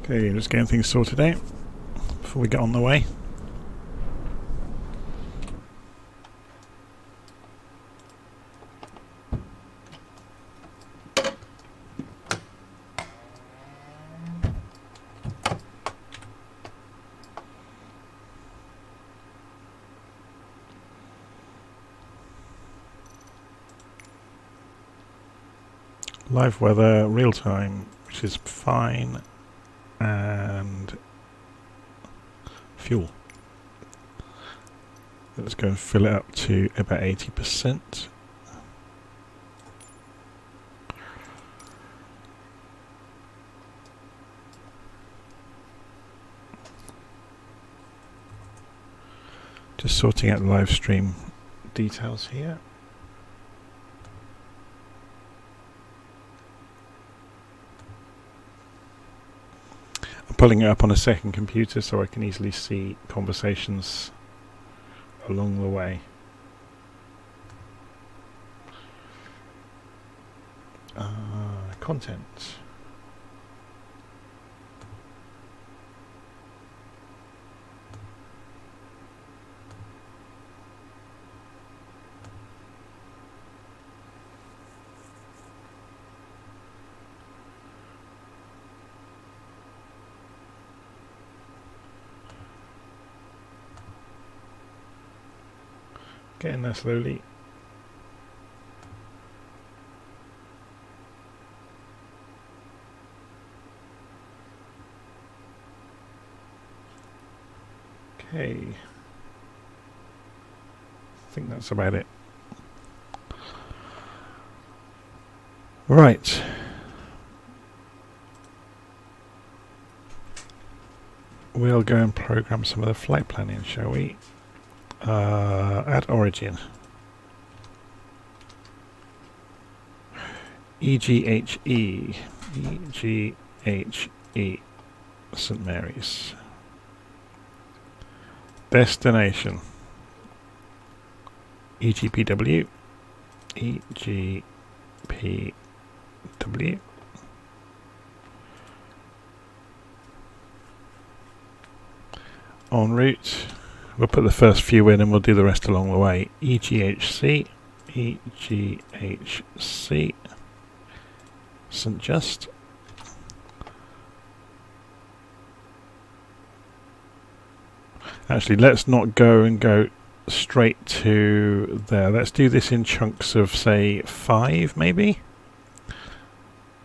Okay, just getting things sorted out before we get on the way. Live weather, real time, which is fine, and fuel. Let's go and fill it up to about 80%. Just sorting out the live stream details here. Pulling it up on a second computer so I can easily see conversations along the way. Content. Getting there slowly. Okay. I think that's about it. Right. We'll go and program some of the flight planning, shall we? At origin, EGHE, EGHE St Mary's. Destination, EGPW, EGPW. En route. We'll put the first few in and we'll do the rest along the way. EGHC, EGHC, St Just. Actually, let's not go straight to there. Let's do this in chunks of, say, 5 maybe.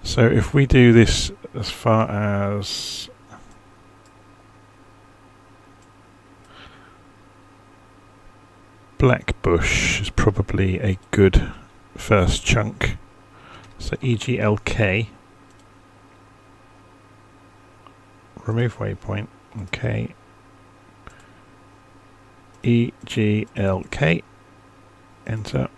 So if we do this as far as Blackbushe is probably a good first chunk. So EGLK. Remove waypoint. Okay. EGLK. Enter.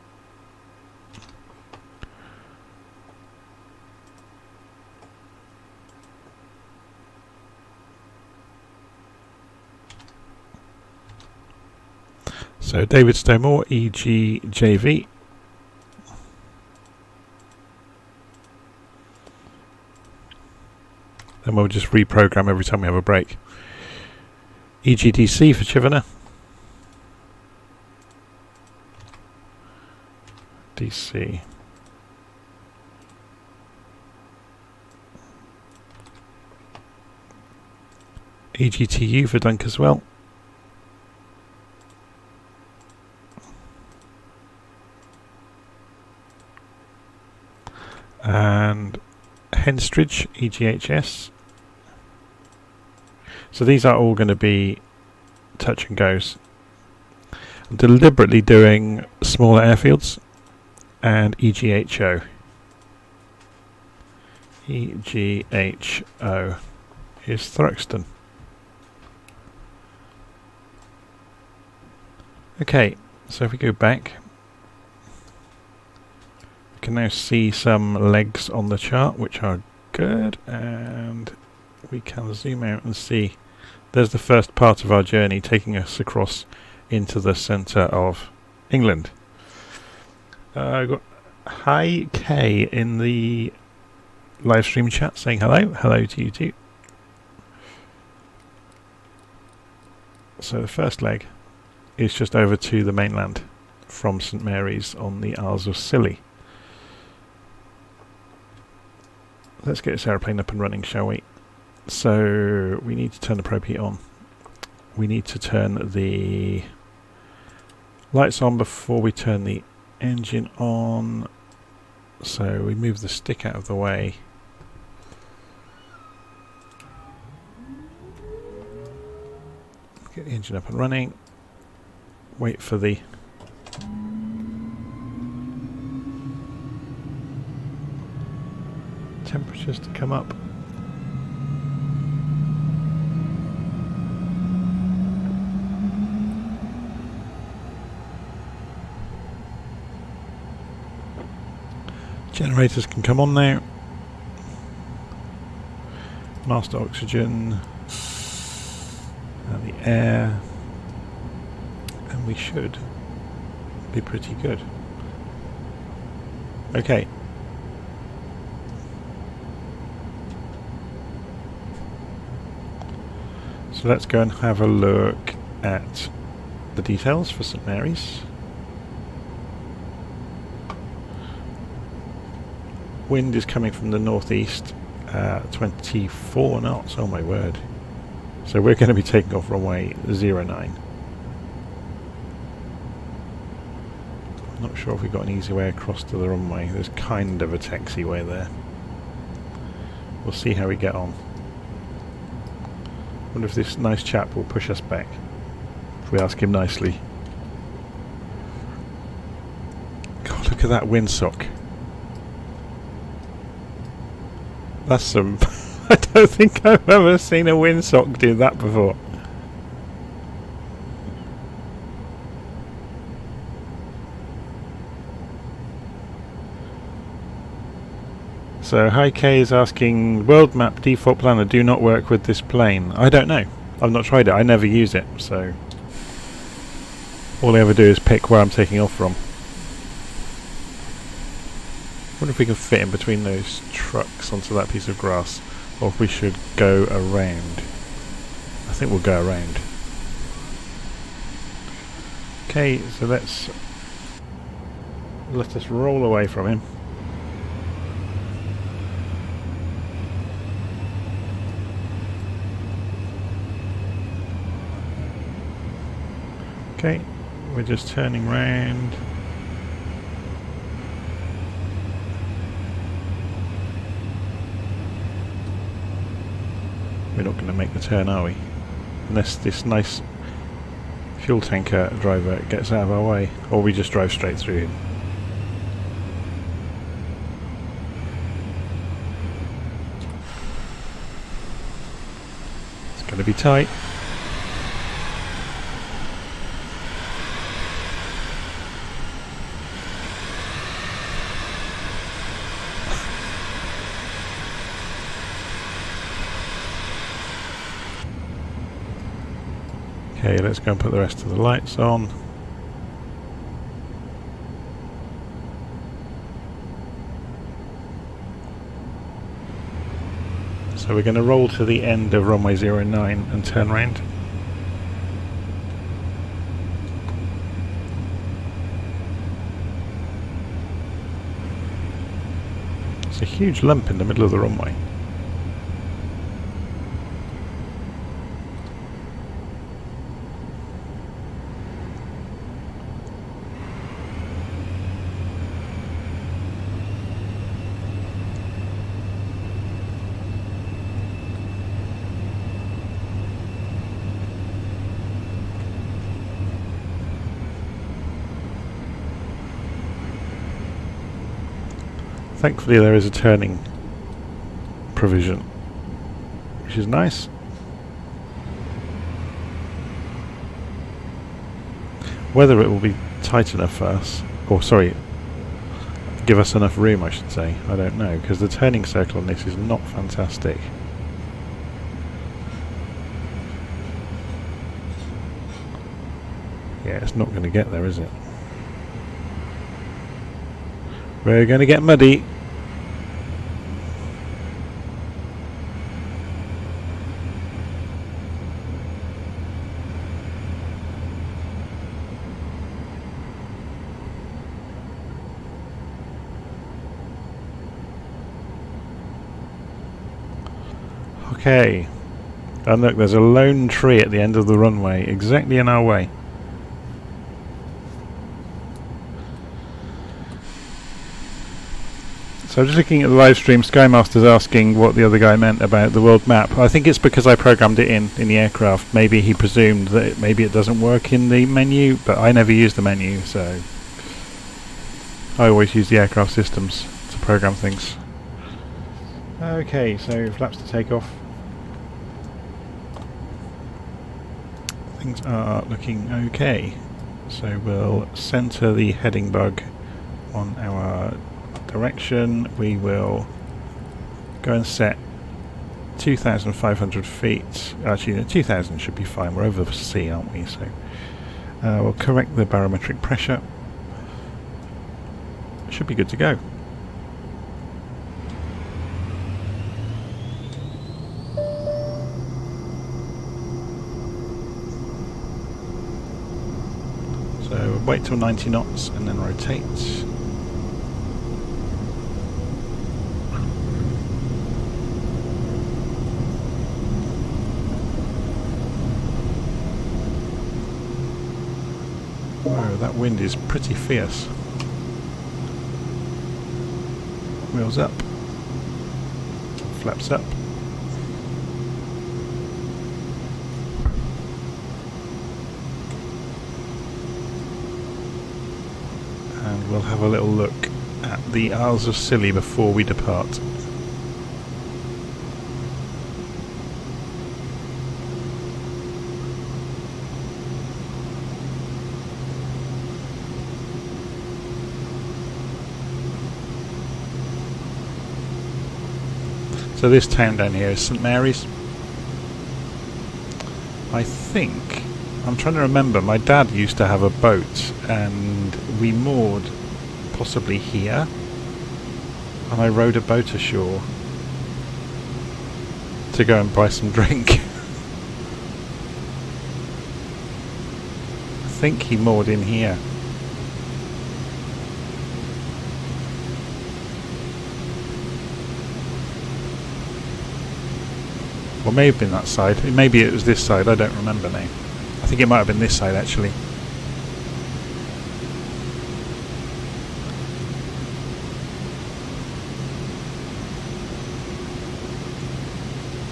So Davidstow Moor, EGJV. Then we'll just reprogram every time we have a break. EGDC for Chivenor. DC. EGTU for Dunkeswell. And Henstridge, EGHS. So these are all going to be touch and goes. I'm deliberately doing smaller airfields and EGHO. EGHO is Thruxton. Okay, so if we go back, we can now see some legs on the chart, which are good, and we can zoom out and see there's the first part of our journey taking us across into the centre of England. I've got Hi Kay in the live stream chat saying hello. Hello to you too. So the first leg is just over to the mainland from St Mary's on the Isles of Scilly. Let's get this aeroplane up and running, shall we? So we need to turn the probe heat on. We need to turn the lights on before we turn the engine on. So we move the stick out of the way. Get the engine up and running. Wait for the temperatures to come up. Generators can come on now. Master oxygen and the air, and we should be pretty good. Okay. So let's go and have a look at the details for St Mary's. Wind is coming from the northeast, 24 knots, oh my word. So we're going to be taking off runway 09. Not sure if we've got an easy way across to the runway. There's kind of a taxiway there. We'll see how we get on. Wonder if this nice chap will push us back if we ask him nicely. God, look at that windsock. That's some... I don't think I've ever seen a windsock do that before. So Hi K is asking, world map default planner do not work with this plane. I don't know. I've not tried it. I never use it, so all I ever do is pick where I'm taking off from. Wonder if we can fit in between those trucks onto that piece of grass, or if we should go around. I think we'll go around. Okay, so let us roll away from him. Okay, we're just turning round. We're not going to make the turn, are we? Unless this nice fuel tanker driver gets out of our way, or we just drive straight through him. It's going to be tight. Okay, let's go and put the rest of the lights on. So we're going to roll to the end of runway 09 and turn round. It's a huge lump in the middle of the runway. Thankfully there is a turning provision, which is nice. Whether it will be tight enough for us, or sorry, give us enough room I should say, I don't know, because the turning circle on this is not fantastic. Yeah, it's not going to get there, is it? We're going to get muddy. Okay. And look, there's a lone tree at the end of the runway, exactly in our way. So just looking at the live stream, Skymaster's asking what the other guy meant about the world map. I think it's because I programmed it in the aircraft. Maybe he presumed that maybe it doesn't work in the menu, but I never use the menu, so I always use the aircraft systems to program things. Okay, so flaps to take off. Things are looking okay. So we'll centre the heading bug on our direction. We will go and set 2,500 feet. Actually, 2,000 should be fine. We're over the sea, aren't we? So we'll correct the barometric pressure. Should be good to go. So wait till 90 knots and then rotate. Whoa, that wind is pretty fierce. Wheels up. Flaps up. And we'll have a little look at the Isles of Scilly before we depart. So this town down here is St Mary's. I think, I'm trying to remember, my dad used to have a boat and we moored possibly here and I rowed a boat ashore to go and buy some drink. I think he moored in here. Or may have been that side. Maybe it was this side, I don't remember now. I think it might have been this side actually.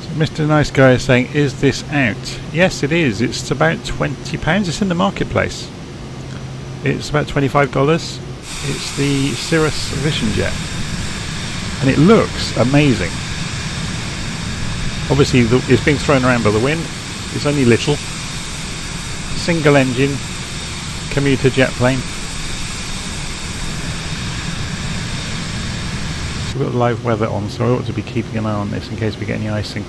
So Mr. Nice Guy is saying, is this out? Yes it is, it's about £20, it's in the marketplace. It's about $25. It's the Cirrus Vision Jet. And it looks amazing. Obviously it's being thrown around by the wind. It's only little. Single engine commuter jet plane. So we've got live weather on, so I ought to be keeping an eye on this in case we get any icing.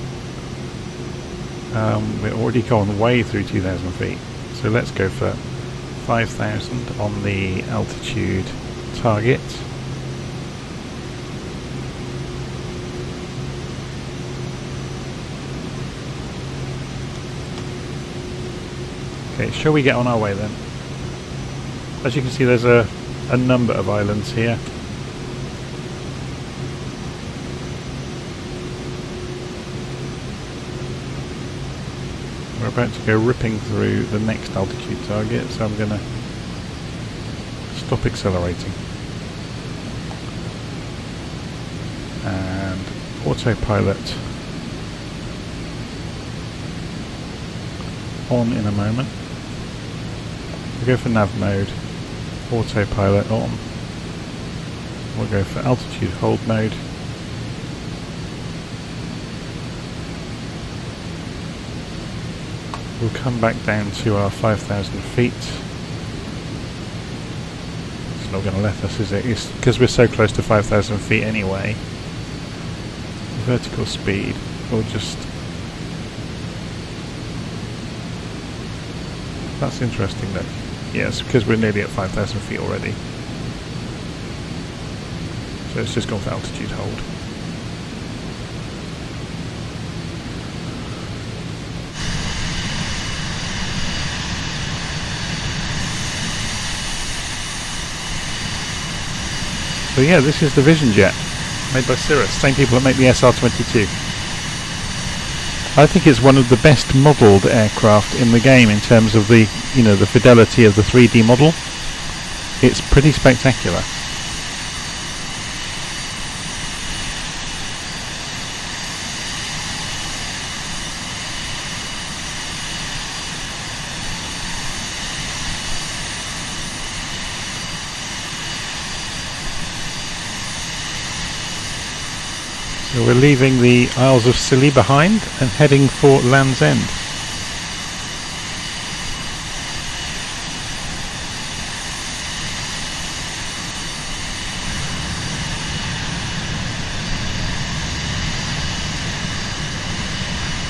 We're already gone way through 2,000 feet. So let's go for 5,000 on the altitude target. Okay, shall we get on our way then? As you can see, there's a number of islands here. We're about to go ripping through the next altitude target, so I'm going to stop accelerating. And autopilot on in a moment. We'll go for nav mode, autopilot on. We'll go for altitude hold mode. We'll come back down to our 5,000 feet. It's not going to let us, is it? It's because we're so close to 5,000 feet anyway. Vertical speed, we'll just... That's interesting though. Yes, because we're nearly at 5,000 feet already. So it's just gone for altitude hold. So yeah, this is the Vision Jet, made by Cirrus, same people that make the SR-22. I think it's one of the best modelled aircraft in the game in terms of the, you know, the fidelity of the 3D model. It's pretty spectacular. So we're leaving the Isles of Scilly behind and heading for Land's End.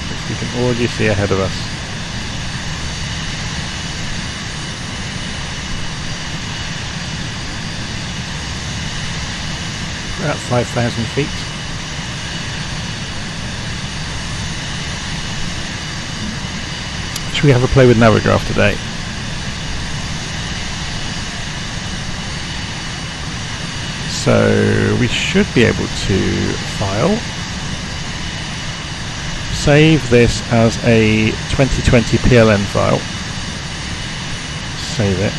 Which we can already see ahead of us. About 5,000 feet. Should we have a play with Navigraph today? So we should be able to file, save this as a 2020 PLN file, save it,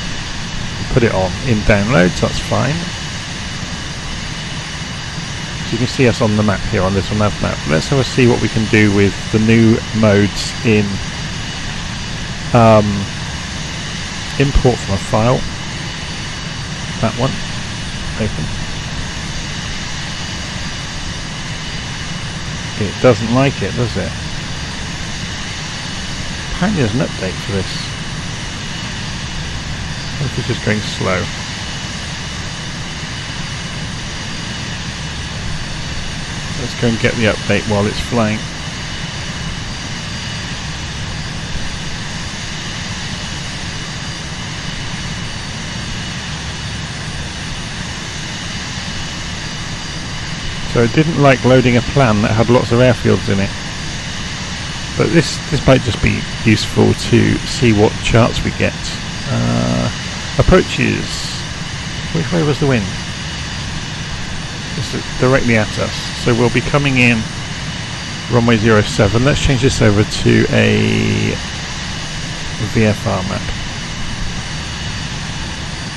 put it on in downloads, that's fine. So you can see us on the map here on this nav map. Let's have a see what we can do with the new modes in import from a file, that one, open. It doesn't like it, does it? Apparently there's an update for this. What if it's just going slow? Let's go and get the update while it's flying. So it didn't like loading a plan that had lots of airfields in it. But this might just be useful to see what charts we get. Approaches. Which way was the wind? It's directly at us. So we'll be coming in runway 07. Let's change this over to a VFR map.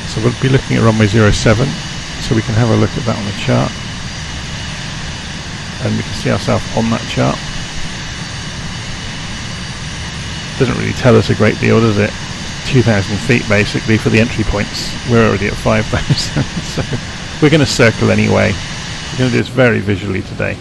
So we'll be looking at runway 07. So we can have a look at that on the chart. And we can see ourselves on that chart. Doesn't really tell us a great deal, does it? 2,000 feet basically for the entry points. We're already at 5,000, so we're going to circle anyway. We're going to do this very visually today.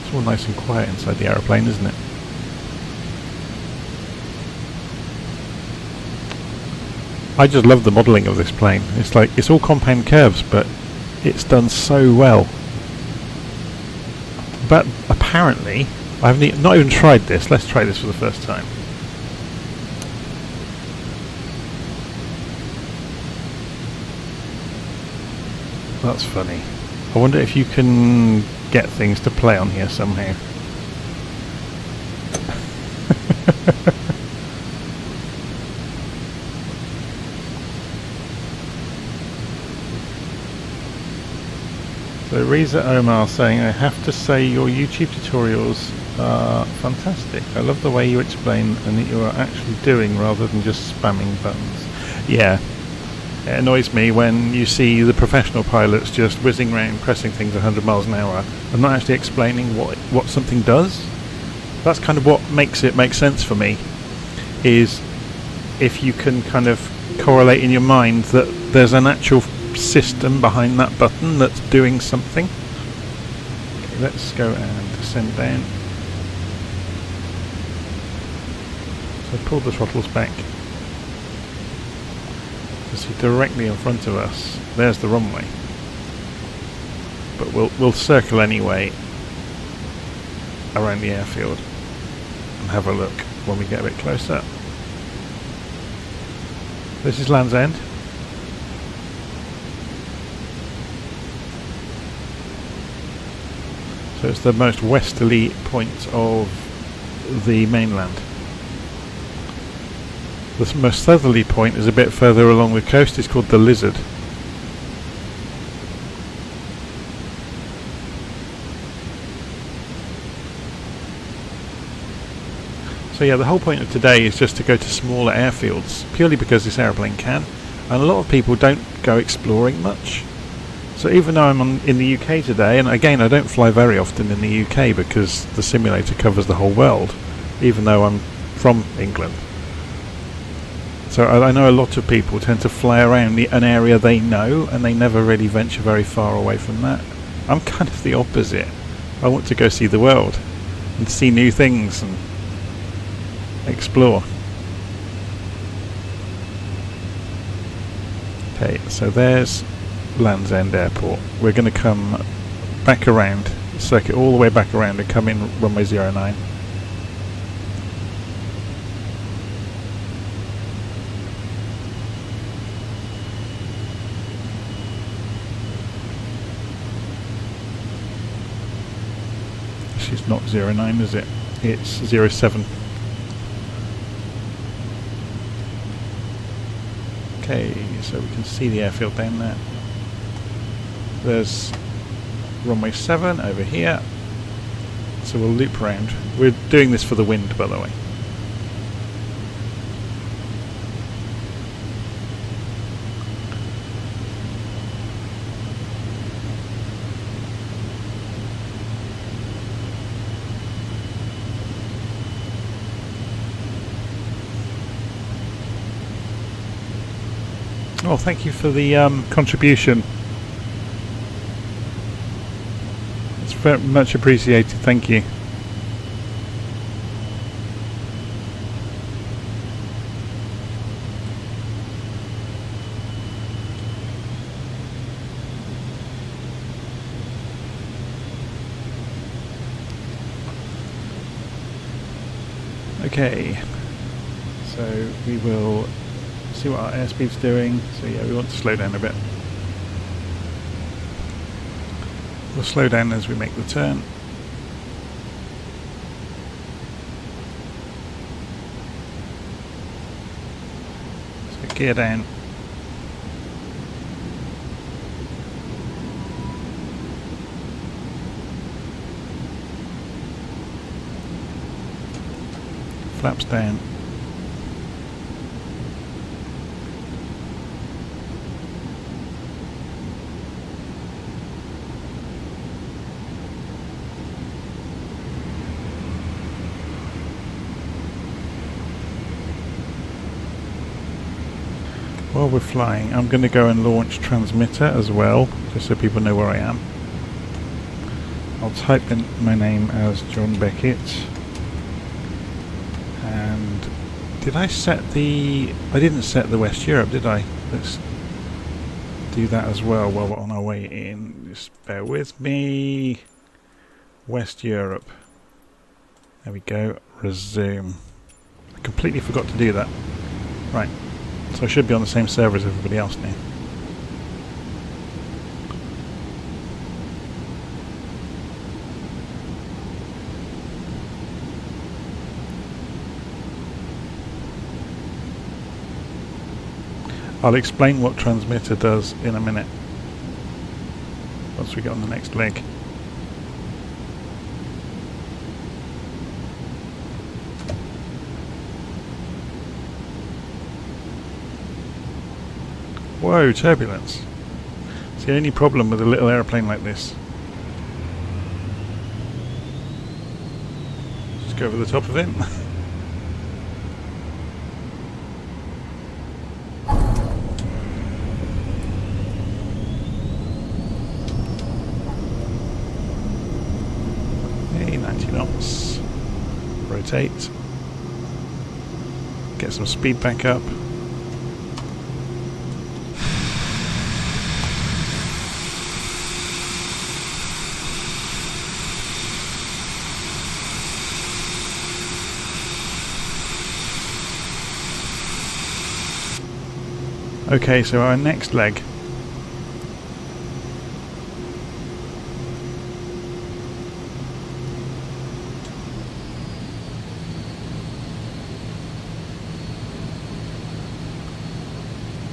It's all nice and quiet inside the aeroplane, isn't it? I just love the modelling of this plane. It's like, it's all compound curves, but it's done so well. But apparently, I've not even tried this. Let's try this for the first time. That's funny. I wonder if you can get things to play on here somehow. So Reza Omar saying, I have to say your YouTube tutorials are fantastic. I love the way you explain and that you are actually doing rather than just spamming buttons. Yeah, it annoys me when you see the professional pilots just whizzing around pressing things 100 miles an hour and not actually explaining what something does. That's kind of what makes it make sense for me, is if you can kind of correlate in your mind that there's an actual system behind that button that's doing something. Okay, let's go and descend down. So pull the throttles back. You see directly in front of us, there's the runway. But we'll circle anyway around the airfield and have a look when we get a bit closer. This is Land's End. So it's the most westerly point of the mainland. The most southerly point is a bit further along the coast. It's called the Lizard. So yeah, the whole point of today is just to go to smaller airfields, purely because this aeroplane can, and a lot of people don't go exploring much. So even though I'm in the UK today, and again I don't fly very often in the UK because the simulator covers the whole world, even though I'm from England. So I know a lot of people tend to fly around an area they know, and they never really venture very far away from that. I'm kind of the opposite. I want to go see the world and see new things and explore. Okay, so there's Land's End Airport. We're going to come back around, circuit all the way back around and come in runway 09. It's not 09, is it? It's 07. Okay, so we can see the airfield down there. There's runway 7 over here. So we'll loop around. We're doing this for the wind, by the way. Oh, thank you for the contribution. It's very much appreciated, thank you. Okay, so we will see what our airspeed's doing. So yeah, we want to slow down a bit. We'll slow down as we make the turn. So gear down. Flaps down. While we're flying, I'm going to go and launch transmitter as well, just so people know where I am. I'll type in my name as John Beckett. And did I set the... I didn't set the West Europe, did I? Let's do that as well while we're on our way in. Just bear with me. West Europe. There we go. Resume. I completely forgot to do that. Right. So I should be on the same server as everybody else now. I'll explain what transmitter does in a minute, once we get on the next leg. Whoa, turbulence. It's the only problem with a little aeroplane like this. Just go over the top of it. Hey, 90 knots. Rotate. Get some speed back up. Okay, so our next leg.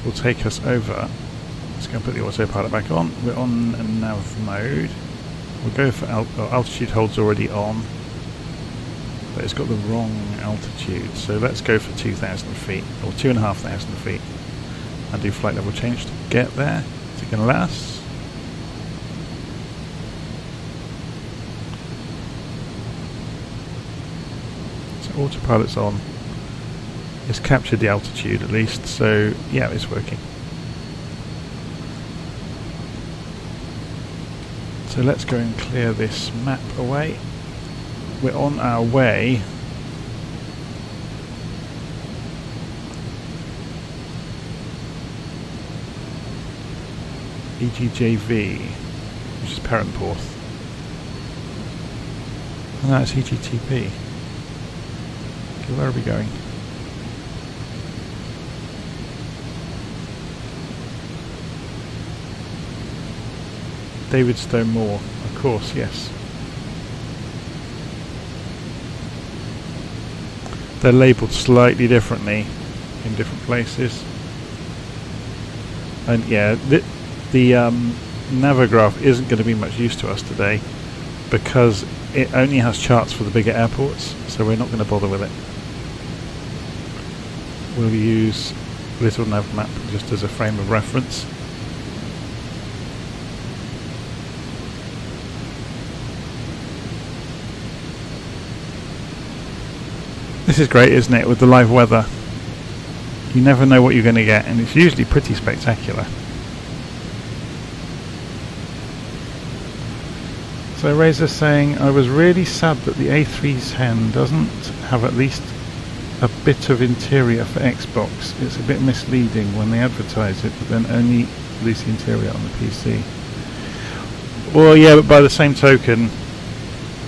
will take us over. Let's go and put the autopilot back on. We're on nav mode. We'll go for altitude hold's already on, but it's got the wrong altitude, so let's go for 2,000 feet, or 2,500 feet, and do flight level change to get there. Is it going to let us? So autopilot's on. It's captured the altitude at least, so yeah, it's working. So let's go and clear this map away. We're on our way. EGJV, which is Perranporth. And that's EGTB. Okay, where are we going? Davidstow Moor, of course, yes. They're labelled slightly differently in different places. And yeah, the Navograph isn't going to be much use to us today because it only has charts for the bigger airports, so we're not going to bother with it. We'll use Little Nav Map just as a frame of reference. This is great, isn't it, with the live weather? You never know what you're going to get, and it's usually pretty spectacular. So Razor's saying, I was really sad that the A3's hen doesn't have at least a bit of interior for Xbox. It's a bit misleading when they advertise it, but then only release the interior on the PC. Well, yeah, but by the same token,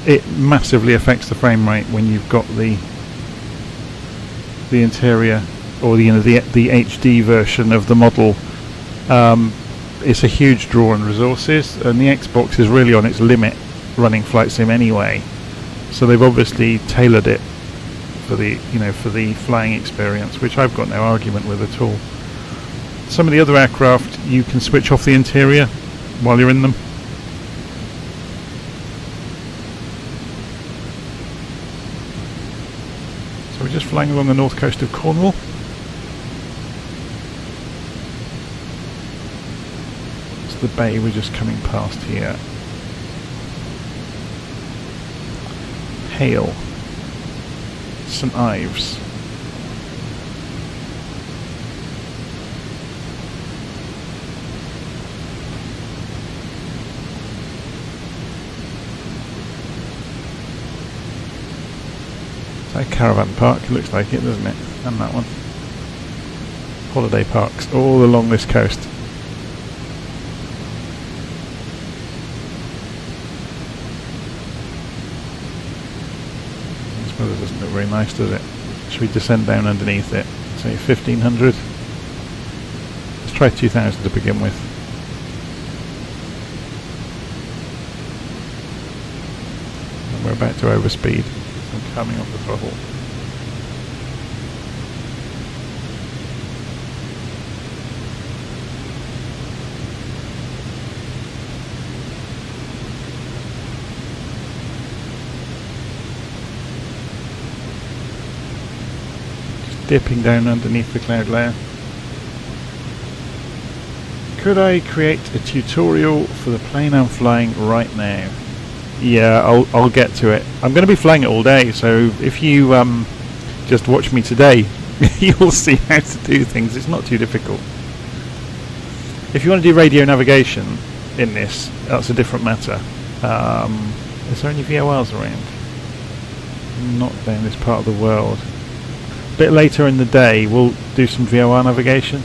it massively affects the frame rate when you've got the interior, or the HD version of the model. It's a huge draw on resources, and the Xbox is really on its limit running flight sim anyway. So they've obviously tailored it for the flying experience, which I've got no argument with at all. Some of the other aircraft you can switch off the interior while you're in them. So we're just flying along the north coast of Cornwall. It's the bay we're just coming past here. Hale, St Ives. A caravan park, it looks like it, doesn't it? And that one. Holiday parks all along this coast. This weather doesn't look very nice, does it? Should we descend down underneath it? Say 1500. Let's try 2000 to begin with. And we're about to overspeed. I'm coming off the throttle. Just dipping down underneath the cloud layer. Could I create a tutorial for the plane I'm flying right now? Yeah, I'll get to it. I'm going to be flying it all day, so if you just watch me today, you'll see how to do things. It's not too difficult. If you want to do radio navigation in this, that's a different matter. Is there any VORs around? Not down this part of the world. A bit later in the day, we'll do some VOR navigation.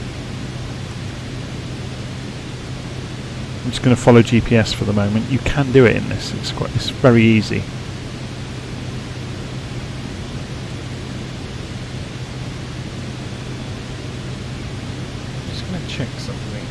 I'm just going to follow GPS for the moment. You can do it in this. It's very easy. Just going to check something.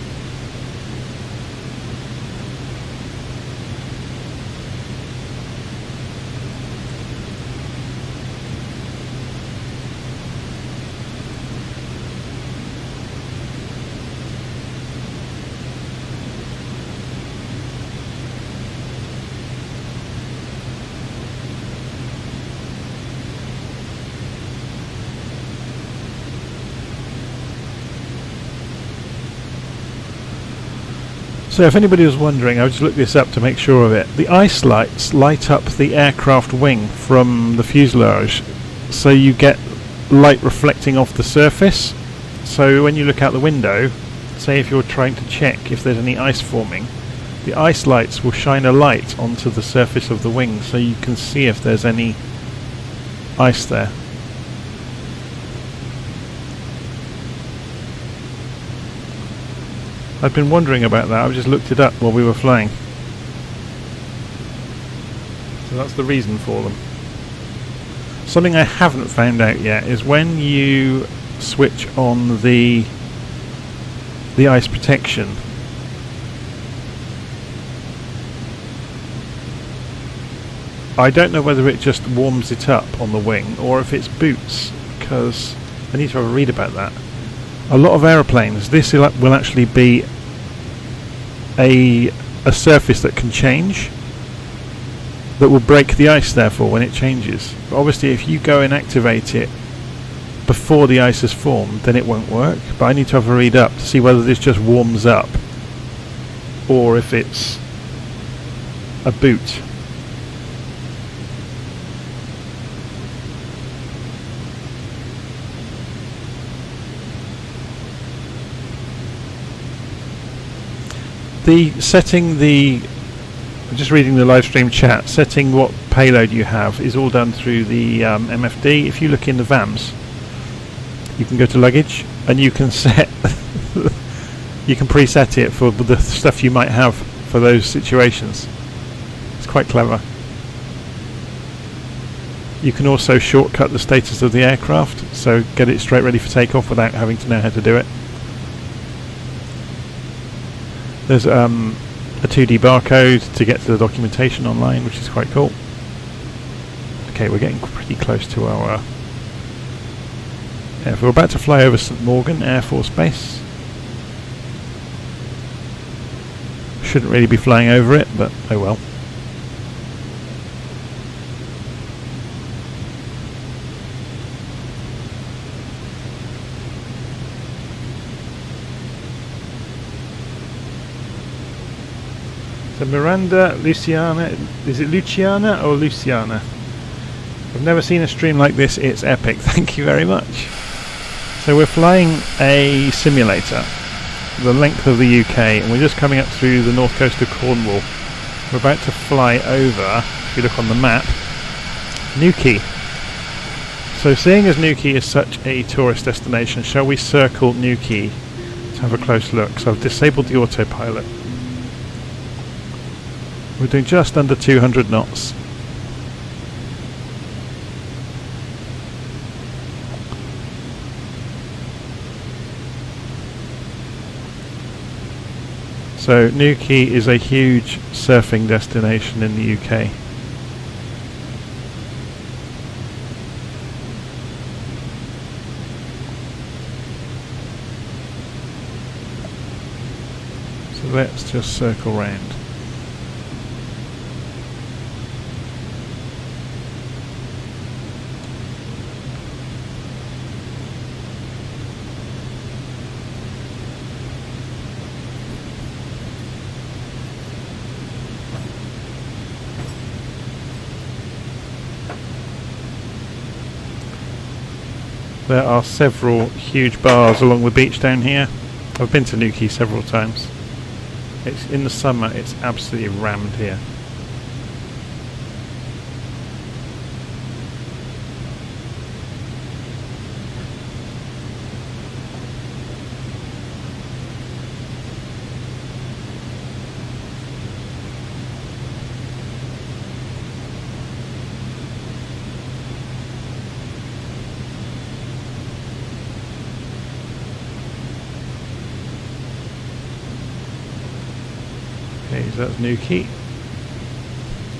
So if anybody was wondering, I just looked this up to make sure of it. The ice lights light up the aircraft wing from the fuselage, so you get light reflecting off the surface. So when you look out the window, say if you're trying to check if there's any ice forming, the ice lights will shine a light onto the surface of the wing so you can see if there's any ice there. I've been wondering about that. I've just looked it up while we were flying. So that's the reason for them. Something I haven't found out yet is when you switch on the ice protection, I don't know whether it just warms it up on the wing or if it's boots, because I need to have a read about that. A lot of aeroplanes, this will actually be a surface that can change, that will break the ice therefore when it changes. But obviously if you go and activate it before the ice has formed, then it won't work. But I need to have a read up to see whether this just warms up or if it's a boot. I'm just reading the live stream chat, setting what payload you have is all done through the MFD. If you look in the VAMs, you can go to luggage and you can set you can preset it for the stuff you might have for those situations. It's quite clever. You can also shortcut the status of the aircraft, so get it straight ready for takeoff without having to know how to do it. There's a 2D barcode to get to the documentation online, which is quite cool. Okay, we're getting pretty close to our airfield. We're about to fly over St Morgan Air Force Base. Shouldn't really be flying over it, but oh well. So Miranda, Luciana, is it Luciana or Luciana? I've never seen a stream like this, it's epic, thank you very much. So we're flying a simulator, the length of the UK, and we're just coming up through the north coast of Cornwall. We're about to fly over, if you look on the map, Newquay. So seeing as Newquay is such a tourist destination, shall we circle Newquay to have a close look? So I've disabled the autopilot. We're doing just under 200 knots. So Newquay is a huge surfing destination in the UK. So let's just circle round. There are several huge bars along the beach down here. I've been to Newquay several times. It's in the summer, it's absolutely rammed here. Okay, so that's Newquay.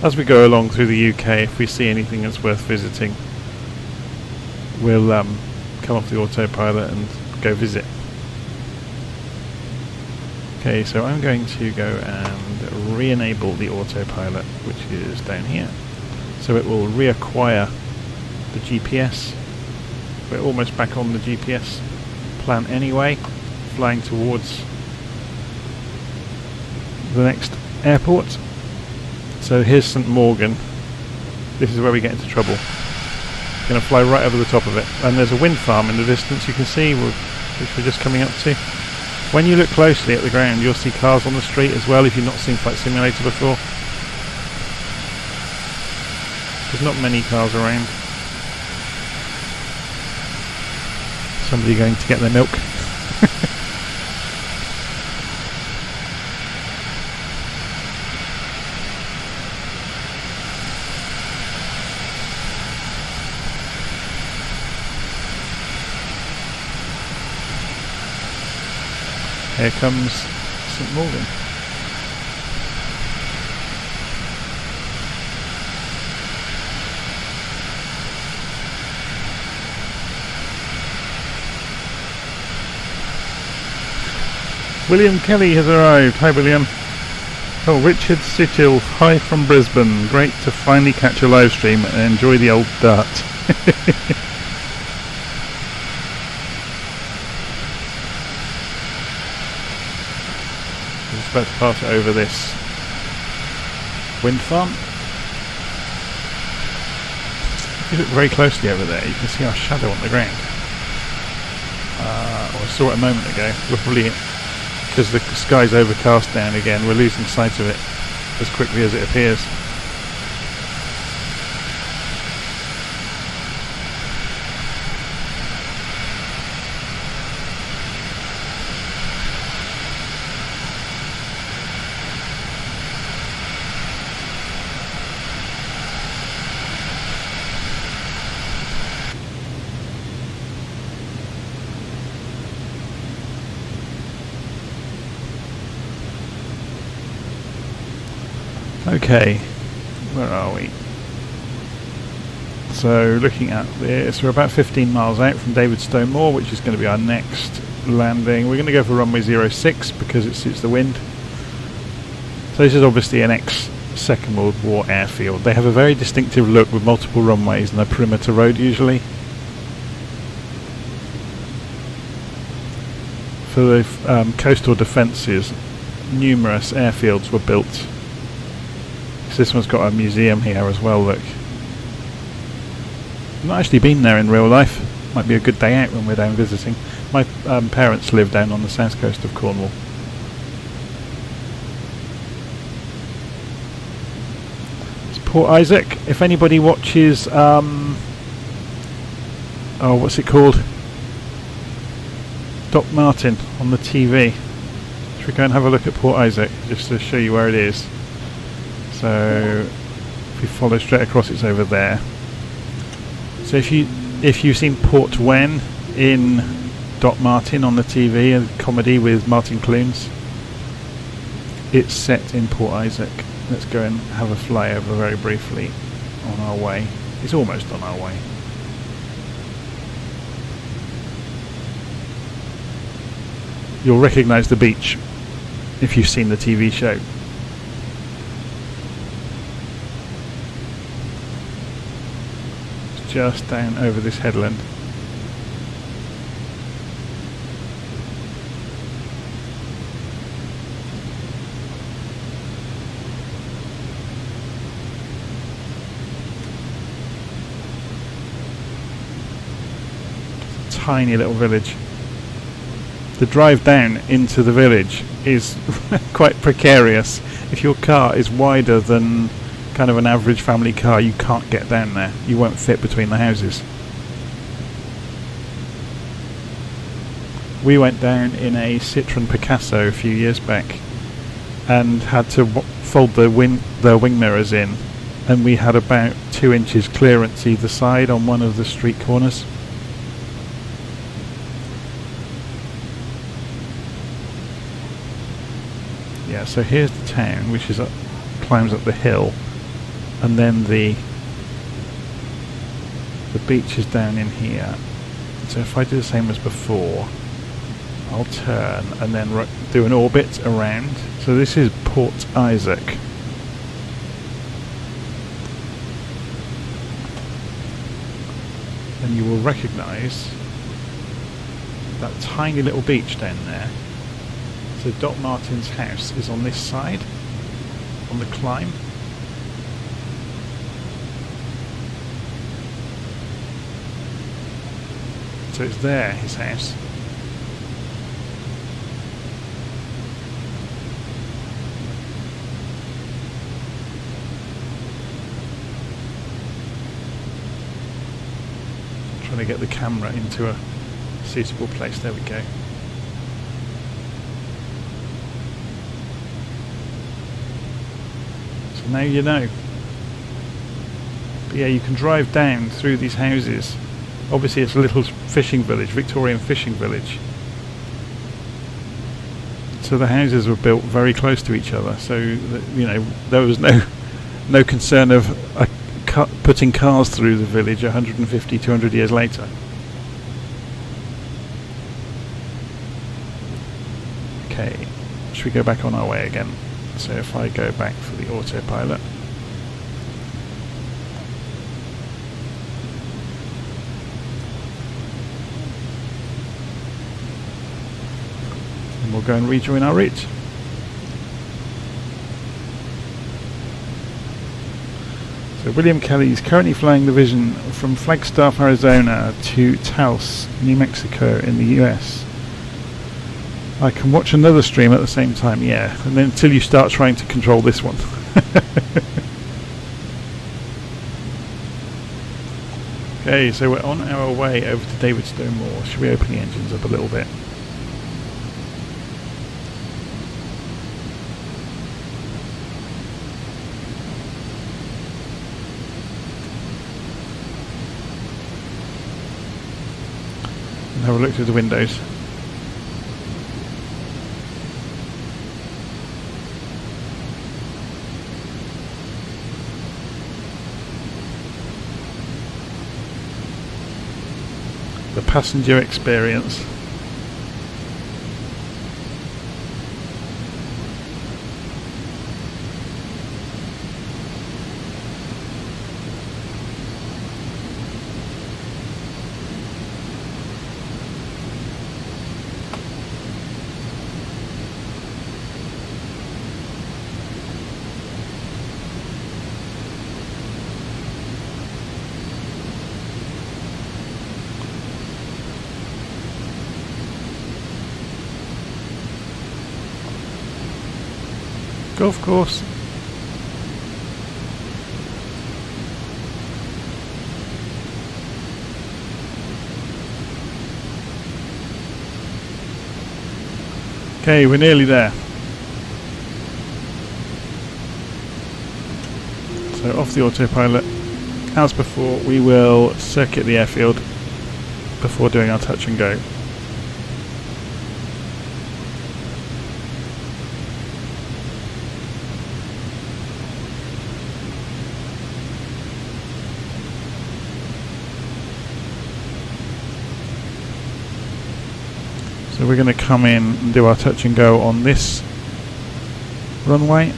As we go along through the UK, if we see anything that's worth visiting, we'll come off the autopilot and go visit. Okay, so I'm going to go and re-enable the autopilot, which is down here. So it will reacquire the GPS. We're almost back on the GPS plan anyway, flying towards the next airport. So here's St Morgan. This is where we get into trouble. Going to fly right over the top of it, and there's a wind farm in the distance you can see, which we're just coming up to. When you look closely at the ground, you'll see cars on the street as well if you've not seen Flight Simulator before. There's not many cars around. Somebody going to get their milk. Here comes St Morgan. William Kelly has arrived. Hi William. Oh, Richard Sitchell. Hi from Brisbane. Great to finally catch a live stream and enjoy the old dart. I'm just about to pass it over this wind farm. If you look very closely over there, you can see our shadow on the ground. I saw it a moment ago. We're probably, because the sky's overcast down again, we're losing sight of it as quickly as it appears. Okay, where are we? So looking at this, we're about 15 miles out from Davidstow Moor, which is going to be our next landing. We're going to go for runway 06 because it suits the wind. So this is obviously an ex-Second World War airfield. They have a very distinctive look with multiple runways and a perimeter road usually. For the coastal defences, numerous airfields were built. This one's got a museum here as well, look. I've not actually been there in real life. Might be a good day out when we're down visiting. My parents live down on the south coast of Cornwall. It's Port Isaac. If anybody watches, what's it called? Doc Martin on the TV. Should we go and have a look at Port Isaac, just to show you where it is? So if we follow straight across, it's over there. So if you've seen Port Wen in Doc Martin on the TV, a comedy with Martin Clunes, it's set in Port Isaac. Let's go and have a flyover very briefly on our way. It's almost on our way. You'll recognise the beach if you've seen the TV show. Just down over this headland. Tiny little village. The drive down into the village is quite precarious. If your car is wider than kind of an average family car, you can't get down there. You won't fit between the houses. We went down in a Citroen Picasso a few years back and had to fold the wing mirrors in, and we had about 2 inches clearance either side on one of the street corners. Yeah, so here's the town, which is climbs up the hill, and then the beach is down in here. So if I do the same as before, I'll turn and then do an orbit around. So this is Port Isaac. And you will recognise that tiny little beach down there. So Doc Martin's house is on this side, on the climb. So it's there, his house. Trying to get the camera into a suitable place. There we go. So now you know. But yeah, you can drive down through these houses. Obviously it's a little fishing village, Victorian fishing village. So the houses were built very close to each other, so that, you know, there was no concern of putting cars through the village 150, 200 years later. Okay, should we go back on our way again? So if I go back for the autopilot. And we'll go and rejoin our route. So William Kelly is currently flying the Vision from Flagstaff, Arizona to Taos, New Mexico in the US. I can watch another stream at the same time, yeah, and then until you start trying to control this one. Okay, so we're on our way over to Davidstow Moor. Should we open the engines up a little bit? And have a look through the windows. The passenger experience. Golf course. Okay, we're nearly there. So off the autopilot. As before, we will circuit the airfield before doing our touch and go. So we're going to come in and do our touch and go on this runway.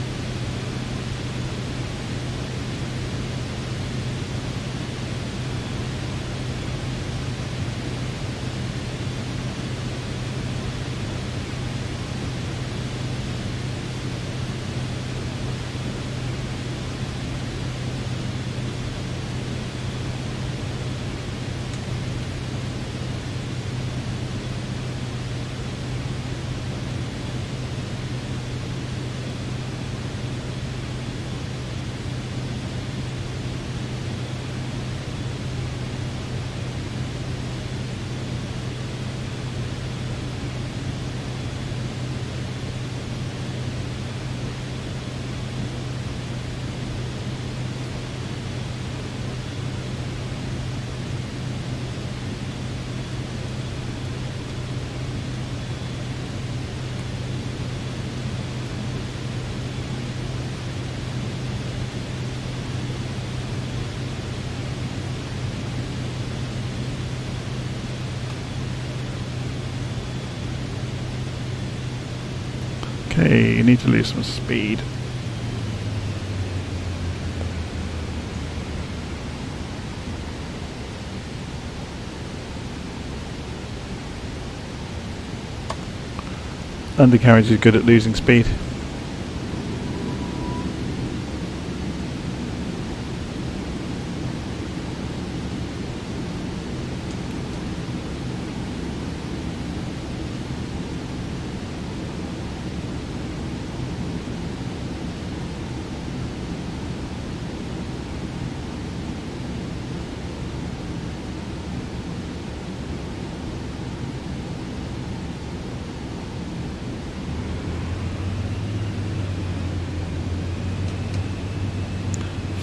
Okay, you need to lose some speed. undercarriage is good at losing speed.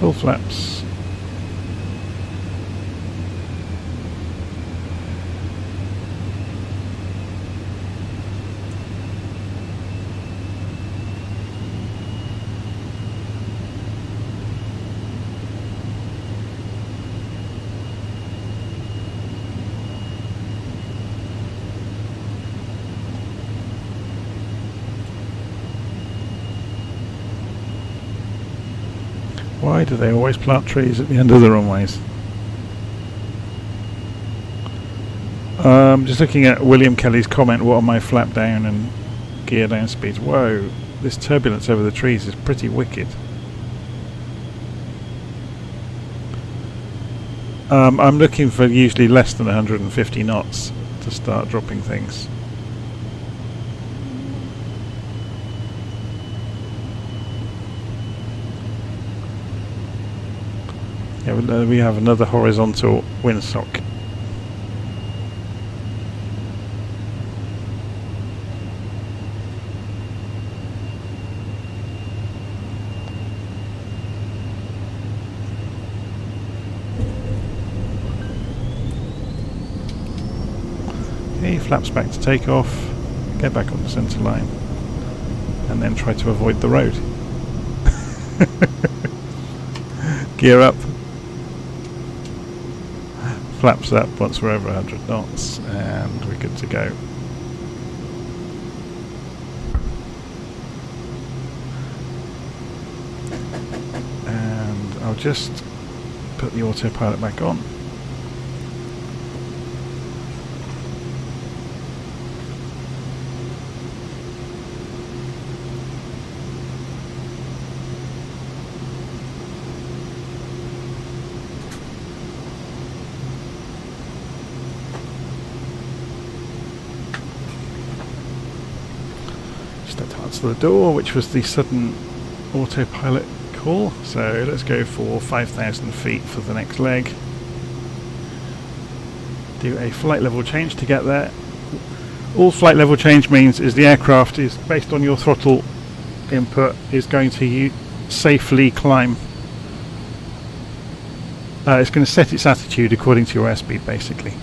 Full flaps. Why do they always plant trees at the end of the runways? Just looking at William Kelly's comment, what are my flap down and gear down speeds? Whoa, this turbulence over the trees is pretty wicked. I'm looking for usually less than 150 knots to start dropping things. Yeah, we have another horizontal windsock. Okay, flaps back to take off, get back on the centre line, and then try to avoid the road. Gear up. Flaps up once we're over 100 knots, and we're good to go. And I'll just put the autopilot back on. To the door, which was the sudden autopilot call, so let's go for 5,000 feet for the next leg. Do a flight level change to get there. All flight level change means is the aircraft is based on your throttle input is going to safely climb. It's going to set its attitude according to your airspeed, basically.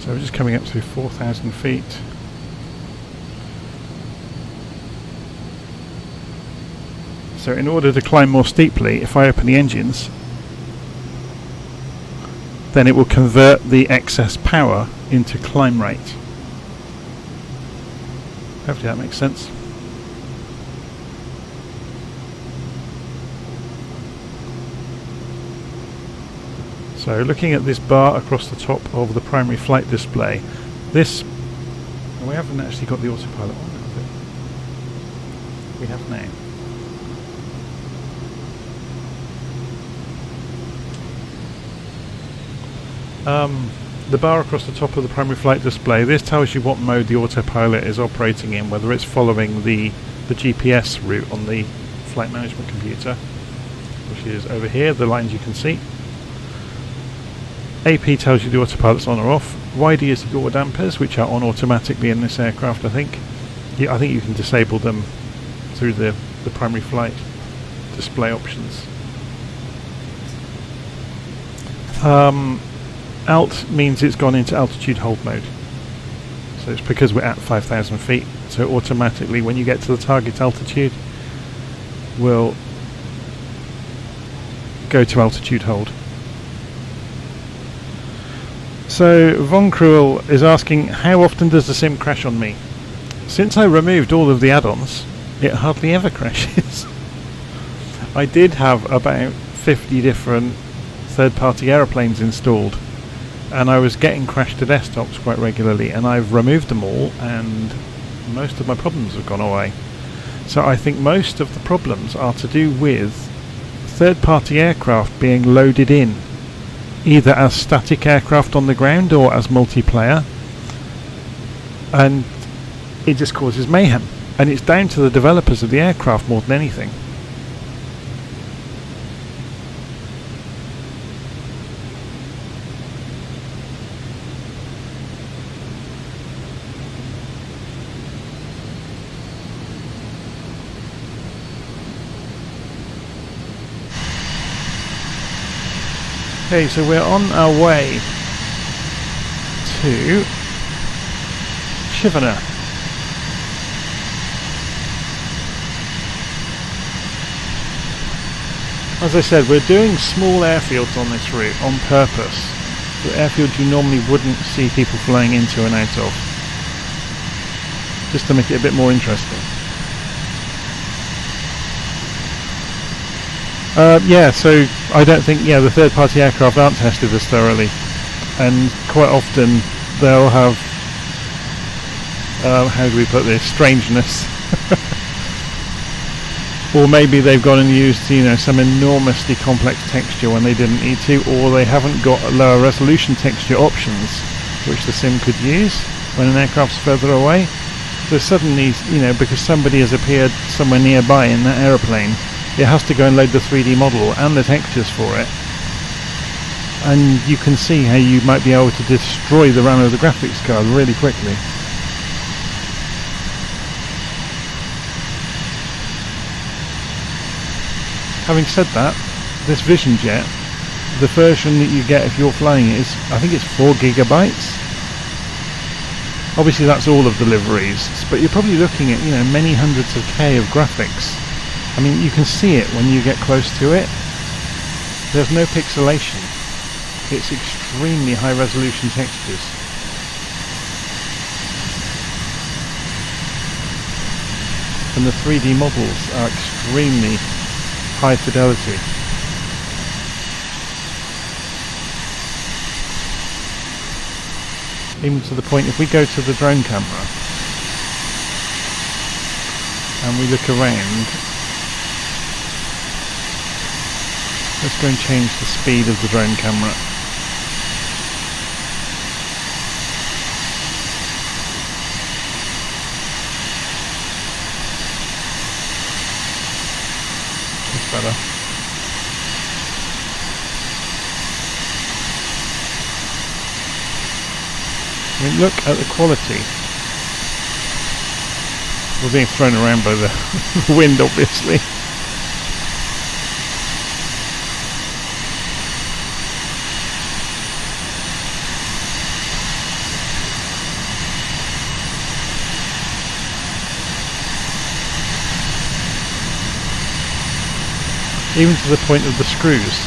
So we're just coming up to 4,000 feet. So in order to climb more steeply, if I open the engines, then it will convert the excess power into climb rate. Hopefully that makes sense. So looking at this bar across the top of the primary flight display, this, we haven't actually got the autopilot on, have we? We have now. The bar across the top of the primary flight display, this tells you what mode the autopilot is operating in, whether it's following the GPS route on the flight management computer, which is over here, the lines you can see. AP tells you the autopilot's on or off. YD is the door dampers, which are on automatically in this aircraft, I think. I think you can disable them through the primary flight display options. Alt means it's gone into altitude hold mode. So it's because we're at 5,000 feet. So automatically, when you get to the target altitude, we'll go to altitude hold. So Von Cruel is asking, how often does the sim crash on me? Since I removed all of the add-ons, it hardly ever crashes. I did have about 50 different third-party aeroplanes installed, and I was getting crash to desktops quite regularly, and I've removed them all and most of my problems have gone away. So I think most of the problems are to do with third-party aircraft being loaded in, either as static aircraft on the ground or as multiplayer, and it just causes mayhem, and it's down to the developers of the aircraft more than anything. Okay, so we're on our way to Chivenor. As I said, we're doing small airfields on this route on purpose. So airfields you normally wouldn't see people flying into and out of, just to make it a bit more interesting. Yeah, so I don't think, the third-party aircraft aren't tested as thoroughly, and quite often they'll have, how do we put this, strangeness. Or maybe they've gone and used, some enormously complex texture when they didn't need to, or they haven't got lower resolution texture options, which the sim could use when an aircraft's further away. So suddenly, because somebody has appeared somewhere nearby in that aeroplane, it has to go and load the 3D model and the textures for it, and you can see how you might be able to destroy the RAM of the graphics card really quickly. Having said that, this Vision Jet, the version that you get if you're flying it is, I think it's 4 gigabytes. Obviously that's all of the deliveries, but you're probably looking at many hundreds of K of graphics. I mean, you can see it when you get close to it. There's no pixelation. It's extremely high resolution textures. And the 3D models are extremely high fidelity. Even to the point, if we go to the drone camera and we look around, let's go and change the speed of the drone camera. That's better. I mean, look at the quality. We're being thrown around by the wind, obviously. Even to the point of the screws.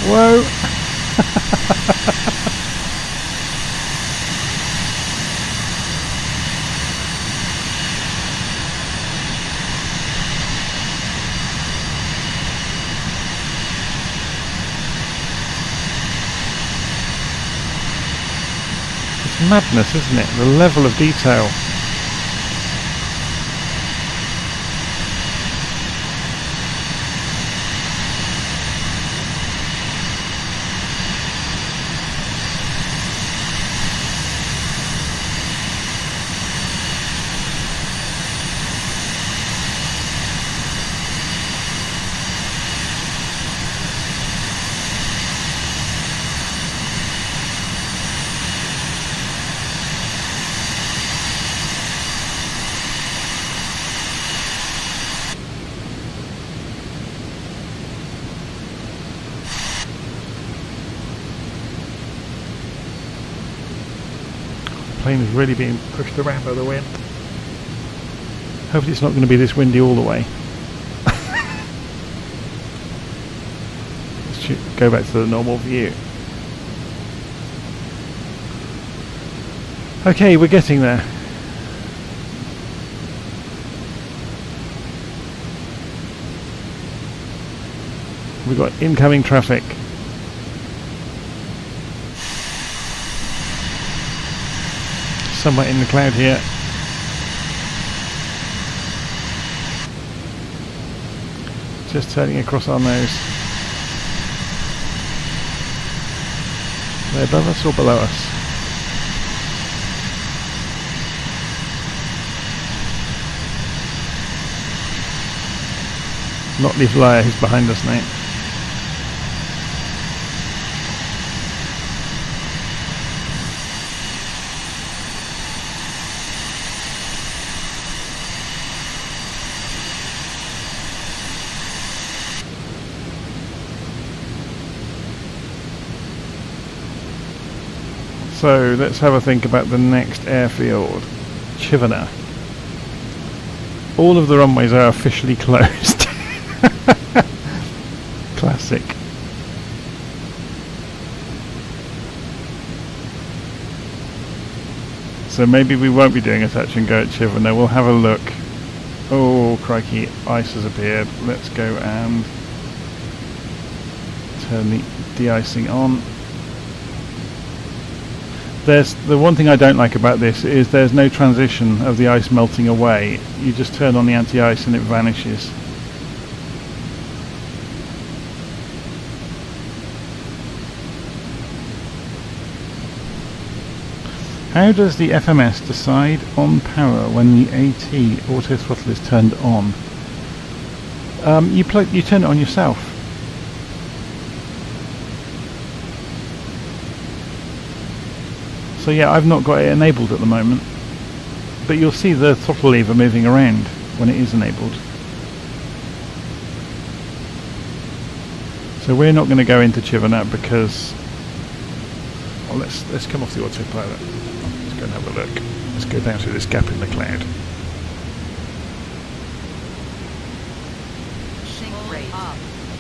Whoa! It's madness, isn't it? The level of detail. Plane is really being pushed around by the wind. Hopefully it's not going to be this windy all the way. Let's go back to the normal view. Okay, we're getting there. We've got incoming traffic. Somewhere in the cloud here. Just turning across our nose. They're above us or below us? Not the flyer who's behind us now. So let's have a think about the next airfield, Chivenor. All of the runways are officially closed. Classic. So maybe we won't be doing a touch and go at Chivenor. We'll have a look. Oh crikey, ice has appeared. Let's go and turn the de-icing on. There's the one thing I don't like about this is there's no transition of the ice melting away. You just turn on the anti-ice and it vanishes. How does the FMS decide on power when the AT auto throttle is turned on? You turn it on yourself. So yeah, I've not got it enabled at the moment, but you'll see the throttle lever moving around when it is enabled. So we're not going to go into Chivenor because, well, let's come off the autopilot. Let's go and have a look. Let's go down through this gap in the cloud.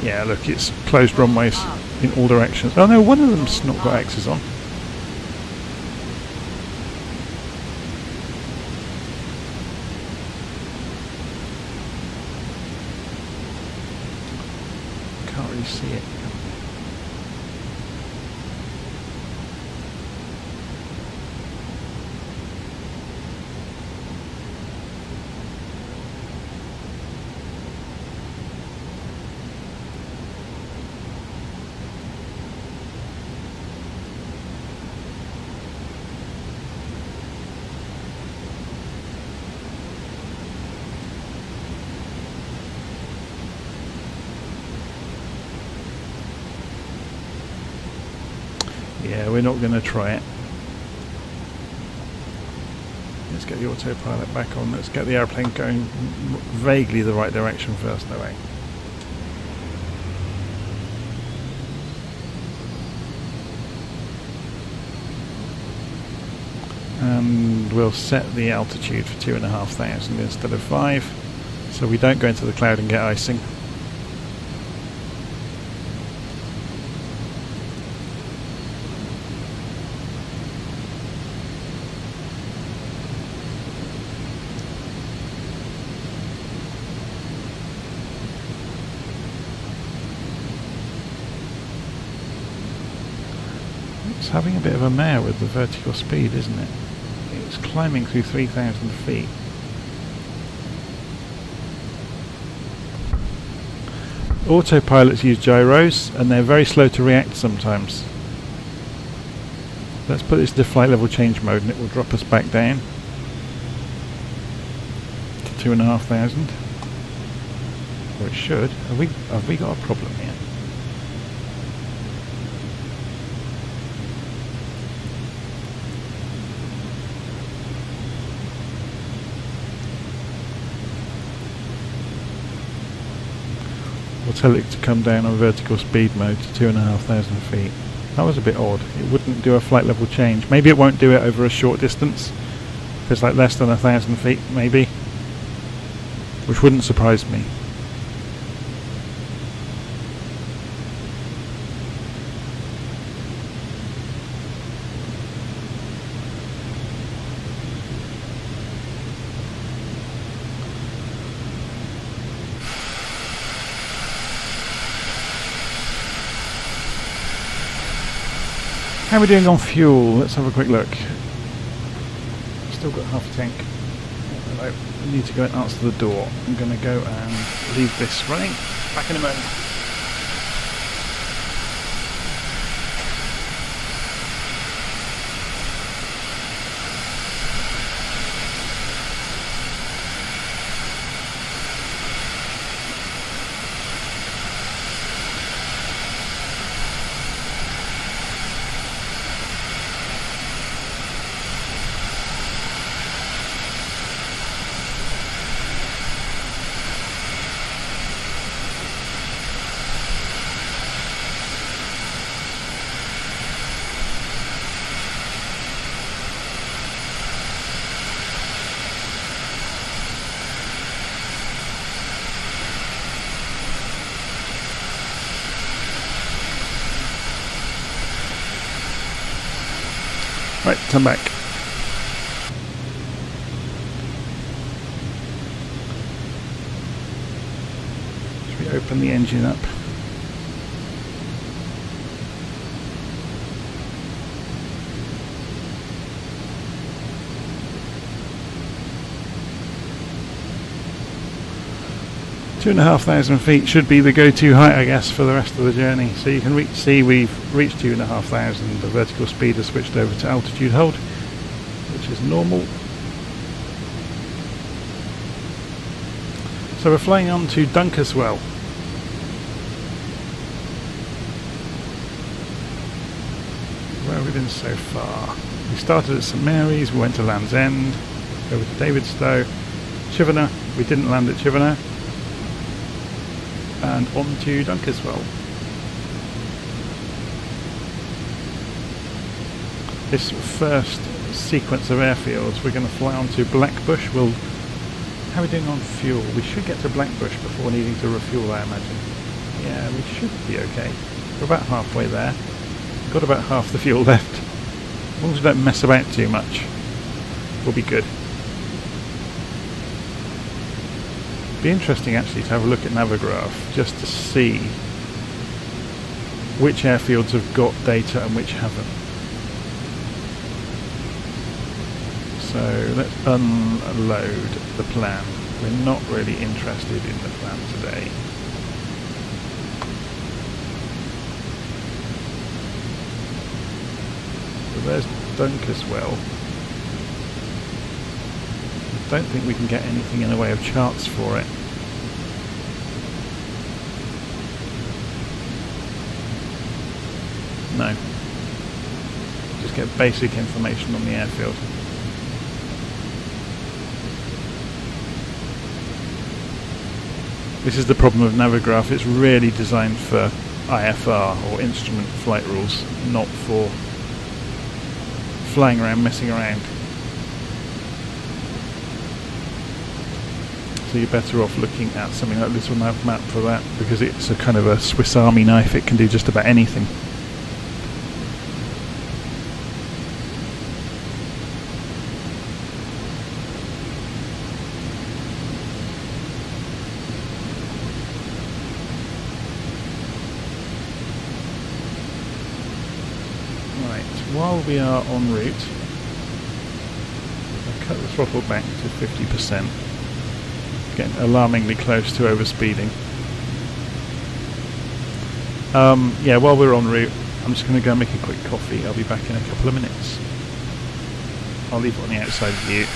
Yeah, look, it's closed runways in all directions. Oh no, one of them's not got X's on. Can't really see it. Yeah, we're not going to try it. Let's get the autopilot back on. Let's get the airplane going vaguely the right direction first, no way. And we'll set the altitude for 2,500 instead of 5, so we don't go into the cloud and get icing. It's having a bit of a mare with the vertical speed, isn't it? It's climbing through 3,000 feet. Autopilots use gyros and they're very slow to react sometimes. Let's put this to flight level change mode and it will drop us back down to 2,500. Or it should. Have we got a problem here? We'll tell it to come down on vertical speed mode to 2,500 feet. That was a bit odd. It wouldn't do a flight level change. Maybe it won't do it over a short distance. If it's like less than 1,000 feet, maybe. Which wouldn't surprise me. How are we doing on fuel? Let's have a quick look. Still got half a tank. Hello. I need to go and answer the door. I'm going to go and leave this running. Back in a moment. Right, come back. Should we open the engine up? Two and a half thousand feet should be the go-to height, I guess, for the rest of the journey. So you can see we've reached 2,500. The vertical speed has switched over to altitude hold, which is normal. So we're flying on to Dunkeswell. Where have we been so far? We started at St Mary's, we went to Land's End, over to Davidstow, Chivenor. We didn't land at Chivenor. And on to Dunkeswell. This first sequence of airfields, we're going to fly on to Blackbushe. How are we doing on fuel? We should get to Blackbushe before needing to refuel, I imagine. Yeah, we should be okay. We're about halfway there. Got about half the fuel left. As long as we don't mess about too much, we'll be good. Be interesting actually to have a look at Navigraph just to see which airfields have got data and which haven't. So let's unload the plan. We're not really interested in the plan today. So there's Dunkeswell. I don't think we can get anything in the way of charts for it. No. Just get basic information on the airfield. This is the problem with Navigraph. It's really designed for IFR or instrument flight rules, not for flying around, messing around. So you're better off looking at something like this nav map for that, because it's a kind of a Swiss Army knife. It can do just about anything. Right, while we are en route, I'll cut the throttle back to 50%. Getting alarmingly close to overspeeding. Yeah, while we're en route, I'm just going to go make a quick coffee. I'll be back in a couple of minutes. I'll leave it on the outside view.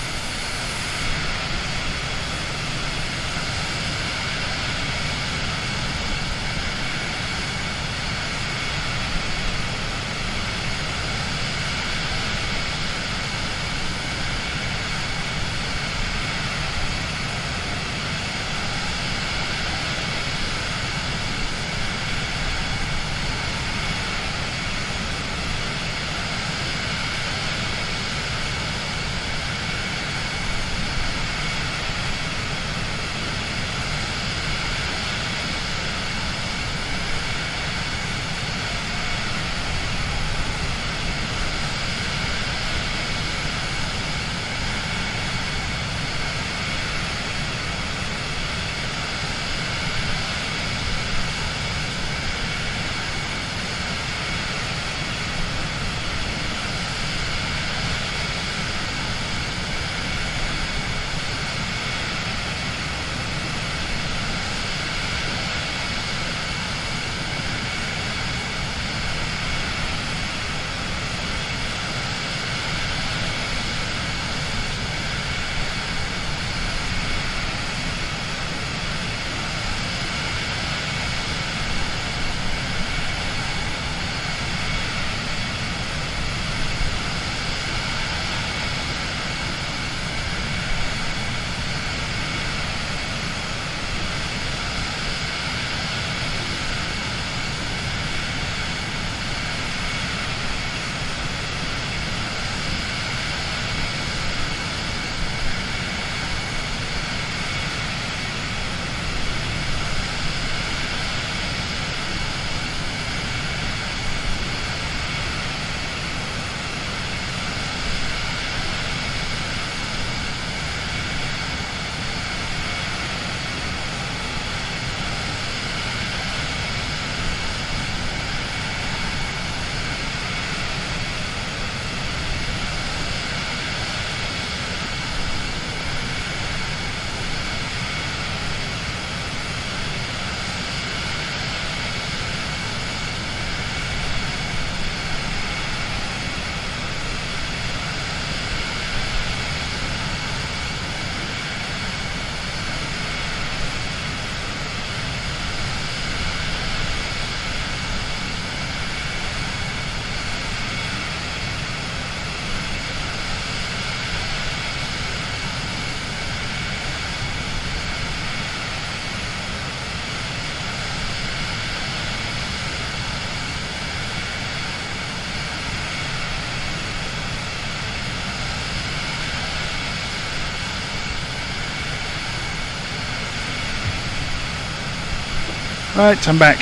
Right, I'm back.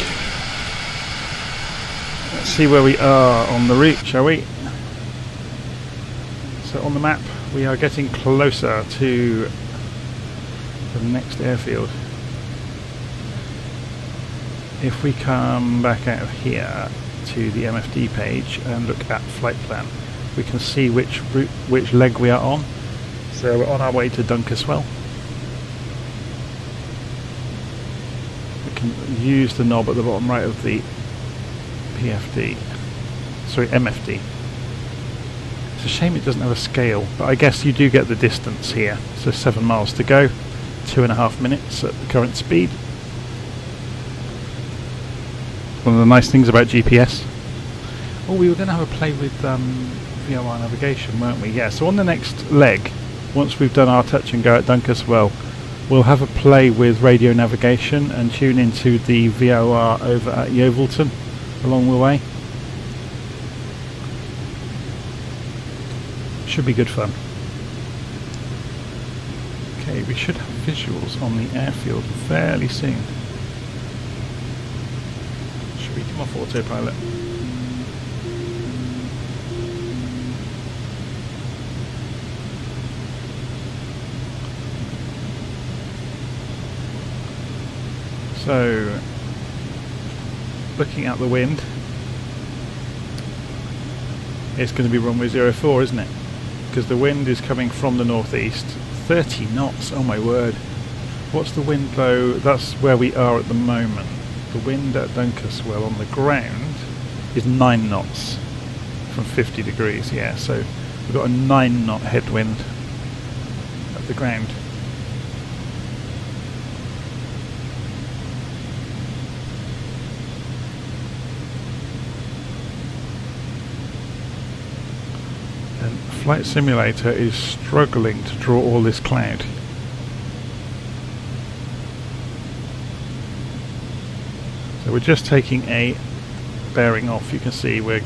Let's see where we are on the route, shall we? So on the map we are getting closer to the next airfield. If we come back out of here to the MFD page and look at flight plan, we can see which route, which leg we are on. So we're on our way to Dunkeswell. We can use the knob at the bottom right of the MFD. It's a shame it doesn't have a scale, but I guess you do get the distance here. So 7 miles to go, 2.5 minutes at the current speed. One of the nice things about GPS. Oh, we were going to have a play with VOR navigation, weren't we? Yeah, so on the next leg, once we've done our touch and go at Dunkeswell, we'll have a play with radio navigation and tune into the VOR over at Wombleton along the way. Should be good fun. Okay, we should have visuals on the airfield fairly soon. Should we come off autopilot? So, looking at the wind, it's going to be runway 04, isn't it? Because the wind is coming from the northeast. 30 knots, oh my word. What's the wind though? That's where we are at the moment. The wind at Dunkeswell on the ground is 9 knots from 50 degrees, yeah, so we've got a 9 knot headwind at the ground. Flight Simulator is struggling to draw all this cloud. So we're just taking a bearing off. You can see we're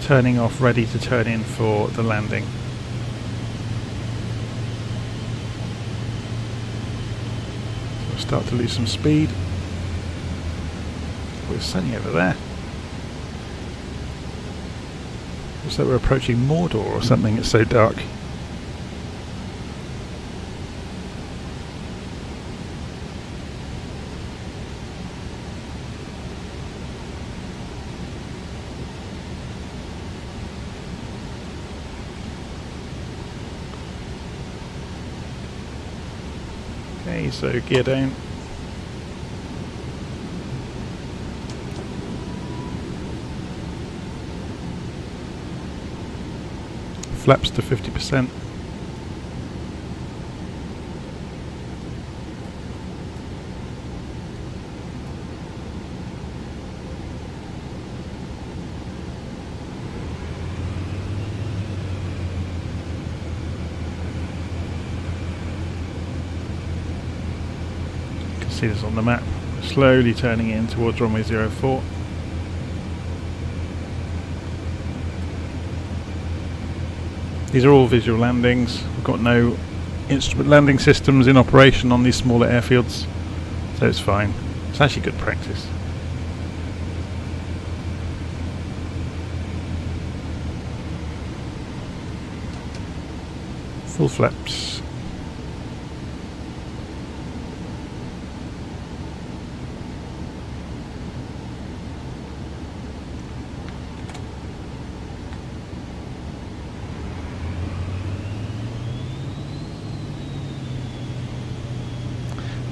turning off, ready to turn in for the landing. So we'll start to lose some speed. We're sunny over there. Looks like we're approaching Mordor or something, it's so dark. Okay, so gear down. Flaps to 50%. You can see this on the map. We're slowly turning in towards runway 04. These are all visual landings. We've got no instrument landing systems in operation on these smaller airfields, so it's fine. It's actually good practice. Full flaps.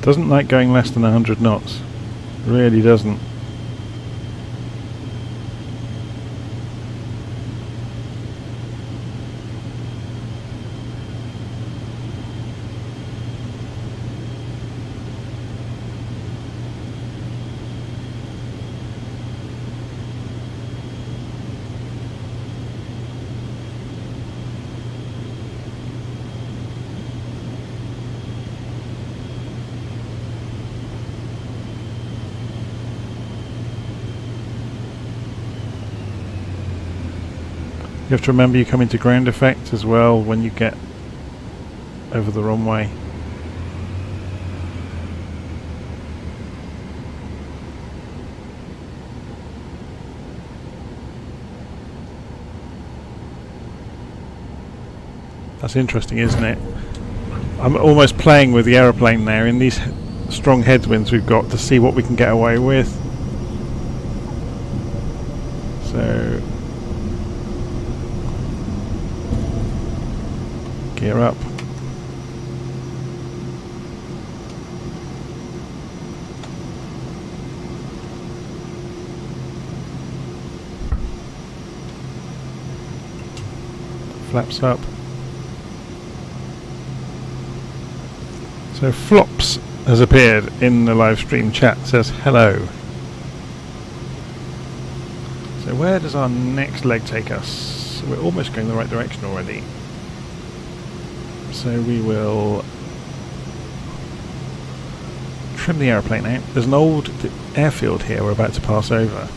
Doesn't like going less than 100 knots. Really doesn't. You have to remember you come into ground effect as well when you get over the runway. That's interesting, isn't it? I'm almost playing with the aeroplane there in these strong headwinds we've got to see what we can get away with. So gear up. Flaps up. So Flops has appeared in the live stream chat, says hello. So where does our next leg take us? We're almost going the right direction already. So we will trim the aeroplane out. There's an old airfield here we're about to pass over.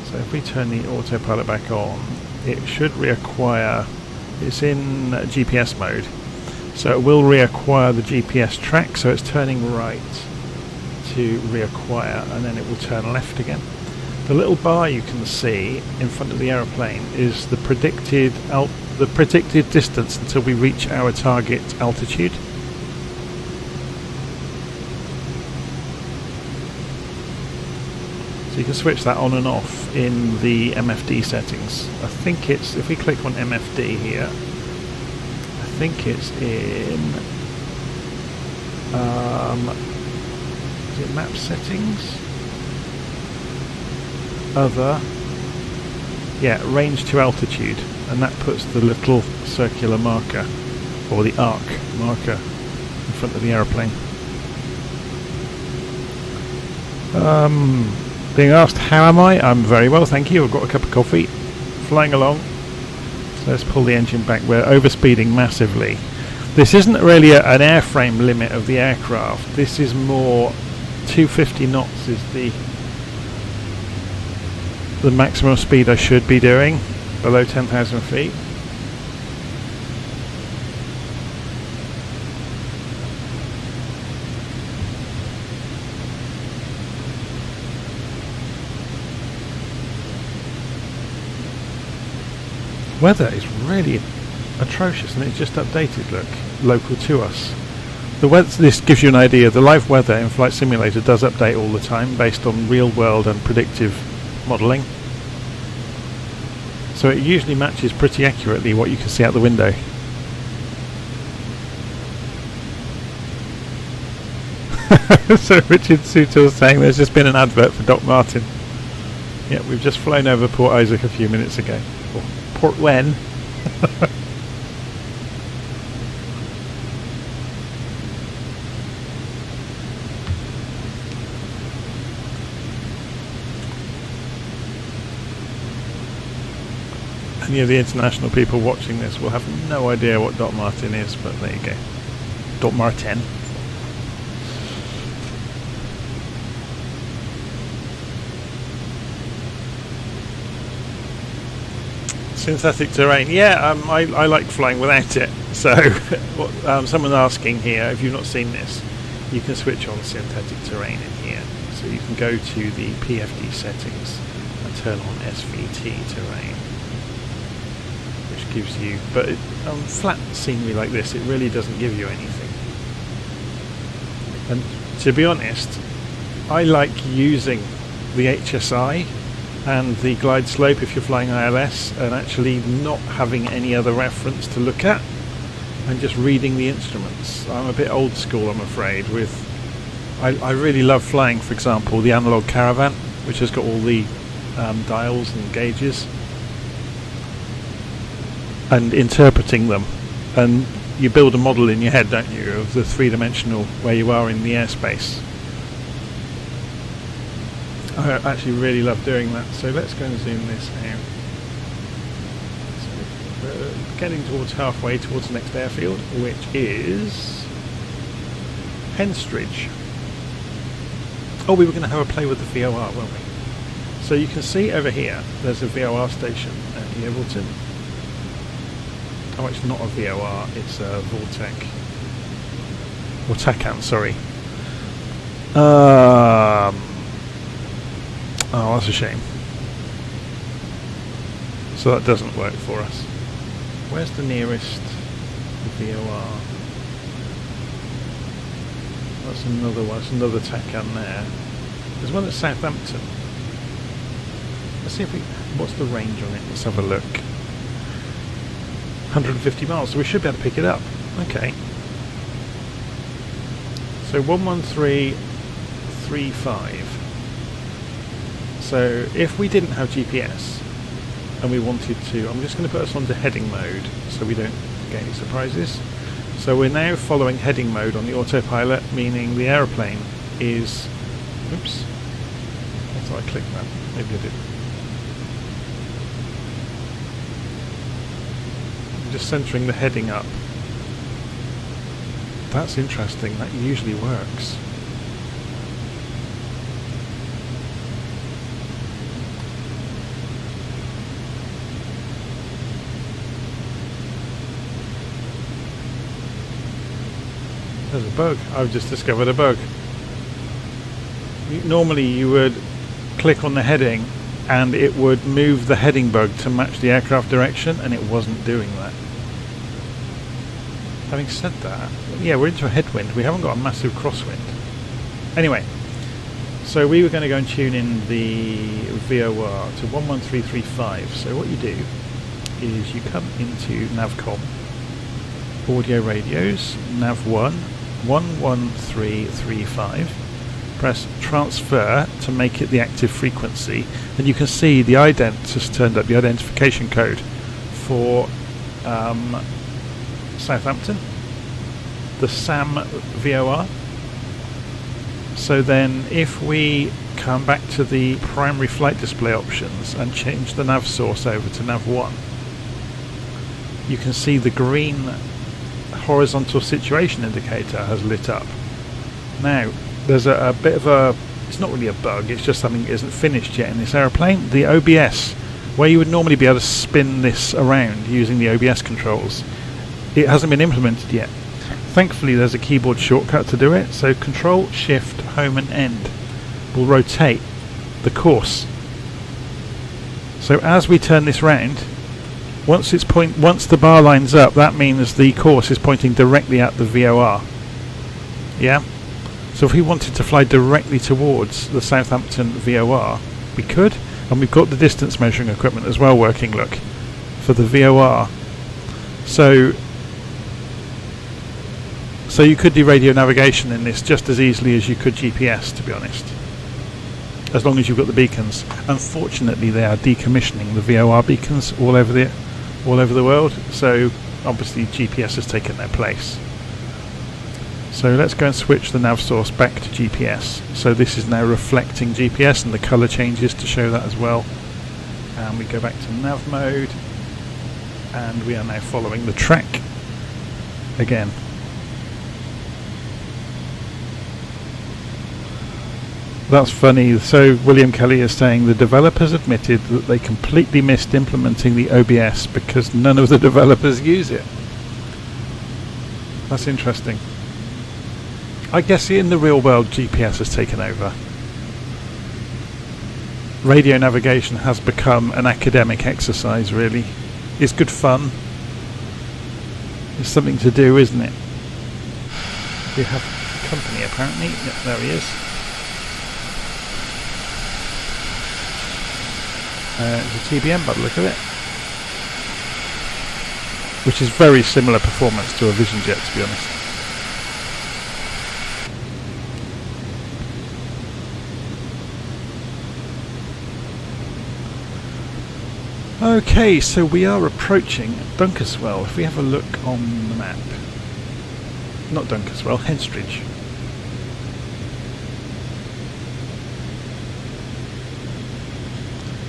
So if we turn the autopilot back on, it should reacquire, it's in GPS mode, so it will reacquire the GPS track, so it's turning right to reacquire, and then it will turn left again. The little bar you can see in front of the aeroplane is the predicted distance until we reach our target altitude. So you can switch that on and off in the MFD settings. I think it's, if we click on MFD here, I think it's in, is it map settings? Other, yeah, range to altitude, and that puts the little circular marker, or the arc marker, in front of the aeroplane. Being asked, how am I? I'm very well, thank you. I've got a cup of coffee, flying along. So let's pull the engine back. We're overspeeding massively. This isn't really an airframe limit of the aircraft. This is more 250 knots is the maximum speed I should be doing, below 10,000 feet. Weather is really atrocious, and it's just updated, look, local to us. The weather, this gives you an idea, the live weather in Flight Simulator does update all the time based on real world and predictive modelling. So it usually matches pretty accurately what you can see out the window. So Richard Sutil saying there's just been an advert for Doc Martin. Yeah, we've just flown over Port Isaac a few minutes ago. Or Port Wen. Any of the international people watching this will have no idea what Doc Martin is, but there you go. Doc Martin. Synthetic terrain, yeah, I like flying without it. So, someone asking here, if you've not seen this, you can switch on synthetic terrain in here. So you can go to the PFD settings and turn on SVT terrain, which gives you, but on flat scenery like this, it really doesn't give you anything. And to be honest, I like using the HSI and the glide slope if you're flying ILS, and actually not having any other reference to look at and just reading the instruments. I'm a bit old school, I'm afraid. I really love flying, for example, the analog Caravan, which has got all the dials and gauges, and interpreting them. And you build a model in your head, don't you, of the three-dimensional where you are in the airspace. I actually really love doing that, so let's go and zoom this out. So we're getting towards halfway towards the next airfield, which is Henstridge. Oh, we were going to have a play with the VOR, weren't we? So you can see over here, there's a VOR station at Yeovilton. Oh, it's not a VOR, it's a Vortec. Or TACAN, sorry. Oh, that's a shame. So that doesn't work for us. Where's the nearest VOR? That's another one. That's another TACAN there. There's one at Southampton. Let's see if we... What's the range on it? Let's have a look. 150 miles, so we should be able to pick it up. Okay. So 11335. So if we didn't have GPS and we wanted to... I'm just going to put us onto heading mode so we don't get any surprises. So we're now following heading mode on the autopilot, meaning the aeroplane is... Oops. I thought I clicked that. Maybe I did. I'm just centering the heading up. That's interesting. That usually works. There's a bug. I've just discovered a bug. Normally you would click on the heading and it would move the heading bug to match the aircraft direction, and it wasn't doing that. Having said that, yeah, we're into a headwind. We haven't got a massive crosswind. Anyway, so we were going to go and tune in the VOR to 11335. So what you do is you come into Navcom, audio radios, Nav1, 11335, press transfer to make it the active frequency, and you can see the ident has turned up, the identification code for Southampton, the SAM VOR. So then if we come back to the primary flight display options and change the nav source over to Nav1, you can see the green horizontal situation indicator has lit up. Now there's a bit of a, it's not really a bug, it's just something that isn't finished yet in this aeroplane. The OBS, where you would normally be able to spin this around using the OBS controls, it hasn't been implemented yet. Thankfully there's a keyboard shortcut to do it, so Control Shift Home and End will rotate the course. So as we turn this round, once the bar lines up, that means the course is pointing directly at the VOR. Yeah? So if we wanted to fly directly towards the Southampton VOR, we could, and we've got the distance measuring equipment as well working, look, for the VOR. So you could do radio navigation in this just as easily as you could GPS, to be honest, as long as you've got the beacons. Unfortunately, they are decommissioning the VOR beacons all over the world, so obviously GPS has taken their place. So let's go and switch the nav source back to GPS. So this is now reflecting GPS, and the colour changes to show that as well. And we go back to nav mode, and we are now following the track again. That's funny. So William Kelly is saying the developers admitted that they completely missed implementing the OBS because none of the developers use it. That's interesting. I guess in the real world GPS has taken over. Radio navigation has become an academic exercise, really. It's good fun. It's something to do, isn't it? We have company apparently. Yep, there he is. It's a TBM by the look of it, which is very similar performance to a Vision Jet, to be honest. Okay, so we are approaching Dunkeswell. If we have a look on the map, not Dunkeswell, Henstridge.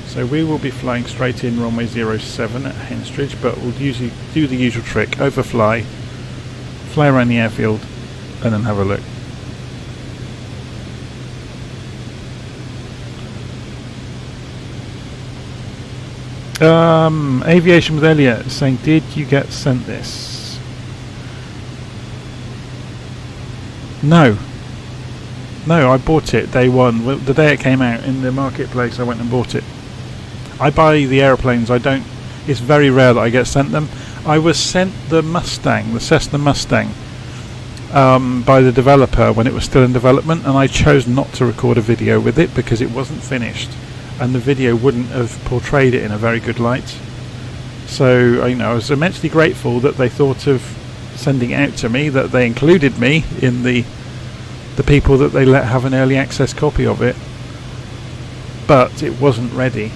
So we will be flying straight in runway 07 at Henstridge, but we'll usually do the usual trick, overfly, fly around the airfield, and then have a look. Aviation with Elliot saying, did you get sent this? No, I bought it day one. Well, the day it came out in the marketplace, I went and bought it. I buy the aeroplanes. It's very rare that I get sent them. I was sent the Mustang, the Cessna Mustang, by the developer when it was still in development, and I chose not to record a video with it because it wasn't finished and the video wouldn't have portrayed it in a very good light. So I was immensely grateful that they thought of sending it out to me, that they included me in the people that they let have an early access copy of it, but it wasn't ready.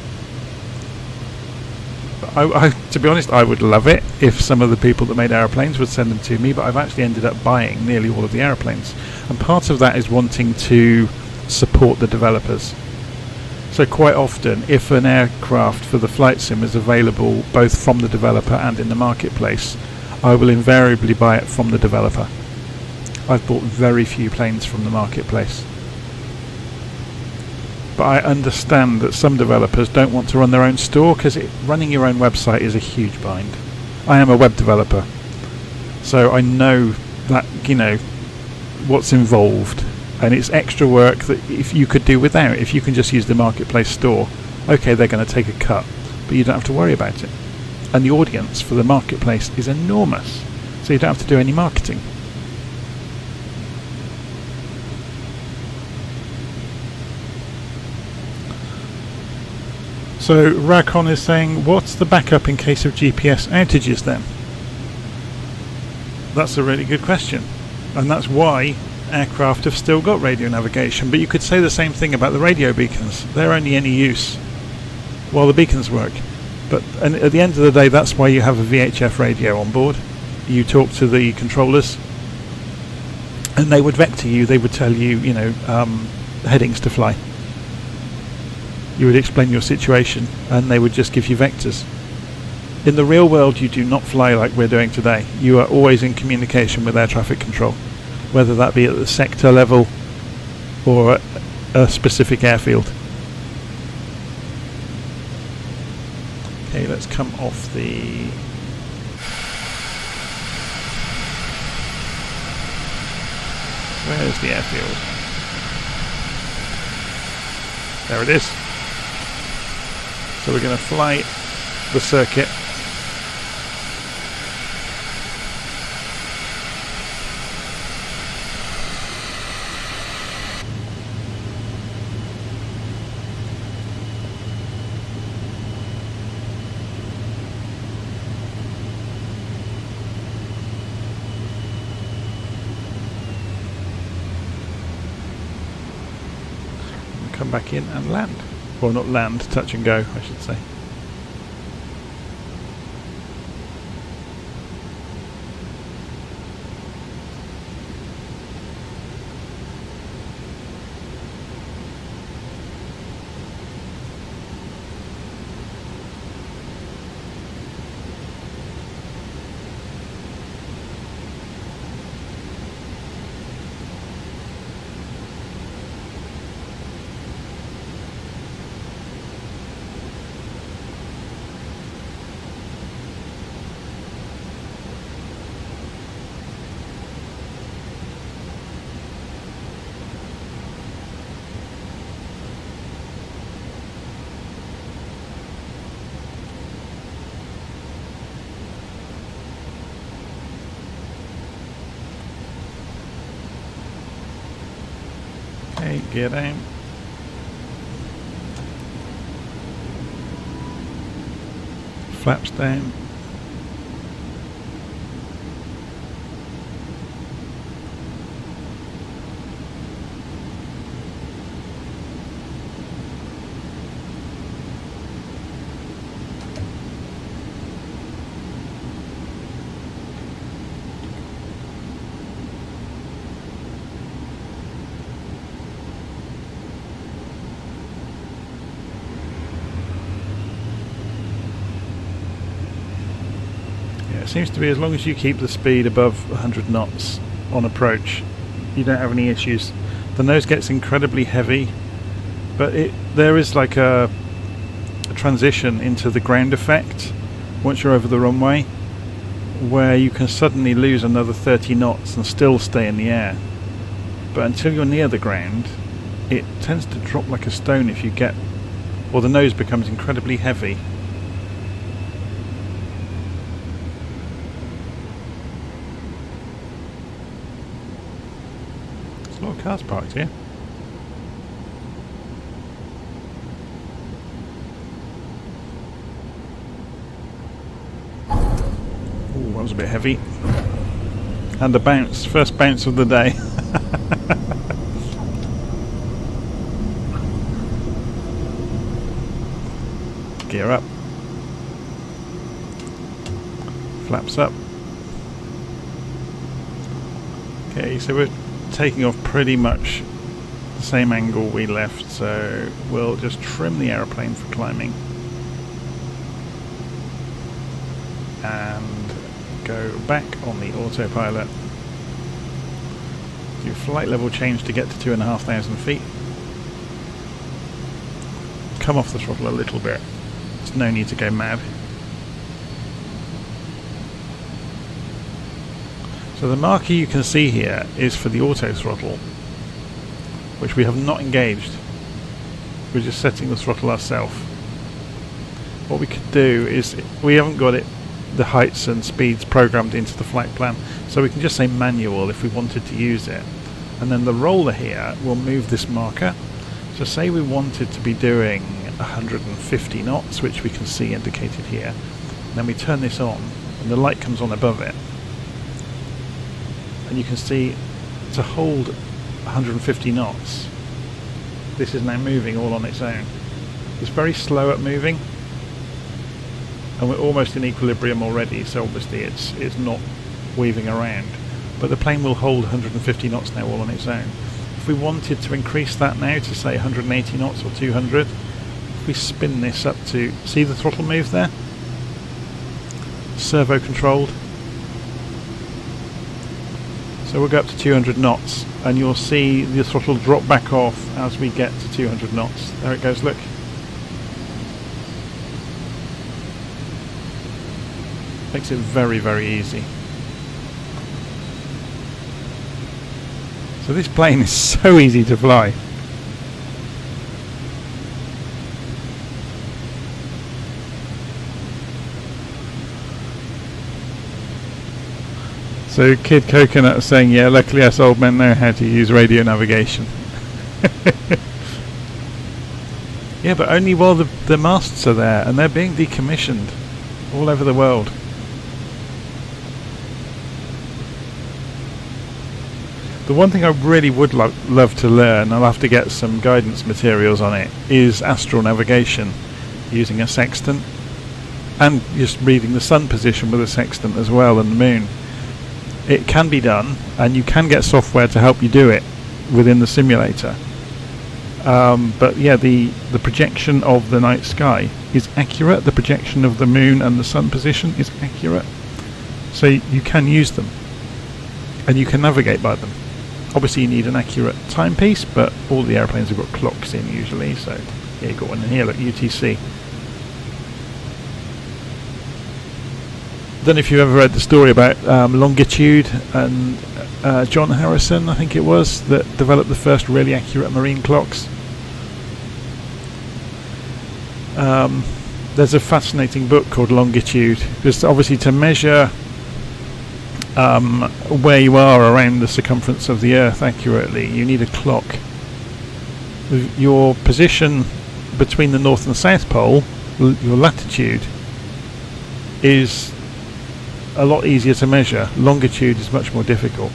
To be honest, I would love it if some of the people that made aeroplanes would send them to me, but I've actually ended up buying nearly all of the aeroplanes, and part of that is wanting to support the developers. So quite often, if an aircraft for the flight sim is available both from the developer and in the marketplace, I will invariably buy it from the developer. I've bought very few planes from the marketplace. But I understand that some developers don't want to run their own store, because running your own website is a huge bind. I am a web developer, so I know that, what's involved, and it's extra work that if you could do without. If you can just use the marketplace store, okay, they're going to take a cut, but you don't have to worry about it. And the audience for the marketplace is enormous, so you don't have to do any marketing. So Rakon is saying, what's the backup in case of GPS outages then? That's a really good question, and that's why aircraft have still got radio navigation. But you could say the same thing about the radio beacons. They're only any use while the beacons work. And at the end of the day, that's why you have a VHF radio on board. You talk to the controllers and they would vector you, they would tell you, headings to fly. You would explain your situation and they would just give you vectors. In the real world, you do not fly like we're doing today. You are always in communication with air traffic control, whether that be at the sector level or at a specific airfield. Okay, let's come off the... Where's the airfield? There it is. So we're going to fly the circuit. Come back in and land. Well, not land, touch and go, I should say. Okay, get out. Flaps down. It seems to be as long as you keep the speed above 100 knots on approach, you don't have any issues. The nose gets incredibly heavy, but there is like a transition into the ground effect once you're over the runway, where you can suddenly lose another 30 knots and still stay in the air. But until you're near the ground, it tends to drop like a stone if you get, or the nose becomes incredibly heavy. cars parked here. Ooh, that was a bit heavy. And the bounce, first bounce of the day. Gear up. Flaps up. Okay, so we're taking off pretty much the same angle we left, so we'll just trim the aeroplane for climbing and go back on the autopilot. Do flight level change to get to 2,500 feet. Come off the throttle a little bit. There's no need to go mad. So the marker you can see here is for the auto throttle, which we have not engaged. We're just setting the throttle ourselves. What we could do is, we haven't got the heights and speeds programmed into the flight plan, so we can just say manual if we wanted to use it. And then the roller here will move this marker. So say we wanted to be doing 150 knots, which we can see indicated here. Then we turn this on and the light comes on above it. And you can see to hold 150 knots, this is now moving all on its own. It's very slow at moving, and we're almost in equilibrium already, so obviously it's not weaving around. But the plane will hold 150 knots now all on its own. If we wanted to increase that now to say 180 knots or 200, if we spin this up to, see the throttle move there? Servo controlled. So we'll go up to 200 knots and you'll see the throttle drop back off as we get to 200 knots. There it goes, look. Makes it very, very easy. So this plane is so easy to fly. So Kid Coconut is saying, yeah, luckily us old men know how to use radio navigation. Yeah, but only while the masts are there, and they're being decommissioned all over the world. The one thing I really would love to learn, I'll have to get some guidance materials on it, is astral navigation using a sextant, and just reading the sun position with a sextant as well, and the moon. It can be done, and you can get software to help you do it within the simulator. But yeah, the projection of the night sky is accurate, the projection of the moon and the sun position is accurate, so you can use them and you can navigate by them. Obviously you need an accurate timepiece, but all the airplanes have got clocks in usually, so yeah, you've got one in here, look, UTC. I don't know if you've ever read the story about Longitude and John Harrison, I think it was, that developed the first really accurate marine clocks. There's a fascinating book called Longitude, because obviously to measure where you are around the circumference of the Earth accurately, you need a clock. Your position between the North and South Pole, your latitude, is a lot easier to measure. Longitude is much more difficult.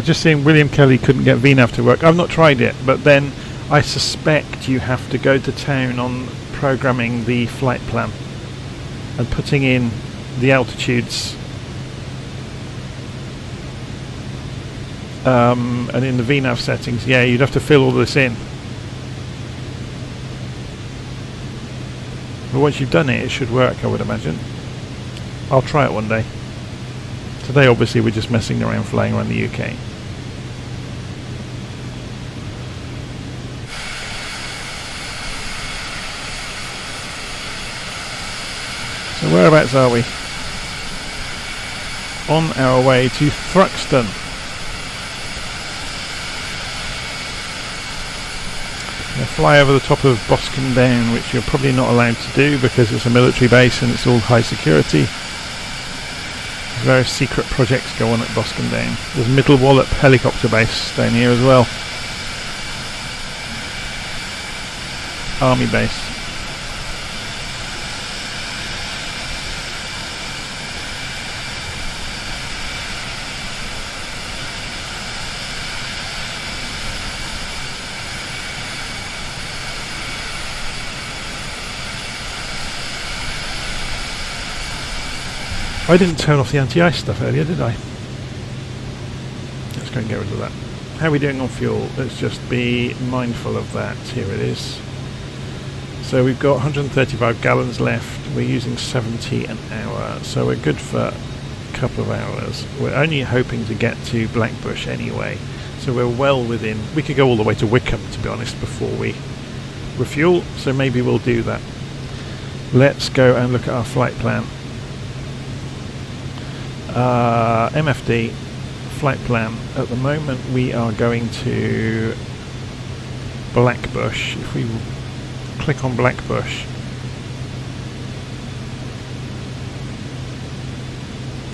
Just seeing William Kelly couldn't get VNAV to work. I've not tried it, but then I suspect you have to go to town on programming the flight plan and putting in the altitudes and in the VNAV settings. Yeah, you'd have to fill all this in. But once you've done it, it should work, I would imagine. I'll try it one day. Today obviously we're just messing around, flying around the UK. So whereabouts are we? On our way to Thruxton. Fly over the top of Boscombe Down, which you're probably not allowed to do because it's a military base and it's all high security. Various secret projects go on at Boscombe Down. There's Middle Wallop helicopter base down here as well. Army base. I didn't turn off the anti-ice stuff earlier, did I? Let's go and get rid of that. How are we doing on fuel? Let's just be mindful of that. Here it is. So we've got 135 gallons left. We're using 70 an hour, so we're good for a couple of hours. We're only hoping to get to Blackbushe anyway, so we're well within. We could go all the way to Wycombe, to be honest, before we refuel, so maybe we'll do that. Let's go and look at our flight plan. MFD flight plan. At the moment we are going to Blackbushe. If we click on Blackbushe,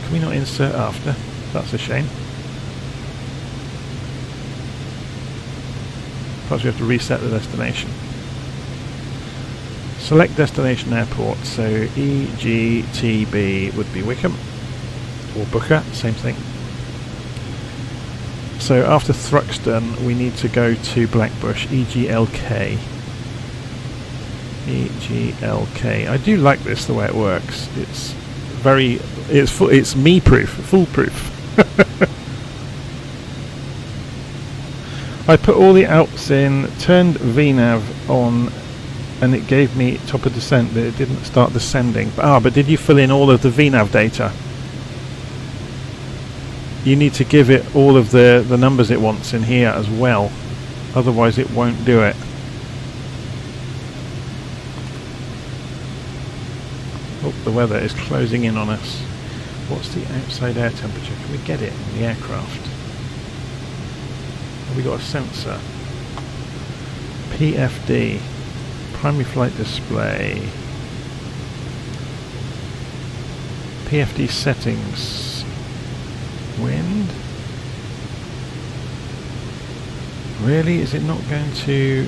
can we not insert after? That's a shame. Perhaps we have to reset the destination. Select destination airport, so EGTB would be Wycombe. Or Booker, same thing. So after Thruxton we need to go to Blackbushe, EGLK. EGLK. I do like this, the way it works. It's very, it's me proof, foolproof. I put all the Alps in, turned VNAV on, and it gave me top of descent, but it didn't start descending. But did you fill in all of the VNAV data? You need to give it all of the numbers it wants in here as well, otherwise it won't do it. Oh, the weather is closing in on us. What's the outside air temperature? Can we get it in the aircraft? Have we got a sensor? PFD, primary flight display. PFD settings. Wind? Really? Is it not going to...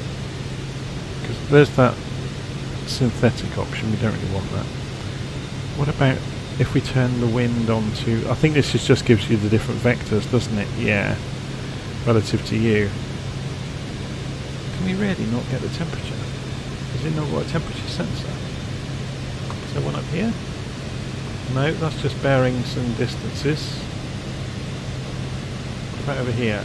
Because there's that synthetic option, we don't really want that. What about if we turn the wind on to... I think this just gives you the different vectors, doesn't it? Yeah. Relative to you. Can we really not get the temperature? Has it not got a temperature sensor? Is there one up here? No, that's just bearings and distances. Right over here.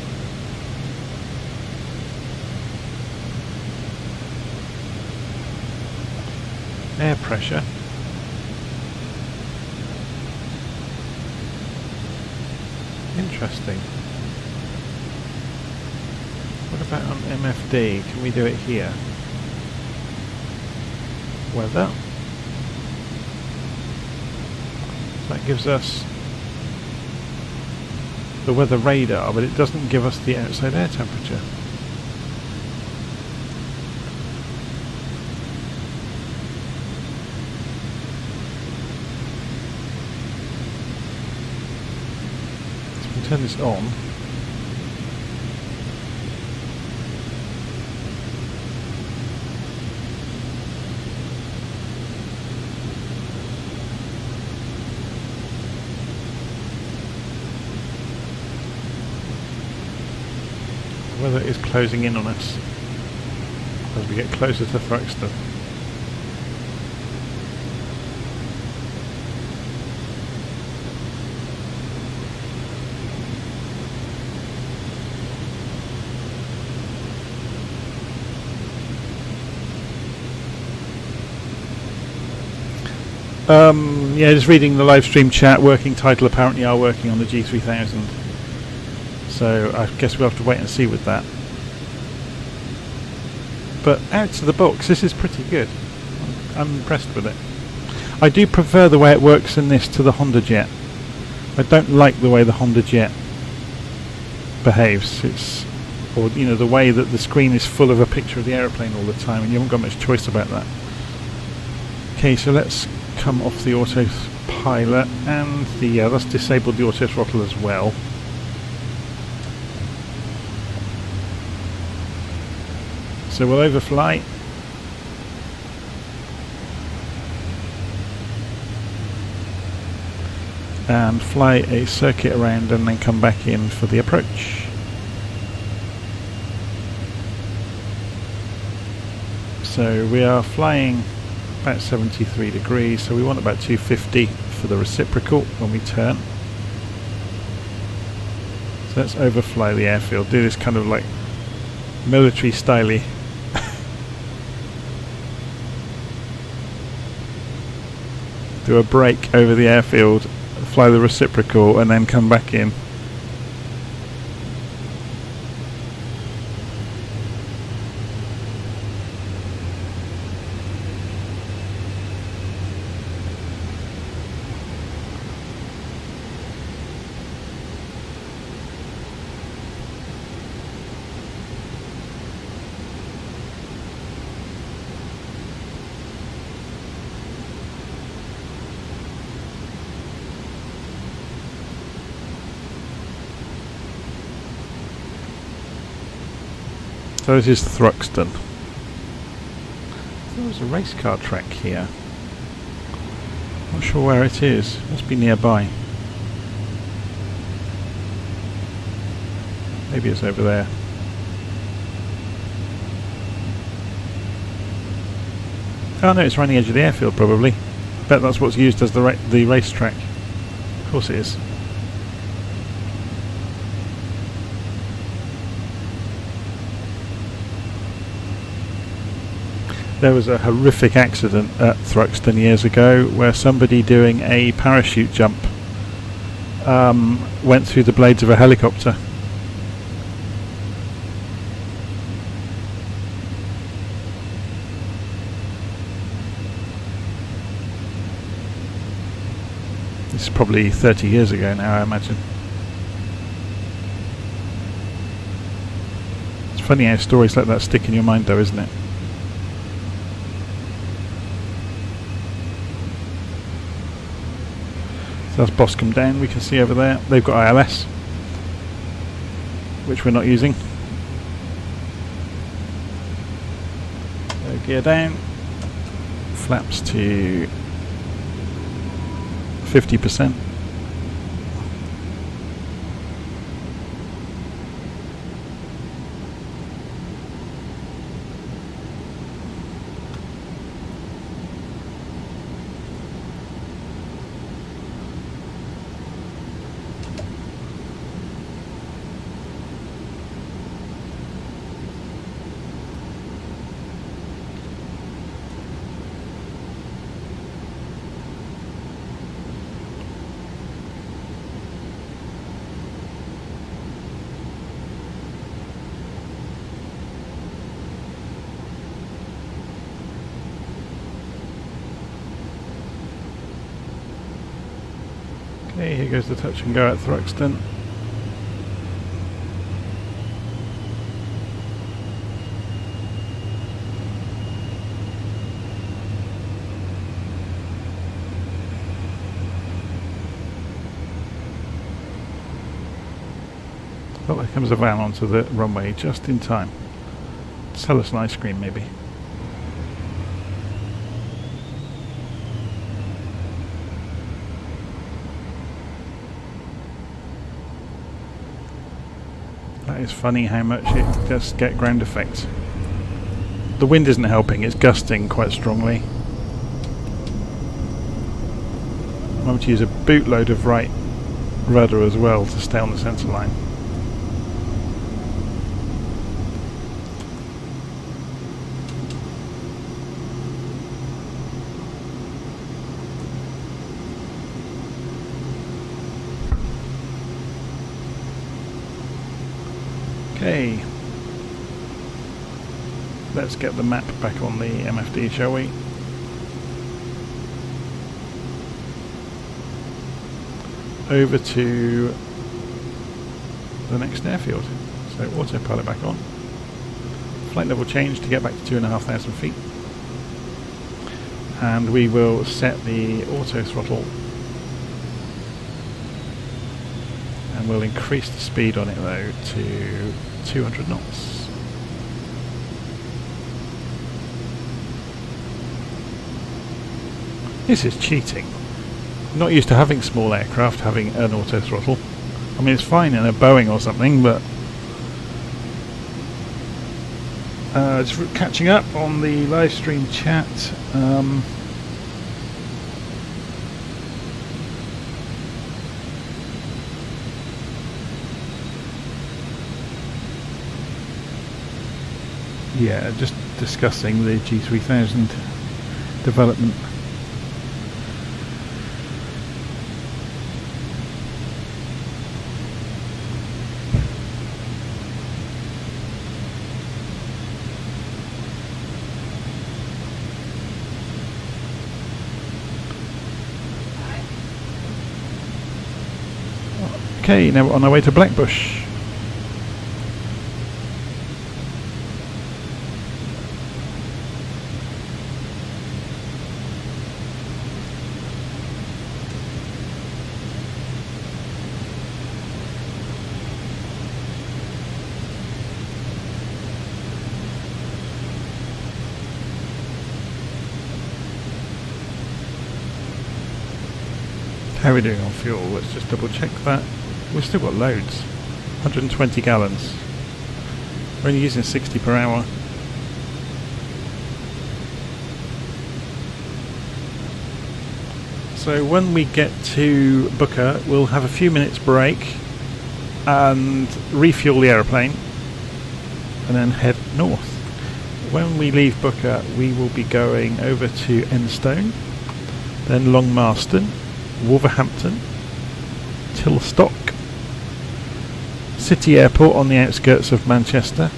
Air pressure. Interesting. What about on MFD? Can we do it here? Weather. So that gives us the weather radar, but it doesn't give us the outside air temperature. So we can turn this on. Weather is closing in on us as we get closer to Thruxton. Yeah, just reading the live stream chat. Working title apparently are working on the G3000. So I guess we'll have to wait and see with that. But out of the box, this is pretty good. I'm impressed with it. I do prefer the way it works in this to the Honda Jet. I don't like the way the Honda Jet behaves. or you know, the way that the screen is full of a picture of the aeroplane all the time, and you haven't got much choice about that. Okay, so let's come off the autopilot, and let's disable the auto throttle as well. So we'll overfly. And fly a circuit around and then come back in for the approach. So we are flying about 73 degrees, so we want about 250 for the reciprocal when we turn. So let's overfly the airfield, do this kind of like military styley. Do a break over the airfield, fly the reciprocal and then come back in. So this is Thruxton. There was a race car track here. Not sure where it is. Must be nearby. Maybe it's over there. Oh no, it's right on the edge of the airfield probably. I bet that's what's used as the race track. Of course it is. There was a horrific accident at Thruxton years ago where somebody doing a parachute jump went through the blades of a helicopter. This is probably 30 years ago now, I imagine. It's funny how stories like that stick in your mind though, isn't it? So that's Boscombe Down, we can see over there. They've got ILS, which we're not using. So gear down, flaps to 50%. Okay, here goes the touch and go at Thruxton. Oh, there comes a van onto the runway just in time. Sell us an ice cream maybe. It's funny how much it does get ground effects. The wind isn't helping, it's gusting quite strongly. I'm having to use a bootload of right rudder as well to stay on the centre line. Okay, let's get the map back on the MFD, shall we? Over to the next airfield, So autopilot back on. Flight level change to get back to 2,500 feet. And we will set the auto throttle. And we'll increase the speed on it though to 200 knots. This is cheating. I'm not used to having small aircraft having an auto throttle. I mean, it's fine in a Boeing or something, but just catching up on the live stream chat. Yeah, just discussing the G3000 development. Okay, now we're on our way to Blackbushe. How are we doing on fuel? Let's just double check that. We've still got loads. 120 gallons. We're only using 60 per hour. So when we get to Booker, we'll have a few minutes break and refuel the aeroplane and then head north. When we leave Booker, we will be going over to Enstone, then along Marston, Wolverhampton, Tilstock, City Airport on the outskirts of Manchester,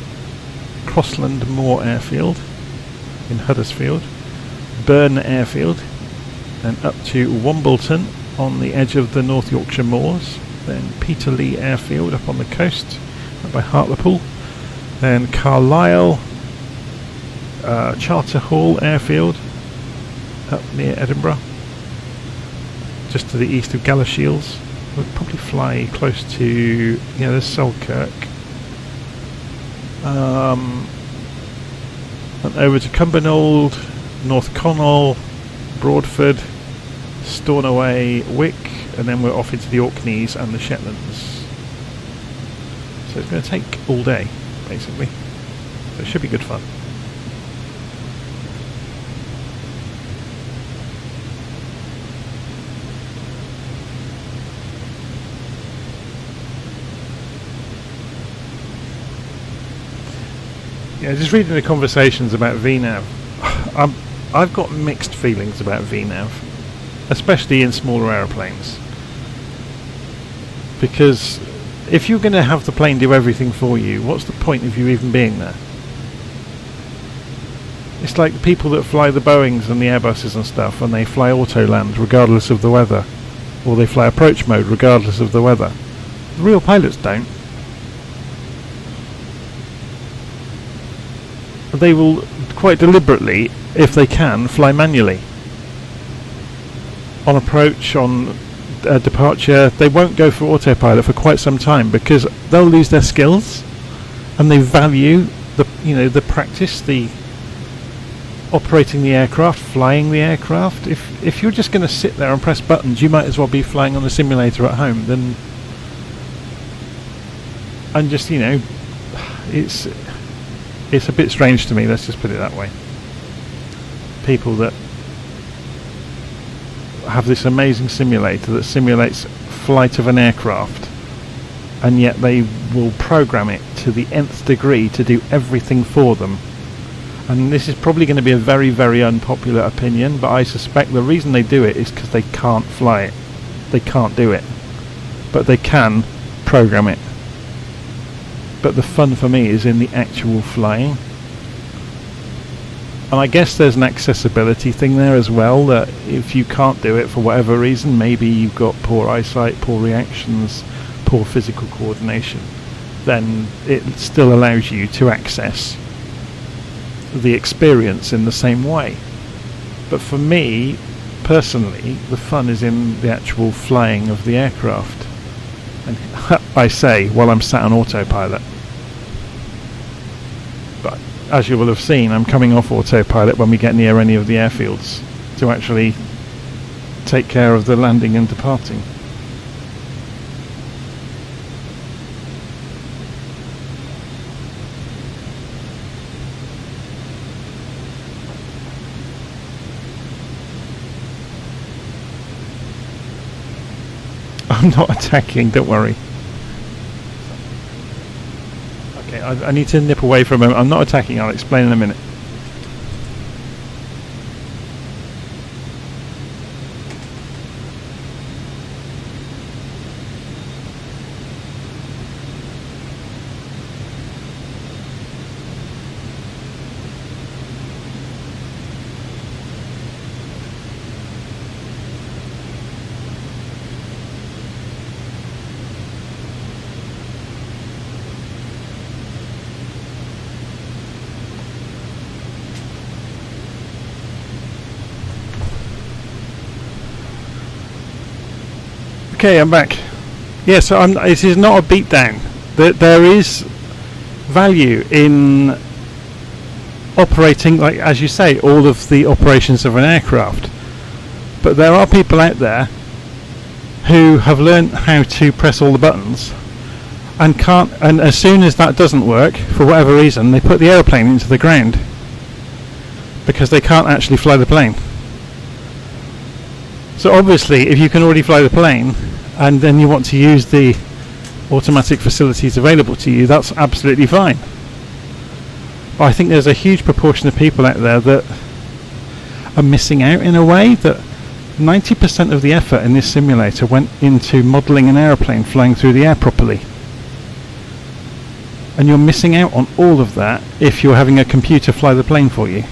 Crossland Moor Airfield in Huddersfield, Burn Airfield, then up to Wombleton on the edge of the North Yorkshire Moors, then Peterlee Airfield up on the coast up by Hartlepool, then Carlisle, Charter Hall Airfield up near Edinburgh, just to the east of Galashiels. We'll probably fly close to, yeah, there's Selkirk. And over to Cumbernauld, North Connell, Broadford, Stornoway, Wick, and then we're off into the Orkneys and the Shetlands. So it's going to take all day, basically. So it should be good fun. Yeah, just reading the conversations about VNAV, I've got mixed feelings about VNAV, especially in smaller aeroplanes. Because if you're going to have the plane do everything for you, what's the point of you even being there? It's like the people that fly the Boeings and the Airbuses and stuff, and they fly auto land regardless of the weather, or they fly approach mode regardless of the weather. The real pilots don't. They will quite deliberately, if they can, fly manually. On approach, on departure, they won't go for autopilot for quite some time because they'll lose their skills, and they value the practice, the operating the aircraft, flying the aircraft. If you're just going to sit there and press buttons, you might as well be flying on the simulator at home. It's a bit strange to me, let's just put it that way. People that have this amazing simulator that simulates flight of an aircraft, and yet they will program it to the nth degree to do everything for them. And this is probably going to be a very, very unpopular opinion, but I suspect the reason they do it is because they can't fly it. They can't do it. But they can program it. But the fun for me is in the actual flying. And I guess there's an accessibility thing there as well, that if you can't do it for whatever reason, maybe you've got poor eyesight, poor reactions, poor physical coordination, then it still allows you to access the experience in the same way. But for me personally, the fun is in the actual flying of the aircraft, and I say while I'm sat on autopilot. But as you will have seen, I'm coming off autopilot when we get near any of the airfields to actually take care of the landing and departing. I'm not attacking, don't worry. Okay, I need to nip away for a moment. I'm not attacking, I'll explain in a minute. Okay, I'm back. Yeah, so it is not a beatdown. There is value in operating, like as you say, all of the operations of an aircraft. But there are people out there who have learned how to press all the buttons and can't. And as soon as that doesn't work, for whatever reason, they put the aeroplane into the ground because they can't actually fly the plane. So obviously, if you can already fly the plane and then you want to use the automatic facilities available to you, that's absolutely fine. But I think there's a huge proportion of people out there that are missing out in a way, that 90% of the effort in this simulator went into modelling an aeroplane flying through the air properly. And you're missing out on all of that if you're having a computer fly the plane for you.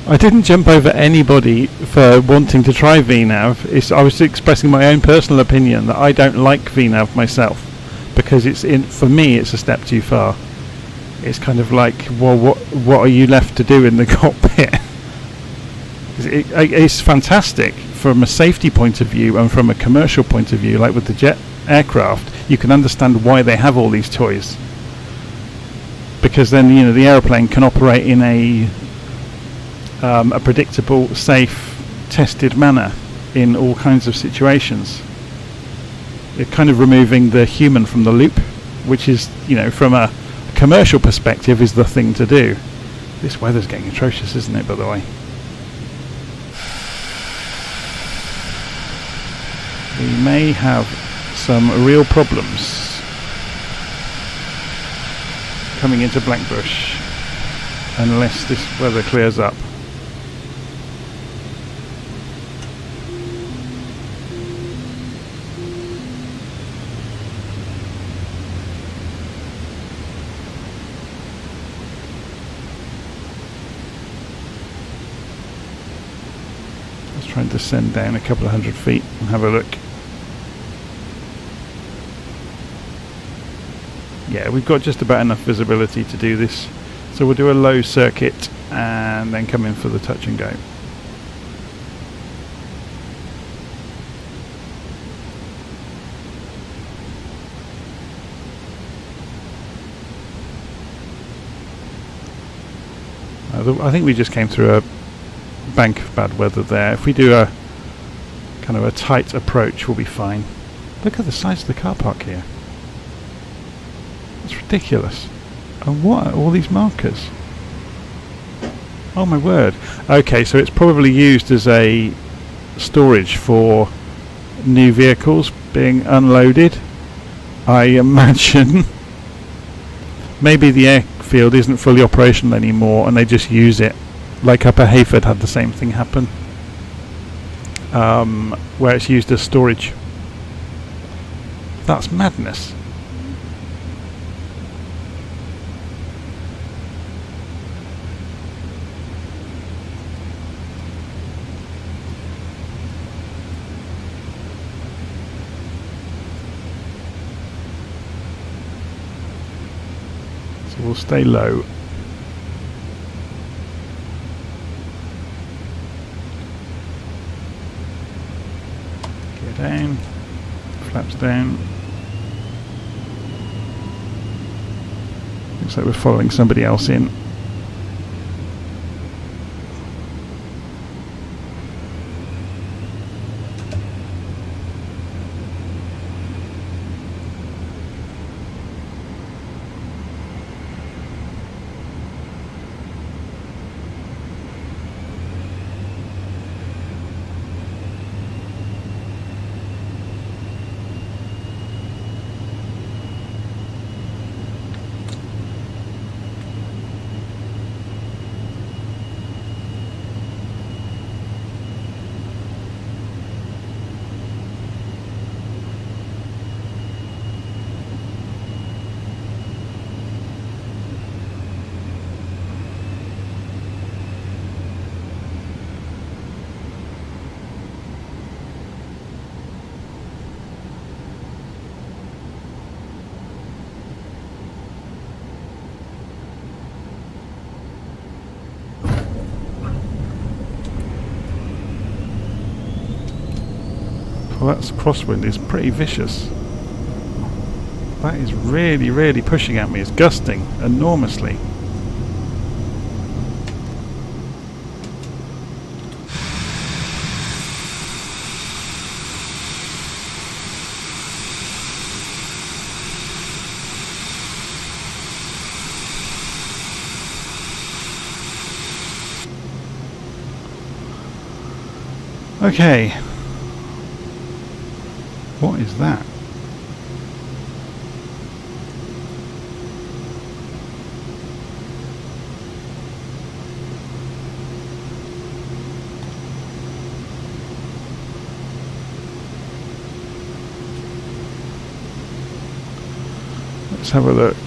I didn't jump over anybody for wanting to try VNAV. I was expressing my own personal opinion that I don't like VNAV myself, because for me it's a step too far. It's kind of like, well, what are you left to do in the cockpit? It's fantastic from a safety point of view and from a commercial point of view. Like with the jet aircraft, you can understand why they have all these toys, because then the aeroplane can operate in a predictable, safe, tested manner in all kinds of situations. You're kind of removing the human from the loop, which is, from a commercial perspective, is the thing to do. This weather's getting atrocious, isn't it, by the way? We may have some real problems coming into Blackbushe unless this weather clears up. Trying to descend down a couple of 100 feet and have a look. Yeah, we've got just about enough visibility to do this, so we'll do a low circuit and then come in for the touch and go. I think we just came through a bank of bad weather there. If we do a kind of a tight approach, we'll be fine. Look at the size of the car park here. It's ridiculous. And what are all these markers? Oh my word. Okay, so it's probably used as a storage for new vehicles being unloaded, I imagine. Maybe the airfield isn't fully operational anymore and they just use it. Like Upper Hayford had the same thing happen, where it's used as storage. That's madness. So we'll stay low. Gear down, flaps down. Looks like we're following somebody else in. Well, that crosswind is pretty vicious. That is really, really pushing at me. It's gusting enormously. Okay. What is that? Let's have a look.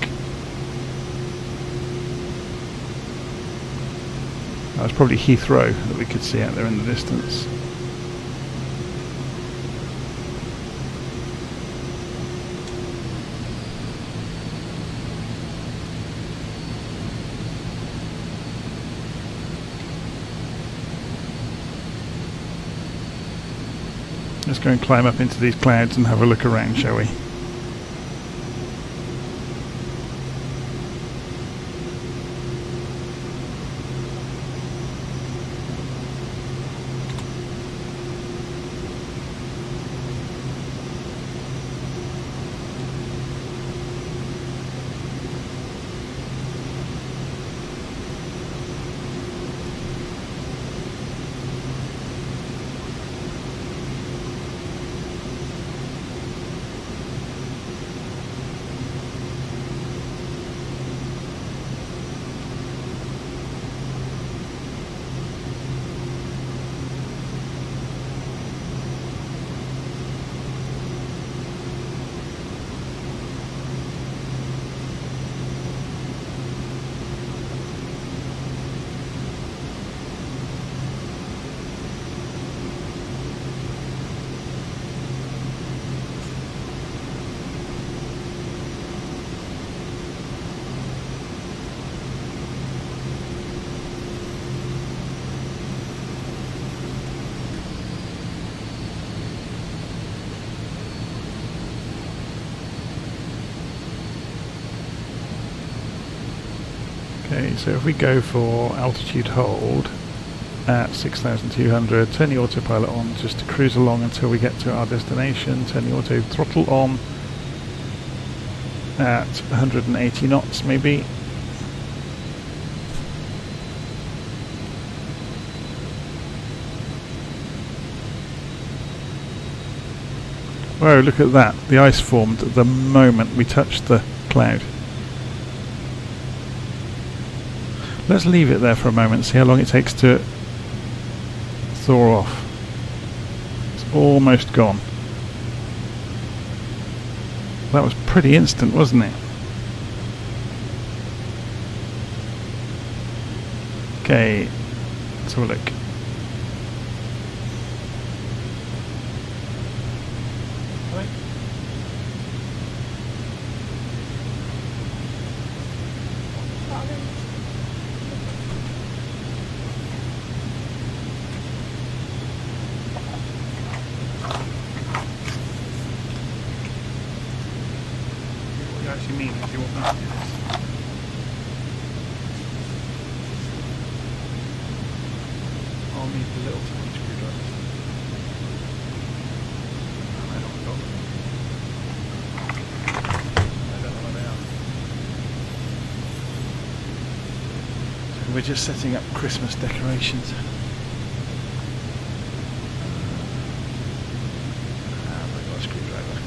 That was probably Heathrow that we could see out there in the distance. Let's go and climb up into these clouds and have a look around, shall we? Okay, so if we go for altitude hold at 6,200, turn the autopilot on just to cruise along until we get to our destination, turn the auto throttle on at 180 knots maybe. Whoa, look at that, the ice formed the moment we touched the cloud. Let's leave it there for a moment, see how long it takes to thaw off. It's almost gone. That was pretty instant, wasn't it? Okay, let's have a look. need the little tiny screwdrivers. I don't know where they are. So we're just setting up Christmas decorations. I've got a screwdriver.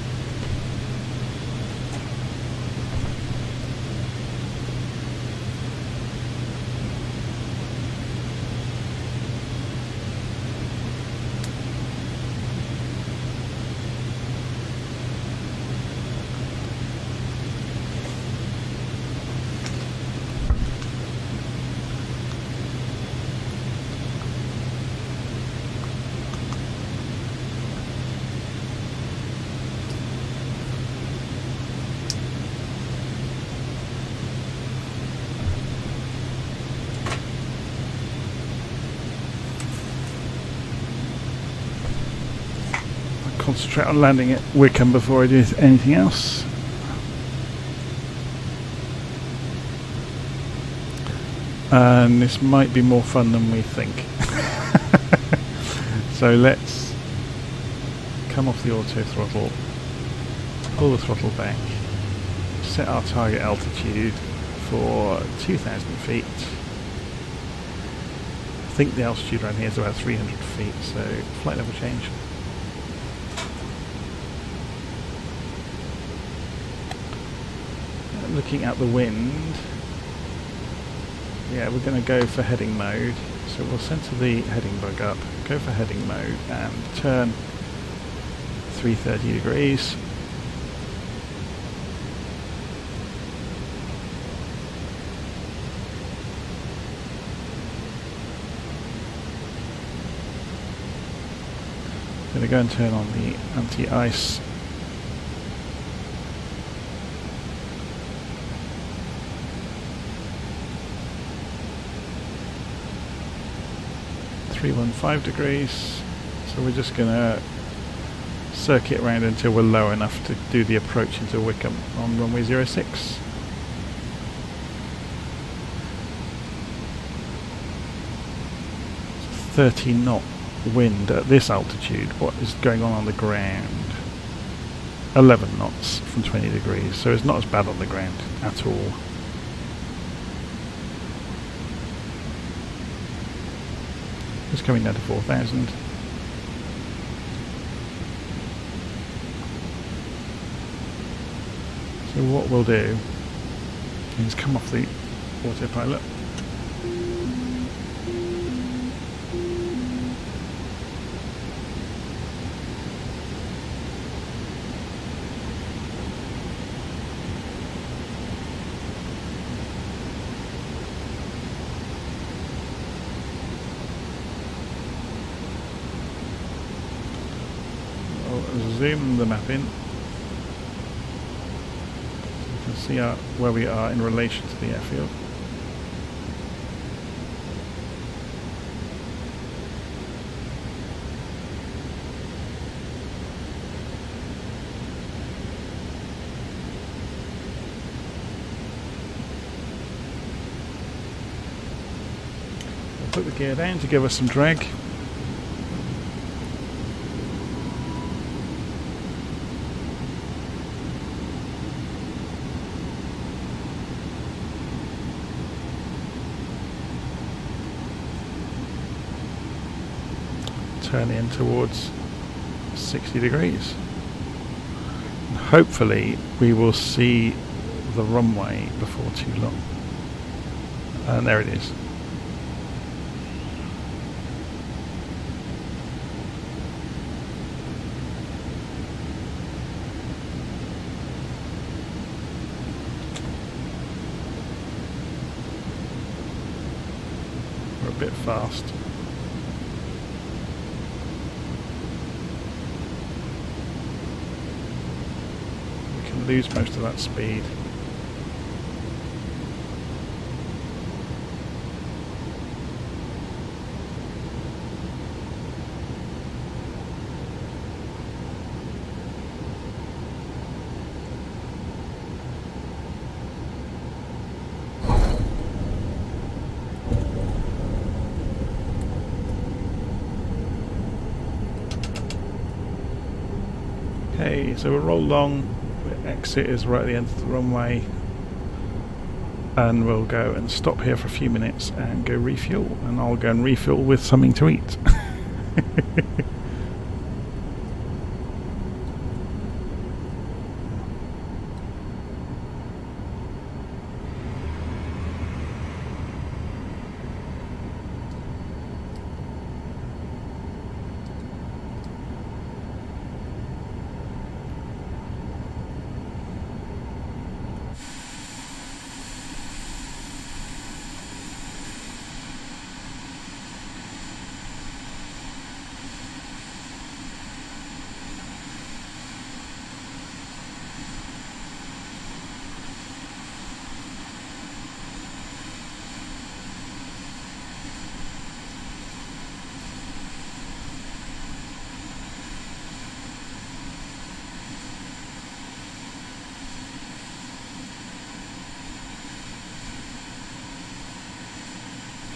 Concentrate on landing at Wycombe before I do anything else. And this might be more fun than we think. So let's come off the auto throttle, pull the throttle back, set our target altitude for 2,000 feet. I think the altitude around here is about 300 feet, so flight level change. Looking at the wind, yeah, we're going to go for heading mode. So we'll centre the heading bug up, go for heading mode and turn 330 degrees. Going to go and turn on the anti-ice. .315 degrees, so we're just going to circuit around until we're low enough to do the approach into Wycombe on runway 06. It's 30 knot wind at this altitude. What is going on the ground? 11 knots from 20 degrees, so it's not as bad on the ground at all. It's coming down to 4,000. So what we'll do is come off the autopilot. Zoom the map in so you can see where we are in relation to the airfield. We'll put the gear down to give us some drag. Turn in towards 60 degrees. And hopefully we will see the runway before too long. And there it is. We're a bit fast. Lose most of that speed. Okay, so we'll roll along. The exit is right at the end of the runway. And we'll go and stop here for a few minutes and go refuel. And I'll go and refuel with something to eat.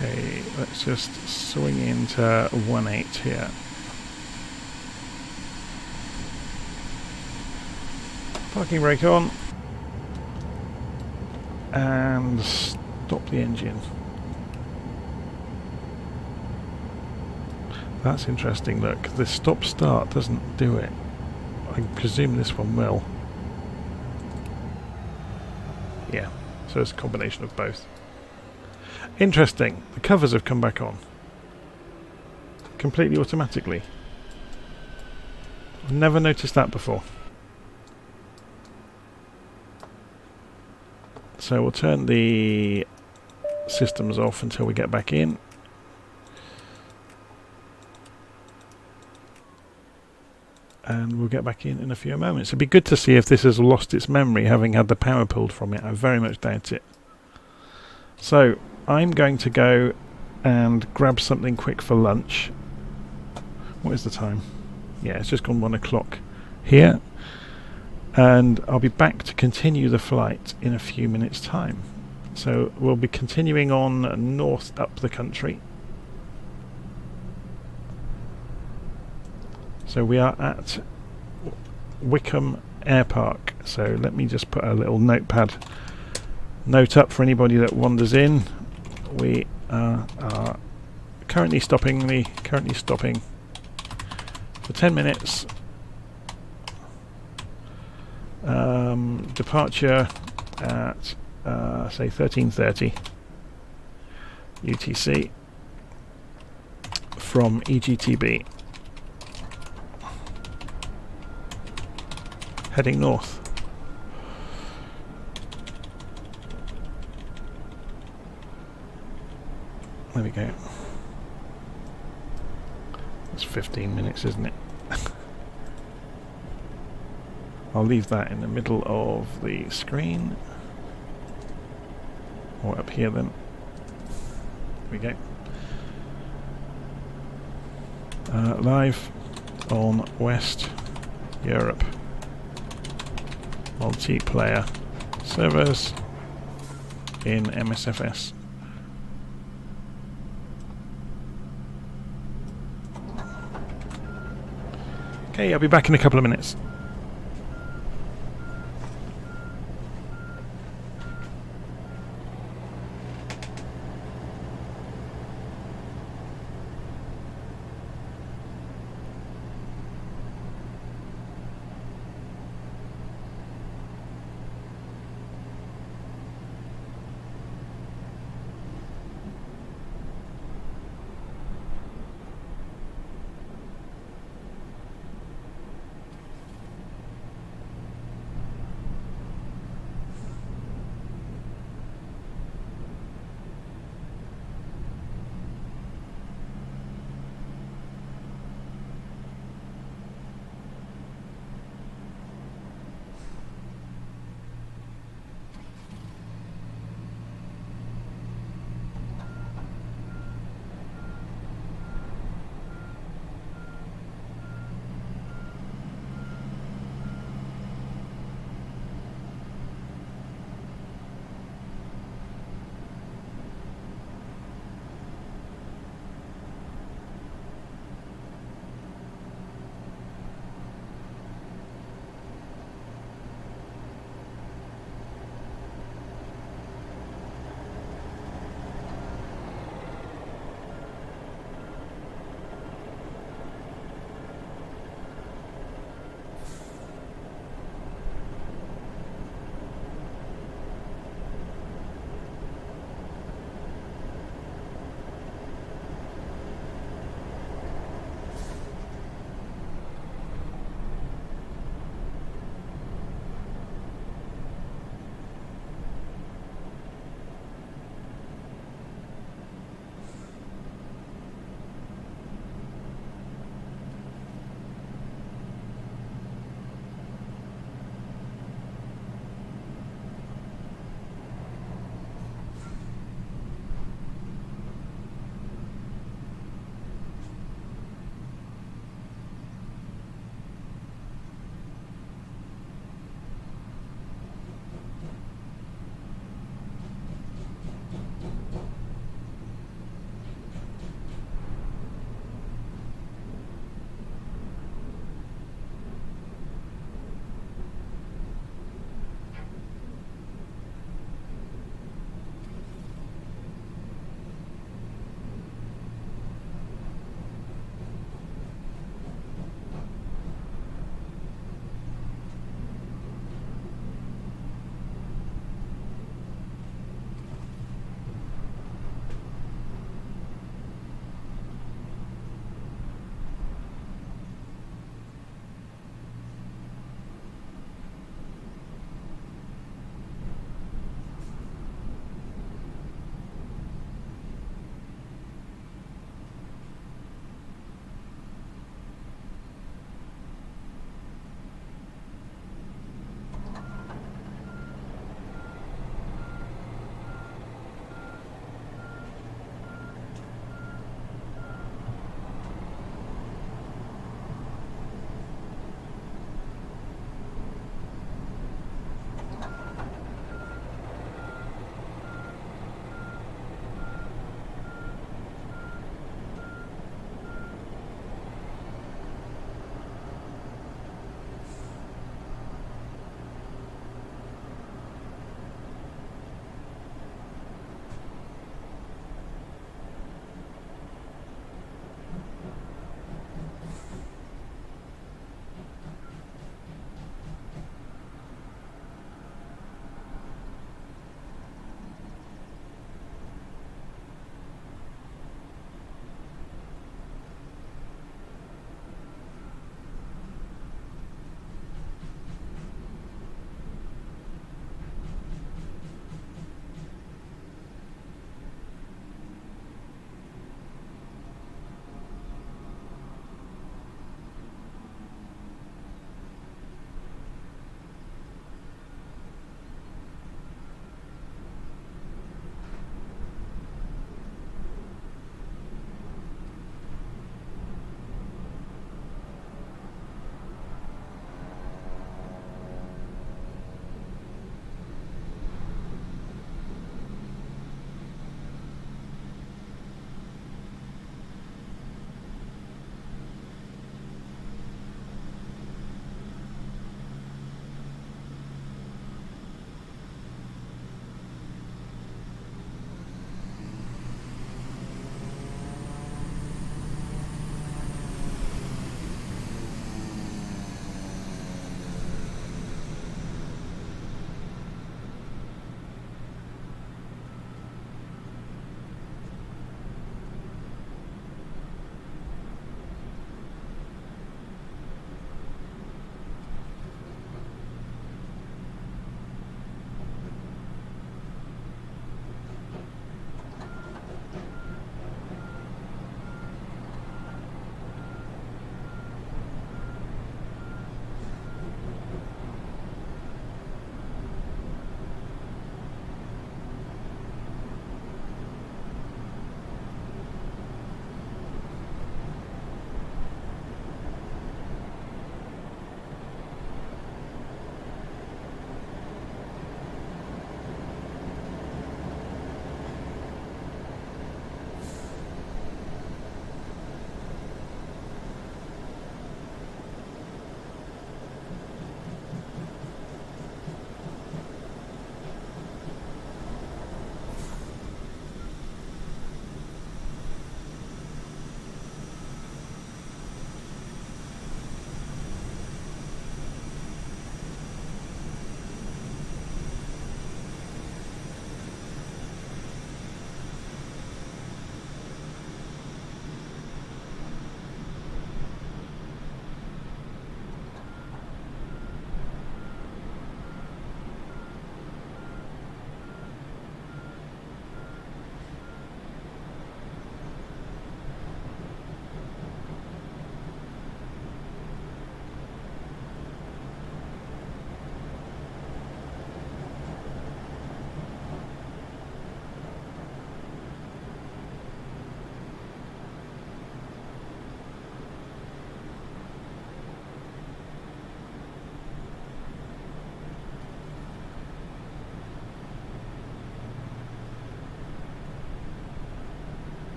Okay, let's just swing into 1.8 here. Parking brake on. And stop the engine. That's interesting, look, the stop start doesn't do it. I presume this one will. Yeah, so it's a combination of both. Interesting, the covers have come back on. Completely automatically. I've never noticed that before. So we'll turn the systems off until we get back in. And we'll get back in a few moments. It'd be good to see if this has lost its memory, having had the power pulled from it. I very much doubt it. So I'm going to go and grab something quick for lunch. What is the time? Yeah, it's just gone 1 o'clock here. And I'll be back to continue the flight in a few minutes' time. So we'll be continuing on north up the country. So we are at Wycombe Air Park. So let me just put a little note up for anybody that wanders in. We are currently stopping for 10 minutes. Departure at say 13:30 UTC from EGTB. Heading north. There we go. That's 15 minutes, isn't it? I'll leave that in the middle of the screen. Or up here then. There we go. Live on West Europe. Multiplayer servers in MSFS. Okay, I'll be back in a couple of minutes.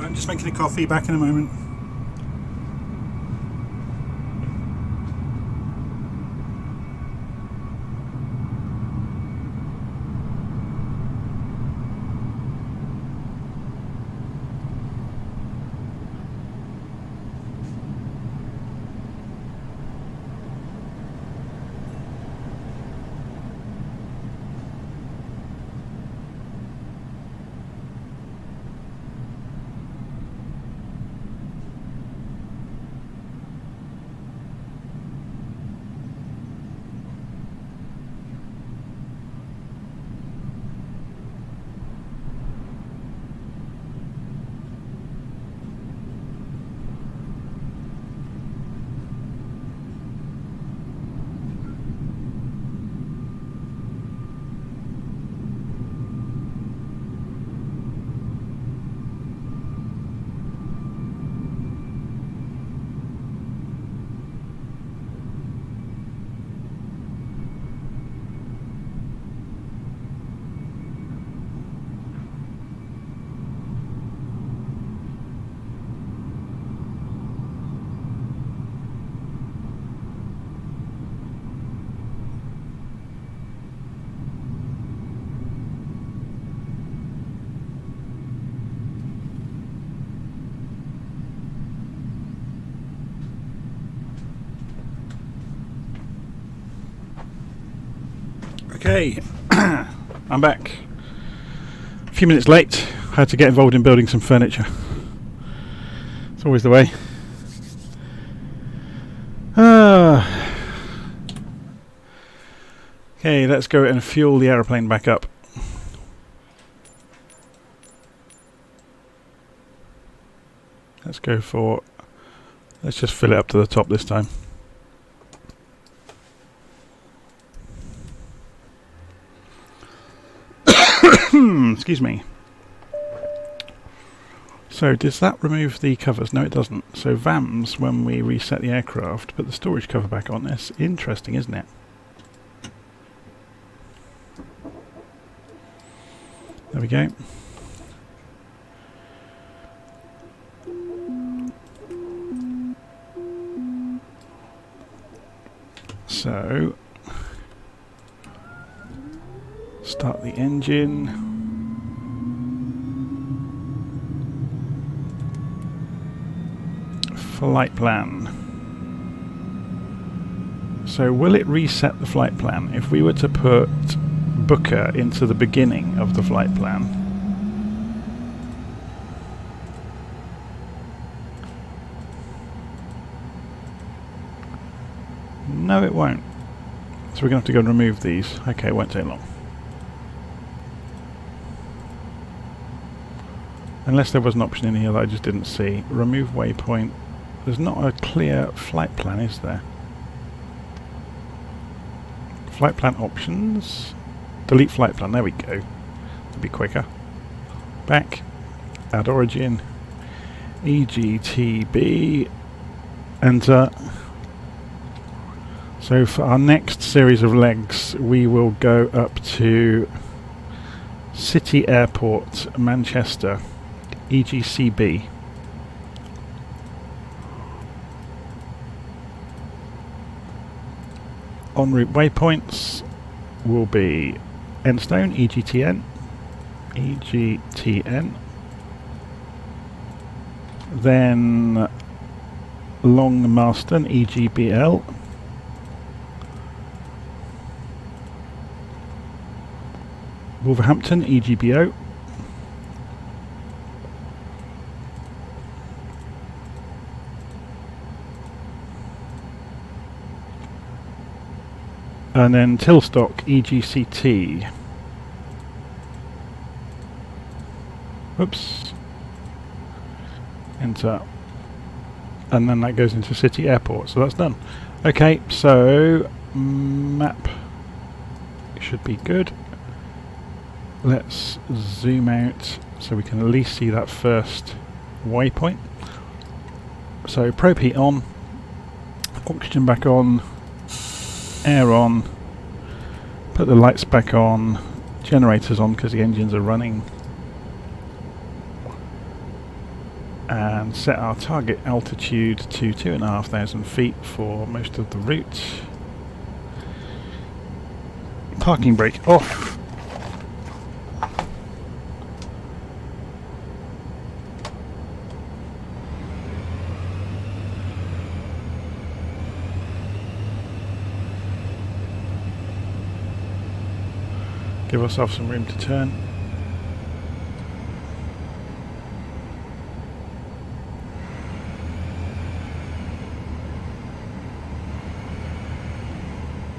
I'm just making a coffee, back in a moment. Okay, I'm back. A few minutes late. Had to get involved in building some furniture. It's always the way. Okay, let's go and fuel the aeroplane back up. Let's go for... let's just fill it up to the top this time. Excuse me. So does that remove the covers? No, it doesn't. So VAMs when we reset the aircraft, put the storage cover back on this. Interesting, isn't it? There we go. So start the engine. Flight plan. So will it reset the flight plan if we were to put Booker into the beginning of the flight plan? No, it won't. So we're going to have to go and remove these. Okay, it won't take long. Unless there was an option in here that I just didn't see. Remove waypoint. There's not a clear flight plan, is there? Flight plan options. Delete flight plan. There we go. That'll be quicker. Back. Add origin. EGTB. Enter. So for our next series of legs, we will go up to City Airport, Manchester, EGCB. En route waypoints will be Enstone, EGTN, EGTN, then Long Marston, EGBL, Wolverhampton, EGBO, and then Tilstock, EGCT. Oops. Enter. And then that goes into City Airport, so that's done. Okay, so map should be good. Let's zoom out so we can at least see that first waypoint. So probe heat on, oxygen back on, air on, put the lights back on, generators on because the engines are running. and set our target altitude to 2,500 feet for most of the route. Parking brake off. Give ourselves some room to turn.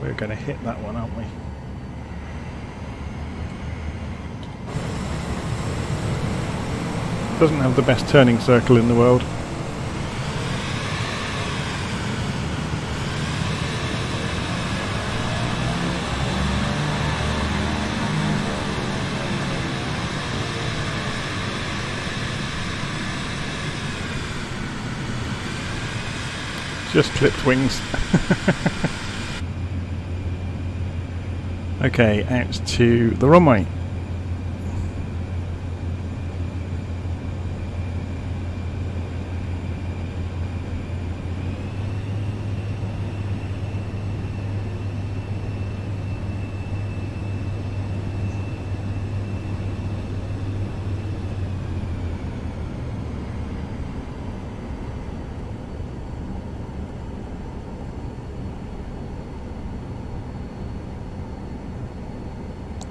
We're going to hit that one, aren't we? Doesn't have the best turning circle in the world. Just clipped wings. Okay, out to the runway.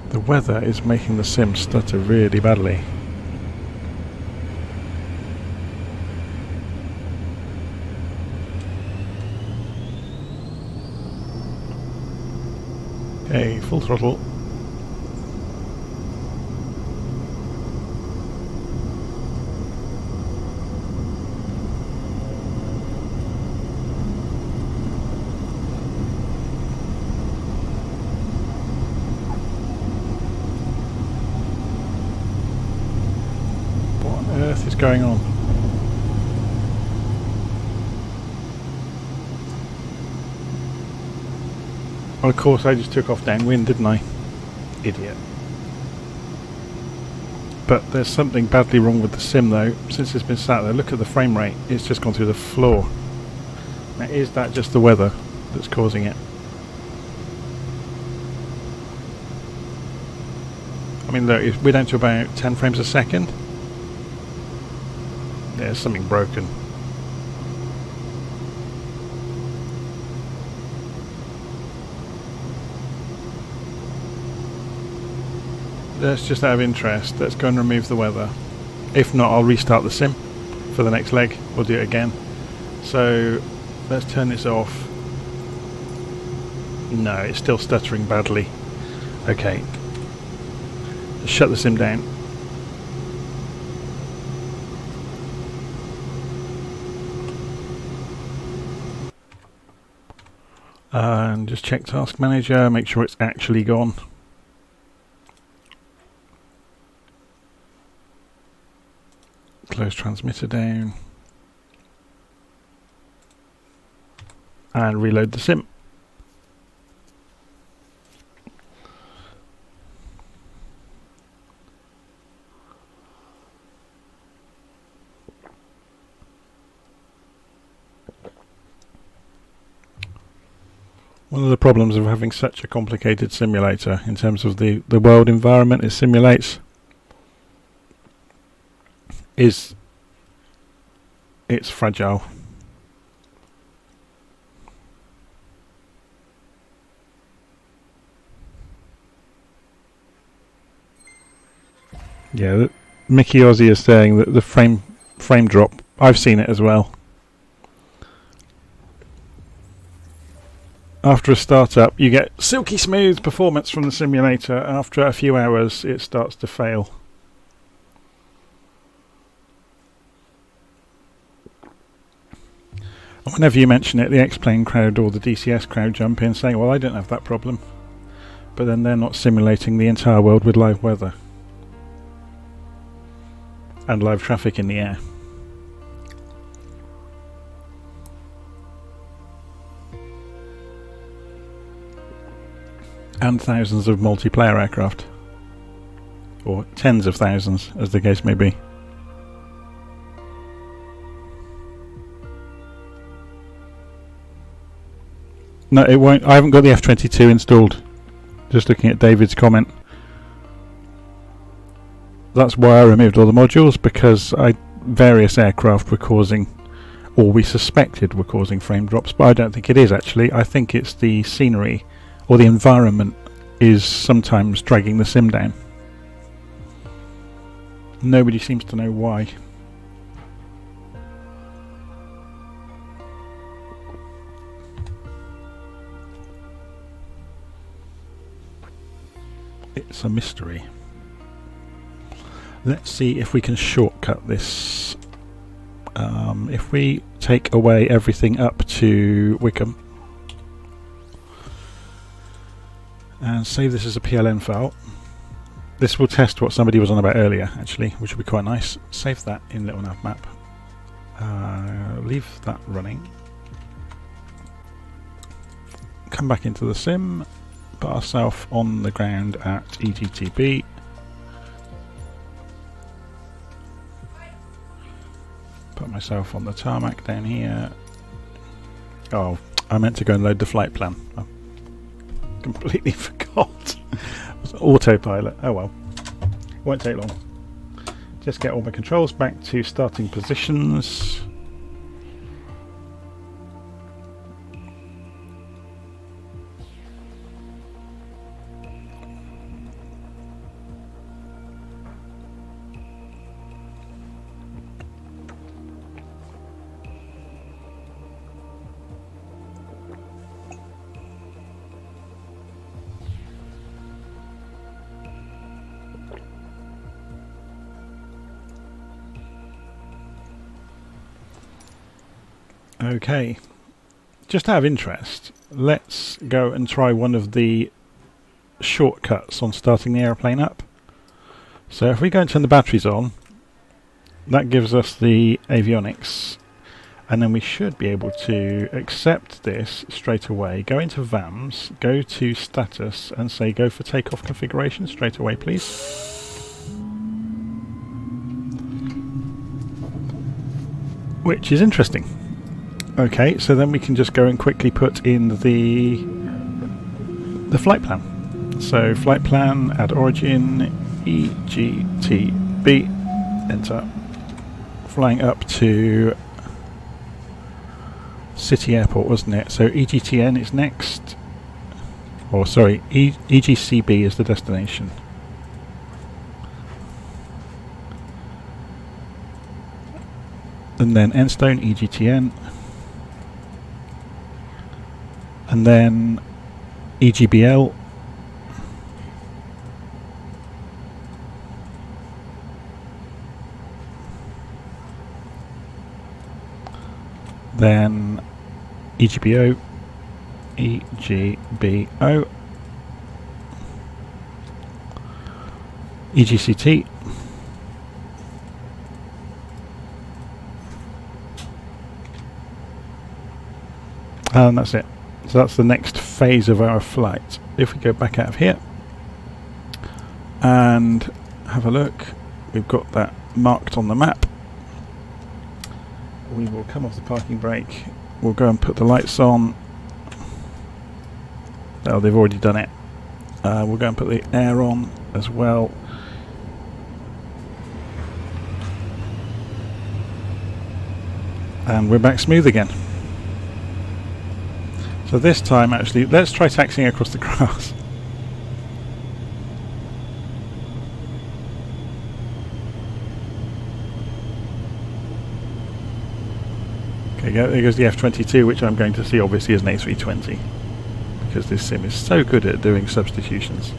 The weather is making the sim stutter really badly. Okay, full throttle. Is going on? Well, of course I just took off downwind, didn't I? Idiot. But there's something badly wrong with the sim though. Since it's been sat there, look at the frame rate, it's just gone through the floor. Now is that just the weather that's causing it? I mean look, we're down to about 10 frames a second. There's something broken. That's just out of interest. Let's go and remove the weather. If not, I'll restart the sim for the next leg. We'll do it again. So let's turn this off. No, it's still stuttering badly. Okay. Just shut the sim down. And just check Task Manager, make sure it's actually gone. Close transmitter down. And reload the sim. One of the problems of having such a complicated simulator in terms of the world environment it simulates is it's fragile. Yeah, Mickey Aussie is saying that the frame drop, I've seen it as well. After a startup, you get silky smooth performance from the simulator. After a few hours, it starts to fail. And whenever you mention it, the X-Plane crowd or the DCS crowd jump in saying, well, I don't have that problem. But then they're not simulating the entire world with live weather and live traffic in the air. And thousands of multiplayer aircraft. Or tens of thousands, as the case may be. No, it won't. I haven't got the F-22 installed. Just looking at David's comment. That's why I removed all the modules, because various aircraft were causing, or we suspected were causing frame drops, but I don't think it is actually. I think it's the scenery or the environment is sometimes dragging the sim down. Nobody seems to know why. It's a mystery. Let's see if we can shortcut this. If we take away everything up to Wycombe and save this as a PLN file, this will test what somebody was on about earlier, actually, which will be quite nice. Save that in Little Nav Map. Leave that running. Come back into the sim. Put ourselves on the ground at EGTB. Put myself on the tarmac down here. Oh, I meant to go and load the flight plan. I completely forgot. It was autopilot. Oh well. Won't take long. Just get all my controls back to starting positions. Okay, just out of interest, let's go and try one of the shortcuts on starting the aeroplane up. So if we go and turn the batteries on, that gives us the avionics, and then we should be able to accept this straight away. Go into VAMS, go to status and say go for takeoff configuration straight away please. Which is interesting. Okay, so then we can just go and quickly put in the flight plan. So flight plan, add origin, EGTB, enter. Flying up to City Airport, wasn't it? So EGTN is next. Or sorry, EGCB is the destination. And then Enstone, EGTN. And then EGBL, then EGBO, EGBO, EGCT, and that's it. So that's the next phase of our flight. If we go back out of here and have a look, we've got that marked on the map. We will come off the parking brake, we'll go and put the lights on. Oh, they've already done it. We'll go and put the air on as well. And we're back smooth again. So this time, actually, let's try taxiing across the grass. Okay, there goes the F-22, which I'm going to see obviously as an A320, because this sim is so good at doing substitutions.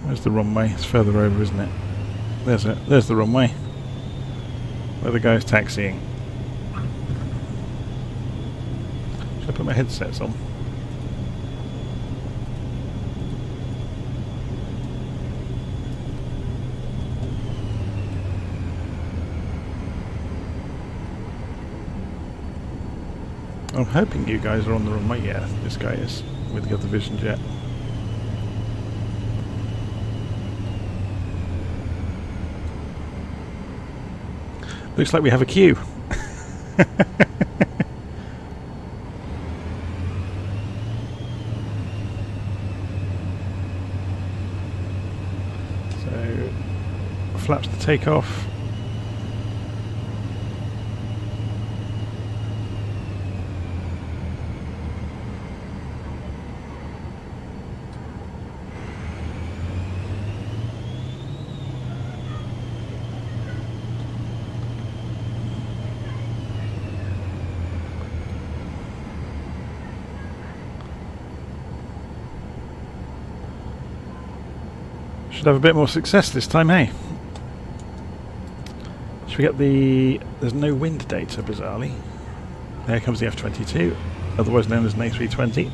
Where's the runway? It's further over, isn't it? There's it. There's the runway. Where the guy's taxiing. Should I put my headsets on. I'm hoping you guys are on the runway. Yeah, this guy is with the other Vision Jet. Looks like we have a queue. So, flaps to take off. Should have a bit more success this time, hey? Should we get the... There's no wind data, bizarrely. There comes the F-22, otherwise known as an A320.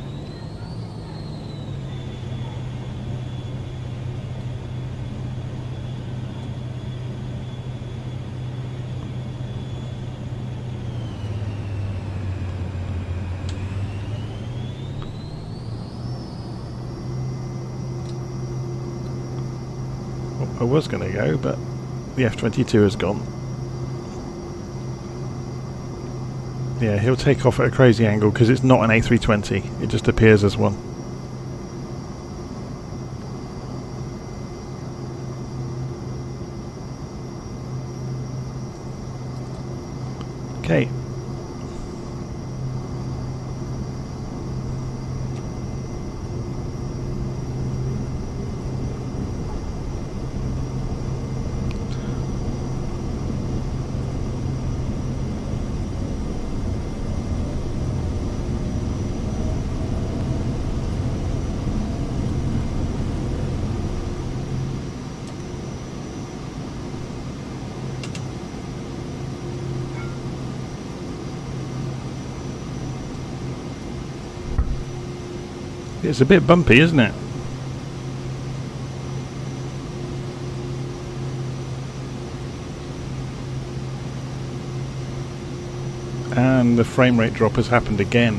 I was going to go, but the F-22 has gone. Yeah, he'll take off at a crazy angle because it's not an A320, it just appears as one. Okay. It's a bit bumpy, isn't it? And the frame rate drop has happened again.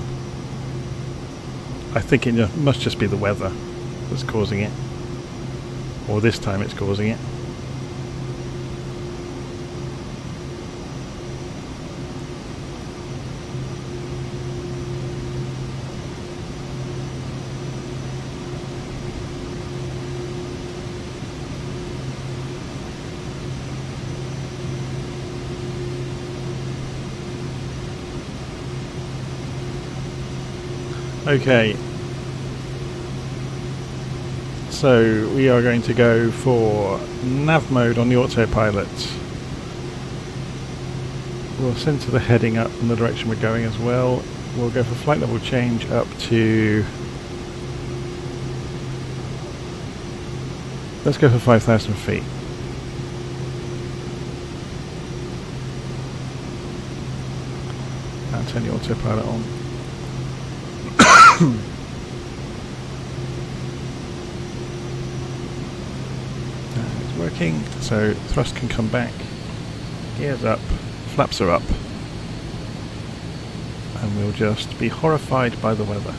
I think it must just be the weather that's causing it. Or this time it's causing it. Okay, so we are going to go for nav mode on the autopilot. We'll center the heading up in the direction we're going as well. We'll go for flight level change up to... Let's go for 5,000 feet. And turn the autopilot on. It's working, so thrust can come back, gears up, flaps are up, and we'll just be horrified by the weather.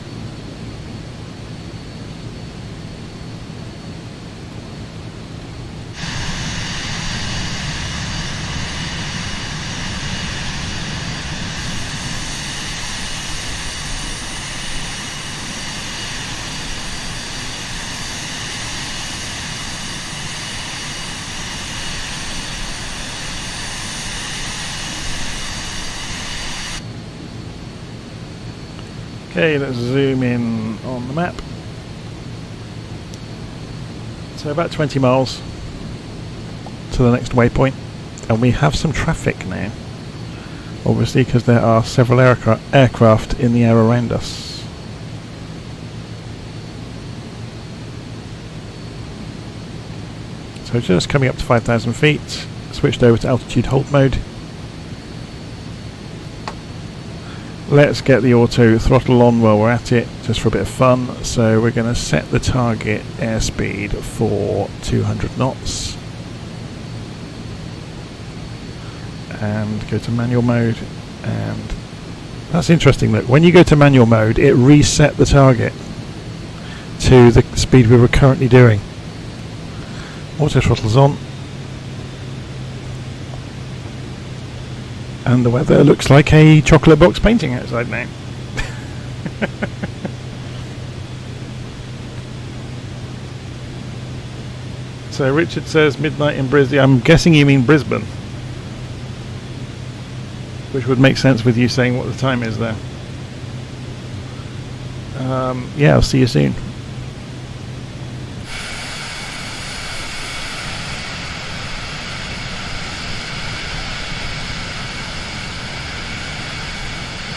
Okay, let's zoom in on the map. So about 20 miles to the next waypoint, and we have some traffic now, obviously because there are several aircraft in the air around us. So just coming up to 5,000 feet, switched over to altitude hold mode. let's get the auto throttle on while we're at it, just for a bit of fun. So we're going to set the target airspeed for 200 knots and go to manual mode. And that's interesting, look, when you go to manual mode it reset the target to the speed we were currently doing. Auto throttle's on. And the weather looks like a chocolate box painting outside now. So Richard says midnight in Brisbane. I'm guessing you mean Brisbane, which would make sense with you saying what the time is there. Yeah, I'll see you soon.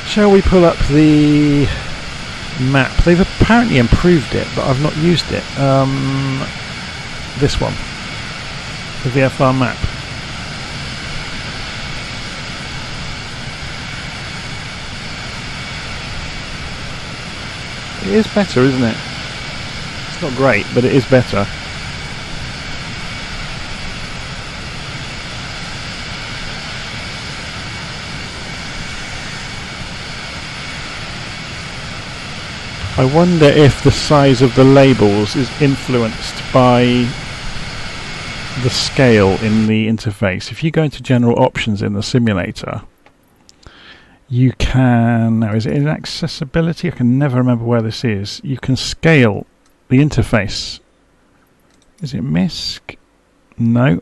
Shall we pull up the map? They've apparently improved it, but I've not used it. This one, the VFR map. It is better, isn't it? It's not great, but it is better. I wonder if the size of the labels is influenced by the scale in the interface. If you go into general options in the simulator, you can, now is it in accessibility? I can never remember where this is. You can scale the interface. Is it MISC? No.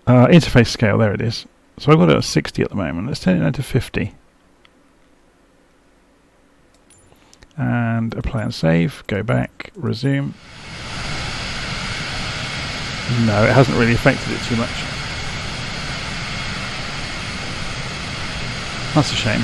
Interface scale, there it is. So I've got it at 60 at the moment. Let's turn it down to 50. And apply and save, go back, resume. No, it hasn't really affected it too much. That's a shame.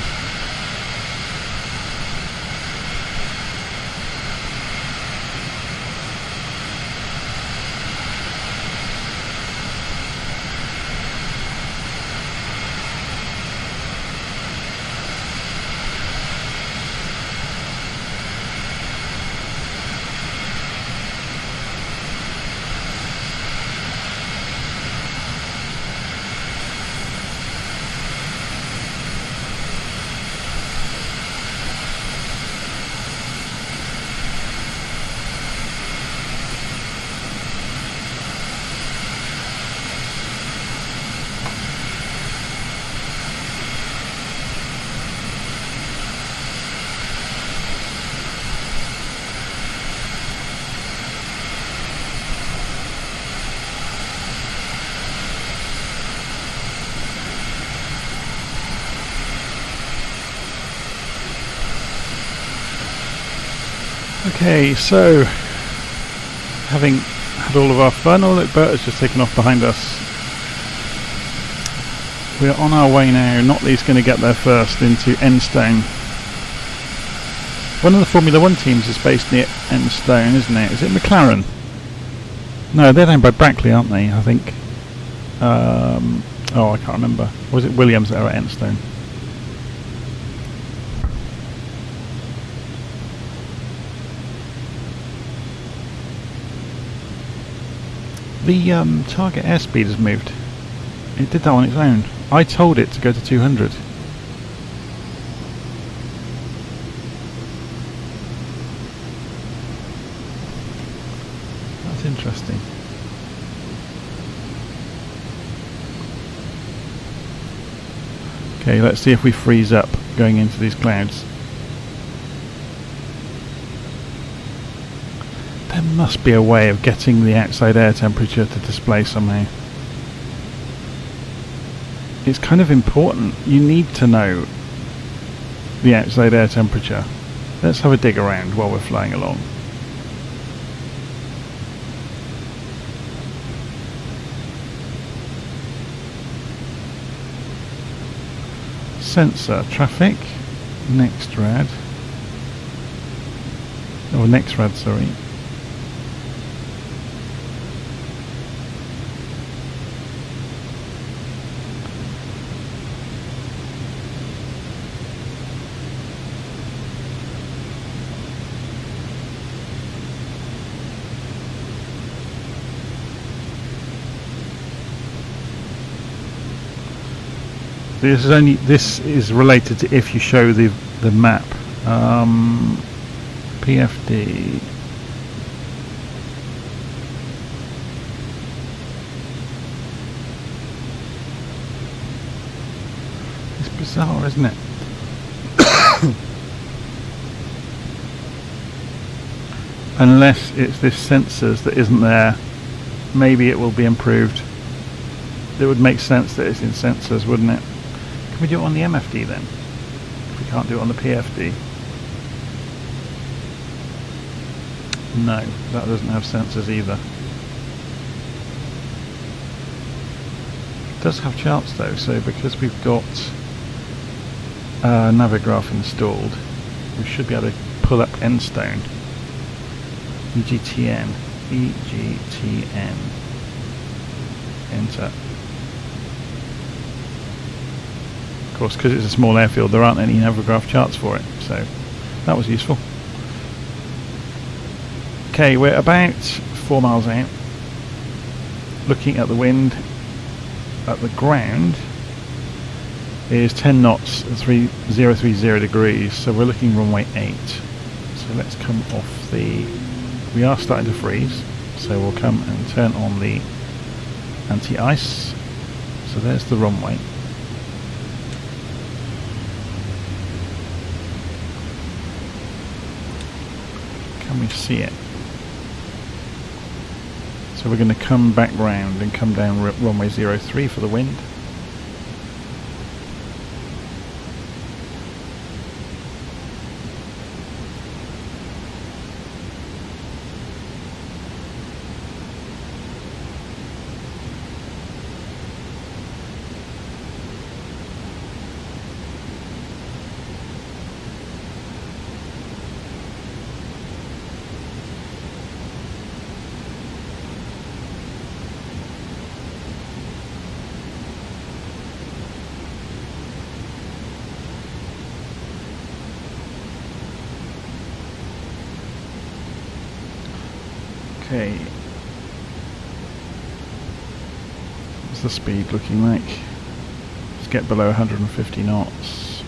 Okay, so having had all of our fun, oh look, Bert has just taken off behind us. We're on our way now. Notley's going to get there first into Enstone. One of the Formula 1 teams is based near Enstone, isn't it? Is it McLaren? No, they're down by Brackley, aren't they? I think. Oh, I can't remember. Or was it Williams that are at Enstone? The target airspeed has moved. It did that on its own. I told it to go to 200. That's interesting. Okay, let's see if we freeze up going into these clouds. There must be a way of getting the outside air temperature to display somehow. It's kind of important. You need to know the outside air temperature. Let's have a dig around while we're flying along. Sensor traffic, next rad. Oh, next rad, sorry. This is related to if you show the map. PFD. It's bizarre, isn't it? Unless it's this sensors that isn't there, maybe it will be improved. It would make sense that it's in sensors, wouldn't it? Can we do it on the MFD then? If we can't do it on the PFD. No, that doesn't have sensors either. It does have charts though, so because we've got Navigraph installed, we should be able to pull up Enstone. EGTN. EGTN. Enter. Of course, because it's a small airfield, there aren't any Navigraph charts for it, so that was useful. Okay, we're about 4 miles out. Looking at the wind, at the ground is 10 knots, 030 degrees, so we're looking runway 8. So let's come off the... We are starting to freeze, so we'll come and turn on the anti-ice. So there's the runway. Can we see it? So we're going to come back round and come down runway 03 for the wind. Okay, what's the speed looking like? Let's get below 150 knots.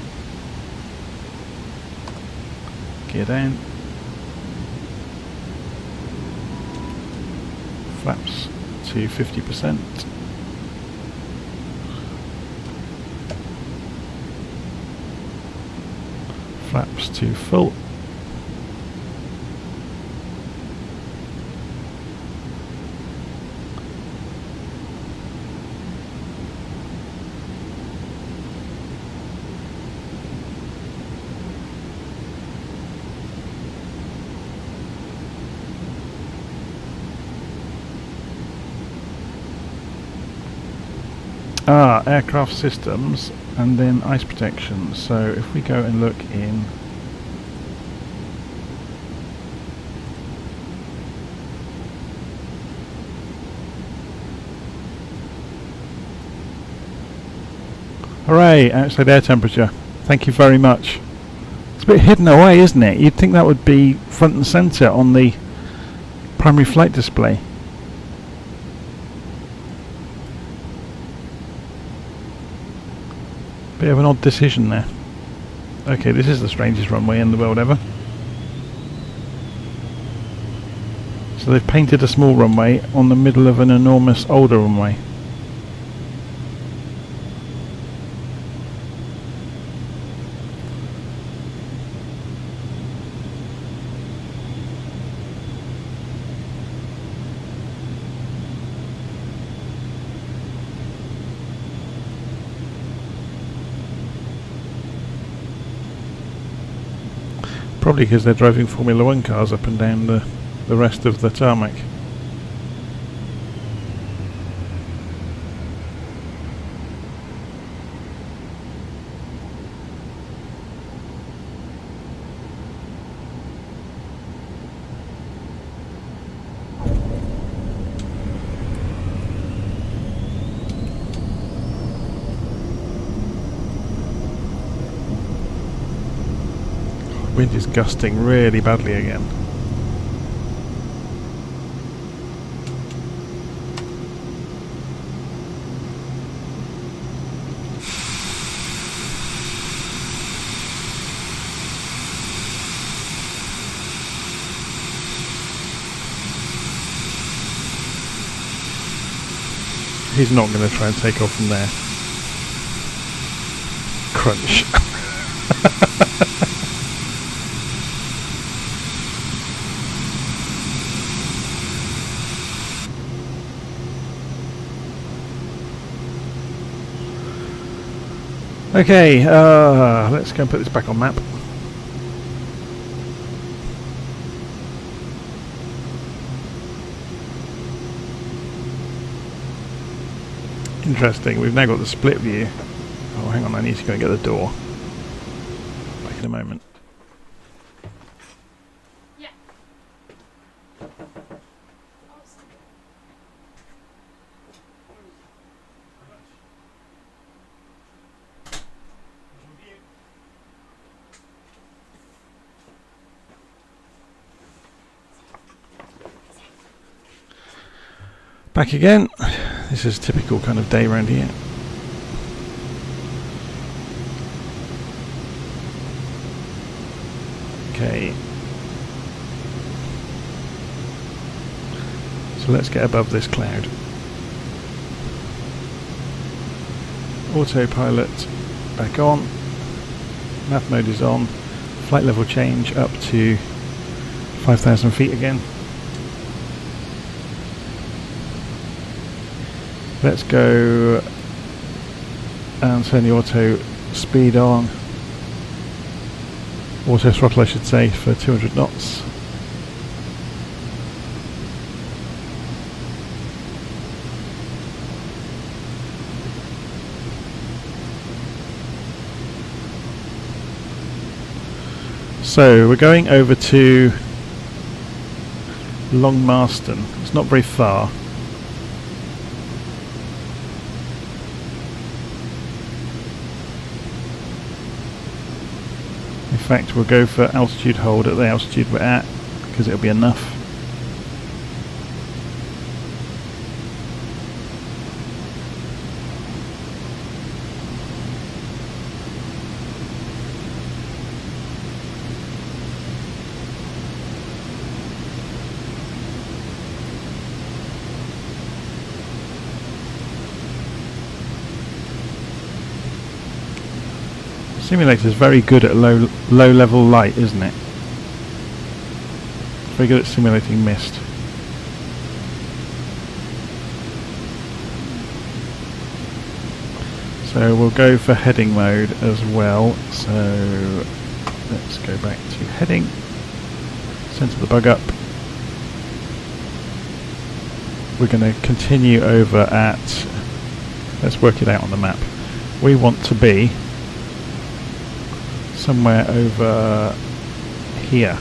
Gear down. Flaps to 50%. Flaps to full. Aircraft systems and then ice protection. So if we go and look in hooray, outside air temperature. Thank you very much. It's a bit hidden away, isn't it? You'd think that would be front and centre on the primary flight display. Bit of an odd decision there. Okay, this is the strangest runway in the world ever. So they've painted a small runway on the middle of an enormous older runway. Probably because they're driving Formula 1 cars up and down the rest of the tarmac. Wind is gusting really badly again. He's not going to try and take off from there. Crunch. Okay, let's go and put this back on map. Interesting, we've now got the split view. Oh, hang on, I need to go and get the door. Back in a moment. Yeah. Back again. This is a typical kind of day around here. Okay. So let's get above this cloud. Autopilot back on. Nav mode is on. Flight level change up to 5,000 feet again. Let's go and turn the auto speed on. Auto throttle, I should say, for 200 knots. So we're going over to Long Marston. It's not very far. In fact, we'll go for altitude hold at the altitude we're at, because it'll be enough. Simulator is very good at low level light, isn't it? Very good at simulating mist. So we'll go for heading mode as well. So let's go back to heading. Center the bug up. We're going to continue over at, let's work it out on the map. We want to be somewhere over here.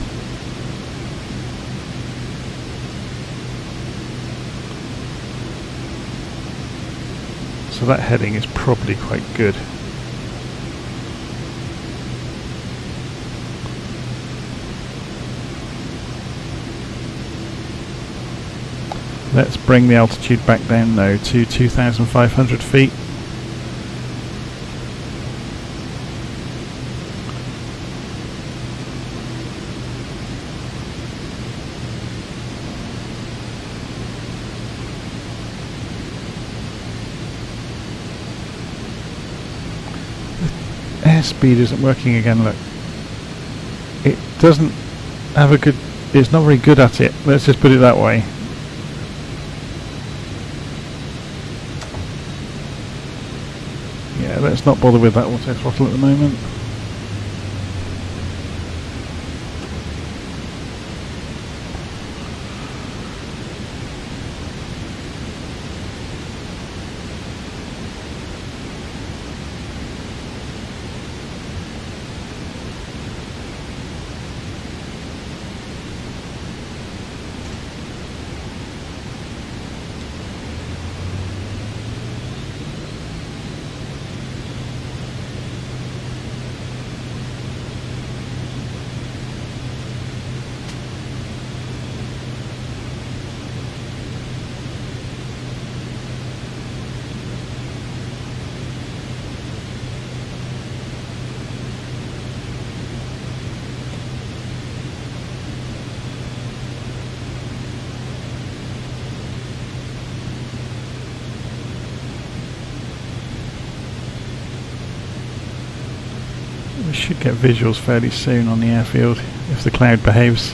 So that heading is probably quite good. Let's bring the altitude back down though to 2,500 feet. Airspeed isn't working again, look. It doesn't have a good, it's not very good at it, let's just put it that way. Yeah, let's not bother with that auto throttle at the moment. We should get visuals fairly soon on the airfield if the cloud behaves.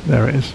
There it is.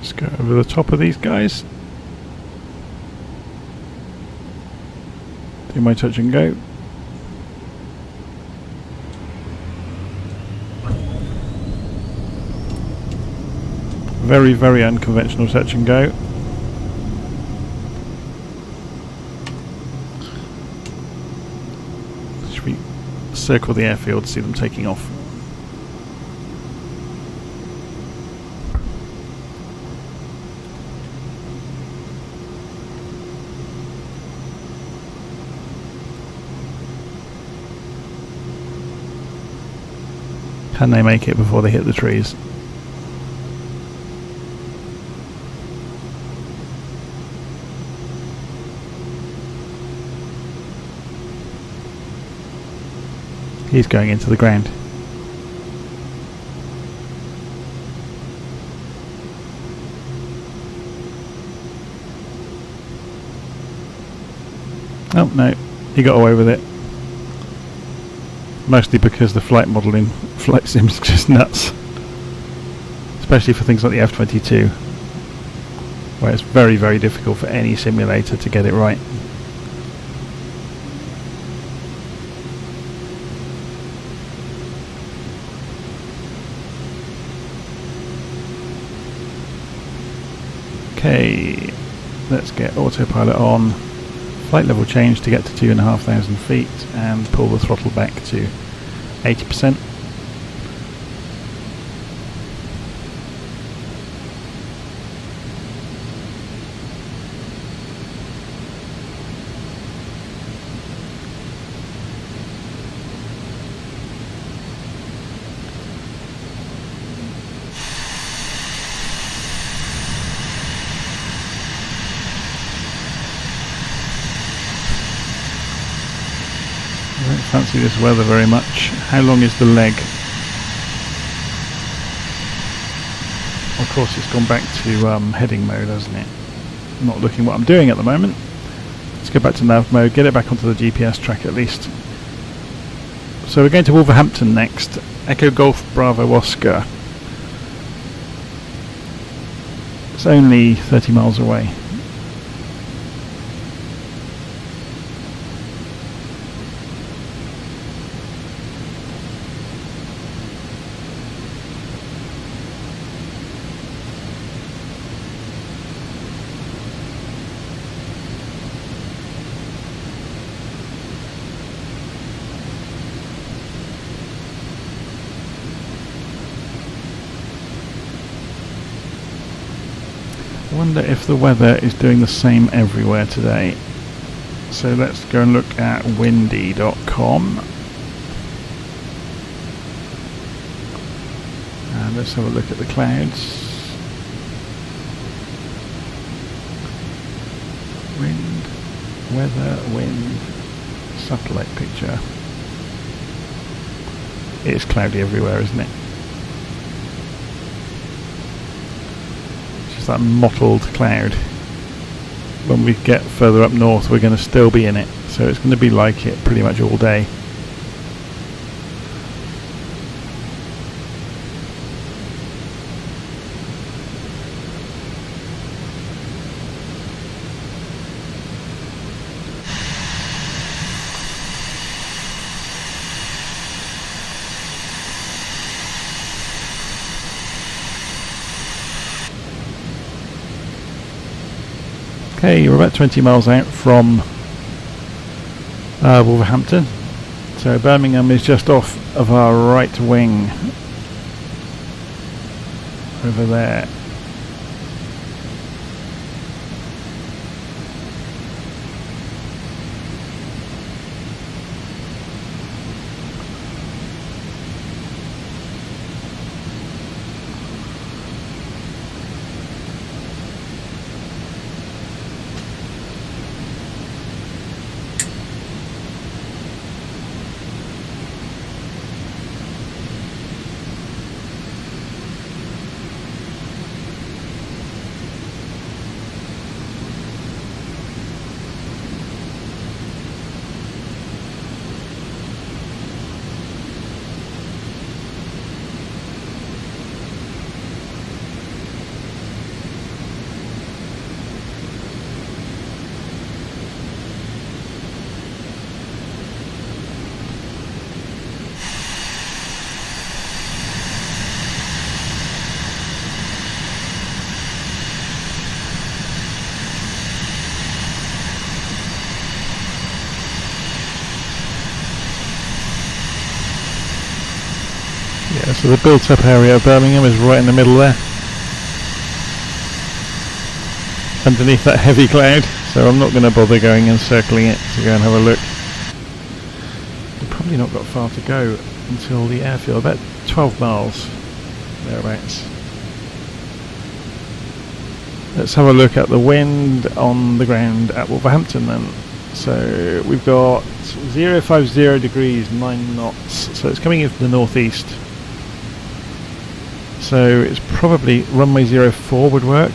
Just go over the top of these guys. Do my touch and go. Very, very unconventional touch and go. Should we circle the airfield, see them taking off? Can they make it before they hit the trees? He's going into the ground. Oh no, he got away with it. Mostly because the flight model in Flight Sim's just nuts. Especially for things like the F-22, where it's very, very difficult for any simulator to get it right. Okay, let's get autopilot on. Flight level change to get to 2,500 feet and pull the throttle back to 80%. I don't fancy this weather very much. How long is the leg? Of course it's gone back to heading mode, hasn't it? I'm not looking what I'm doing at the moment. Let's go back to nav mode, get it back onto the GPS track at least. So we're going to Wolverhampton next. Echo Golf Bravo Oscar. It's only 30 miles away. I wonder if the weather is doing the same everywhere today. So let's go and look at windy.com and let's have a look at the clouds. Wind, weather, wind, satellite picture. It's cloudy everywhere, isn't it? That mottled cloud. When we get further up north we're going to still be in it, so it's going to be like it pretty much all day. Okay, we're about 20 miles out from Wolverhampton, so Birmingham is just off of our right wing over there. Yeah, so the built-up area of Birmingham is right in the middle there, underneath that heavy cloud, so I'm not going to bother going and circling it to go and have a look. We've probably not got far to go until the airfield, about 12 miles thereabouts. Let's have a look at the wind on the ground at Wolverhampton then. So we've got 050 degrees, 9 knots, so it's coming in from the northeast. So it's probably runway 04 would work.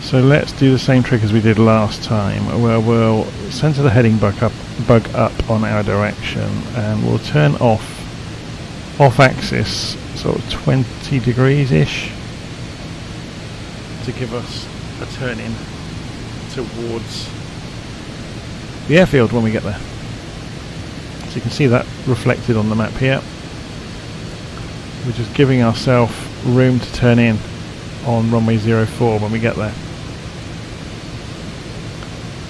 So let's do the same trick as we did last time, where we'll centre the heading bug up on our direction, and we'll turn off axis, sort of 20 degrees ish, to give us a turn in towards the airfield when we get there. So you can see that reflected on the map here. We're just giving ourselves room to turn in on runway 04 when we get there.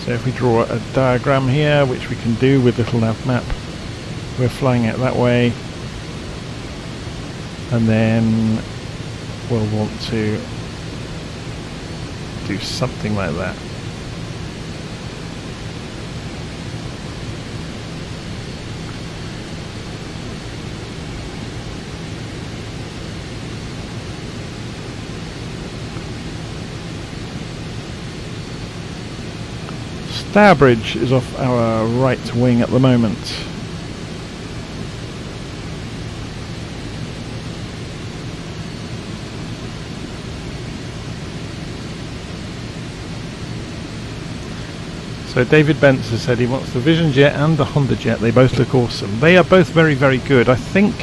So if we draw a diagram here, which we can do with little nav map, we're flying out that way, and then we'll want to do something like that. Stourbridge is off our right wing at the moment. So David Bentz has said he wants the Vision Jet and the Honda Jet. They both look awesome. They are both very, very good. I think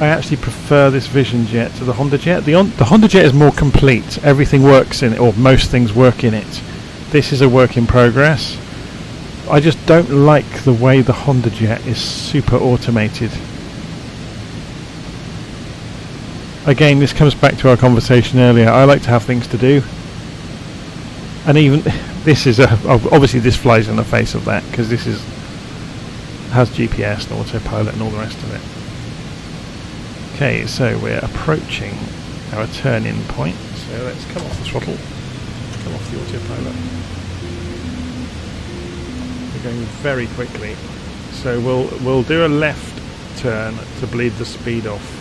I actually prefer this Vision Jet to the Honda Jet. The Honda Jet is more complete. Everything works in it, or most things work in it. This is a work in progress. I just don't like the way the Honda Jet is super automated. Again, this comes back to our conversation earlier. I like to have things to do. And even this is obviously this flies in the face of that, because this has GPS and autopilot and all the rest of it. Okay, so we're approaching our turn-in point. So let's come off the throttle, come off the autopilot. We're going very quickly, so we'll do a left turn to bleed the speed off.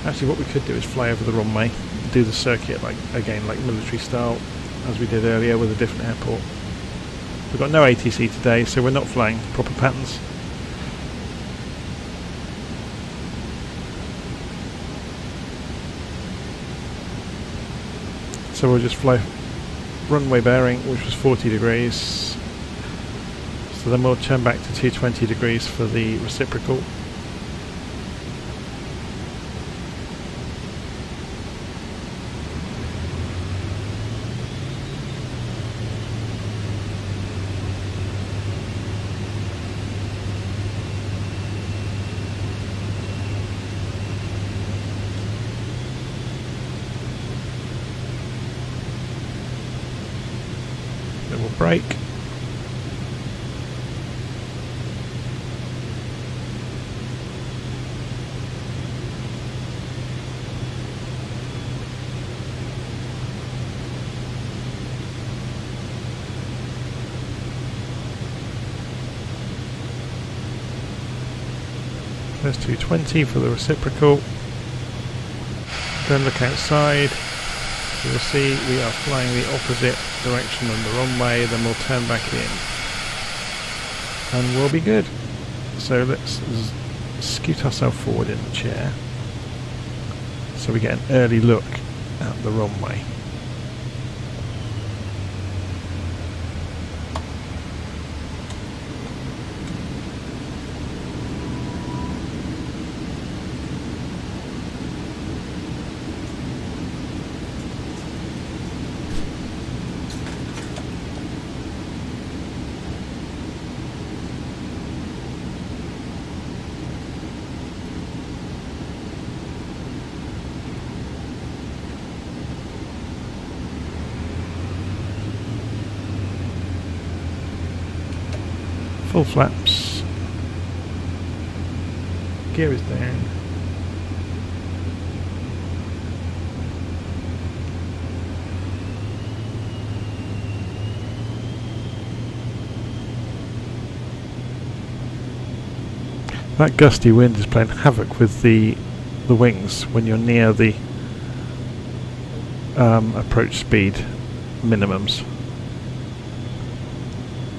Actually, what we could do is fly over the runway, do the circuit like military style, as we did earlier with a different airport. We've got no ATC today, so we're not flying proper patterns. So we'll just fly runway bearing, which was 40 degrees. So then we'll turn back to 220 degrees for the reciprocal. Then we'll brake. There's 220 for the reciprocal. Then look outside. You'll see we are flying the opposite direction on the runway, then we'll turn back in. And we'll be good. So let's scoot ourselves forward in the chair, so we get an early look at the runway. Full flaps, gear is down, that gusty wind is playing havoc with the wings when you're near the approach speed minimums,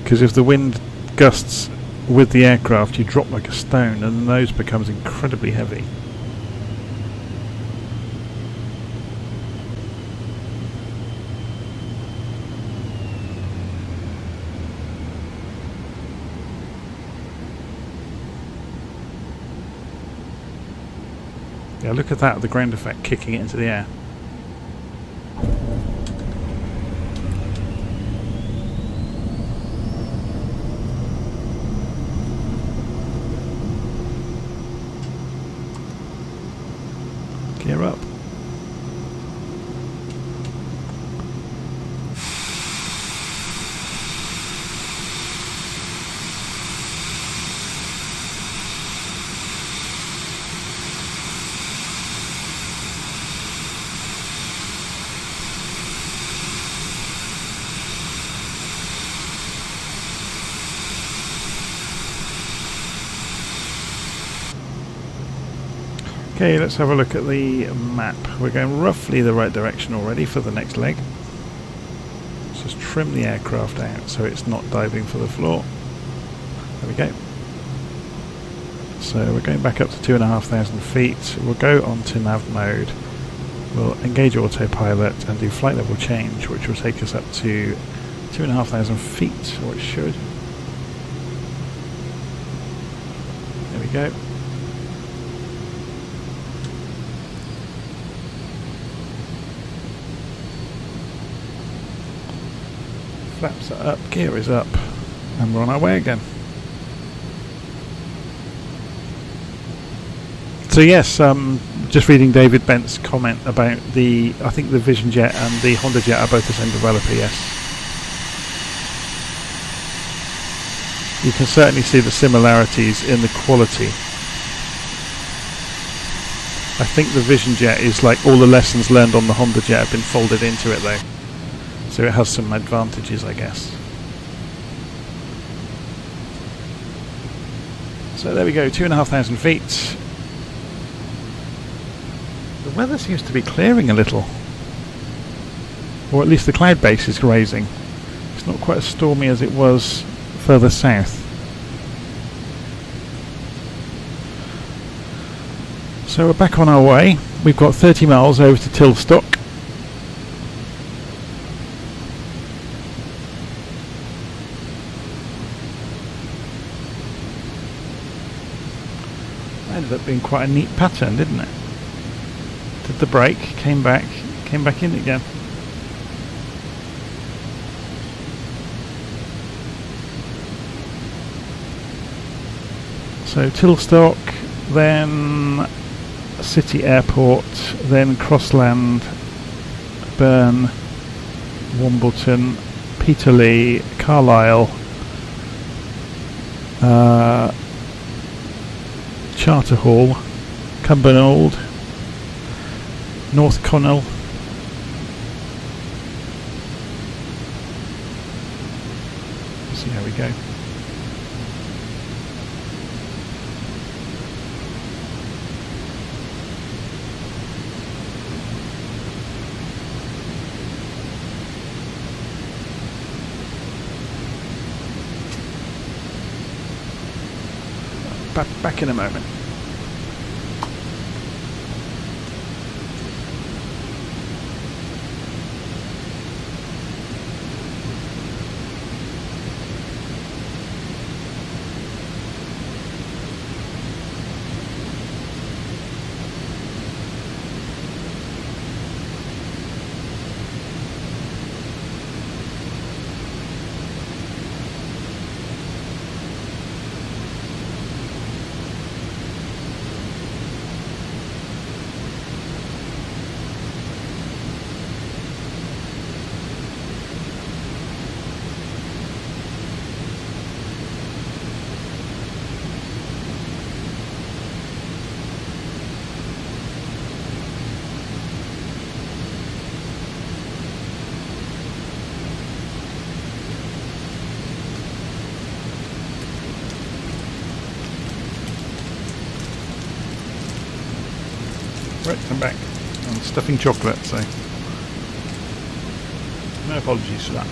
because if the wind gusts with the aircraft, you drop like a stone, and the nose becomes incredibly heavy. Yeah, look at that, the ground effect kicking it into the air. Gear up. Okay, let's have a look at the map. We're going roughly the right direction already for the next leg. Let's just trim the aircraft out so it's not diving for the floor. There we go. So we're going back up to 2,500 feet. We'll go on to nav mode. We'll engage autopilot and do flight level change, which will take us up to 2,500 feet, or it should. There we go. Flaps are up, gear is up, and we're on our way again. So yes, just reading David Bent's comment about I think the Vision Jet and the Honda Jet are both the same developer, yes. You can certainly see the similarities in the quality. I think the Vision Jet is like all the lessons learned on the Honda Jet have been folded into it though. So it has some advantages, I guess. So there we go, 2,500 feet. The weather seems to be clearing a little. Or at least the cloud base is raising. It's not quite as stormy as it was further south. So we're back on our way. We've got 30 miles over to Tilstock. Ended up being quite a neat pattern, didn't it? Did the brake, came back in again. So Tilstock, then City Airport, then Crossland, Burn, Wombleton, Peterlee, Carlisle, Charter Hall, Cumbernauld, North Connell, see how we go. Back in a moment. Right, I'm back. I'm stuffing chocolate, so no apologies for that.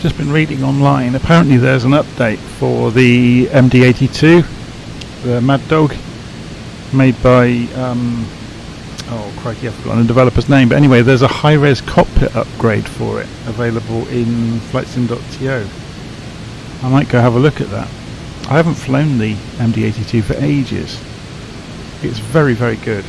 Just been reading online. Apparently there's an update for the MD82, the Mad Dog, made by oh crikey, I've forgotten the developer's name. But anyway, there's a high-res cockpit upgrade for it available in flightsim.to. I might go have a look at that. I haven't flown the MD82 for ages. It's very, very good.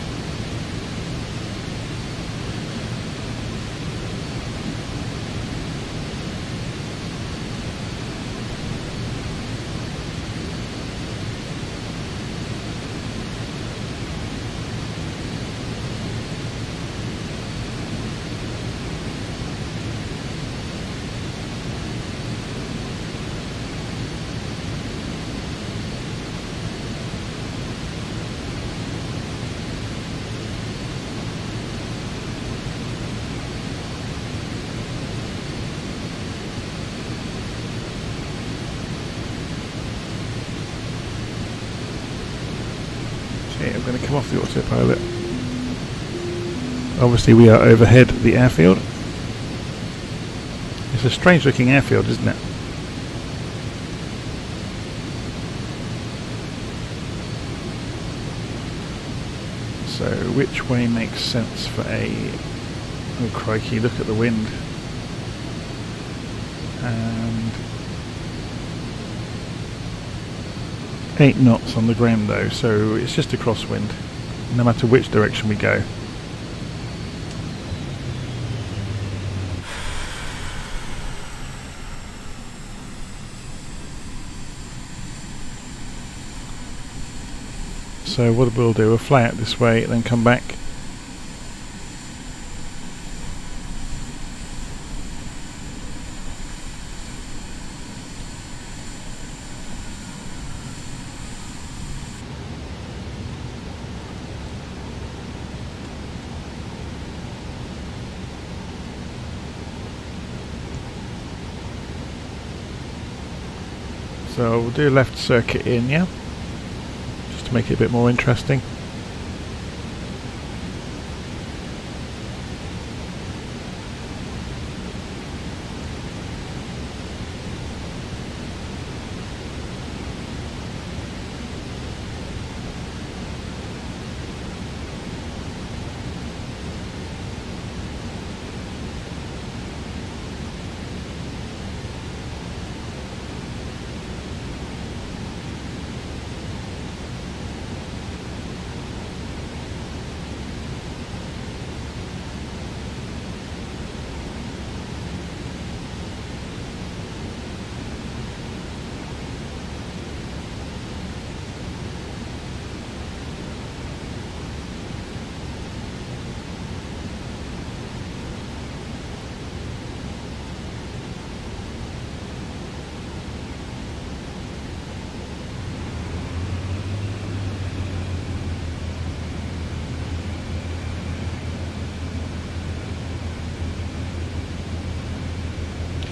I'm going to come off the autopilot. Obviously we are overhead the airfield. It's a strange looking airfield, isn't it? So which way makes sense for a... oh crikey, look at the wind. And 8 knots on the ground though, so it's just a crosswind, no matter which direction we go. So what we'll do, we'll fly out this way, then come back. So we'll do a left circuit in, yeah? Just to make it a bit more interesting.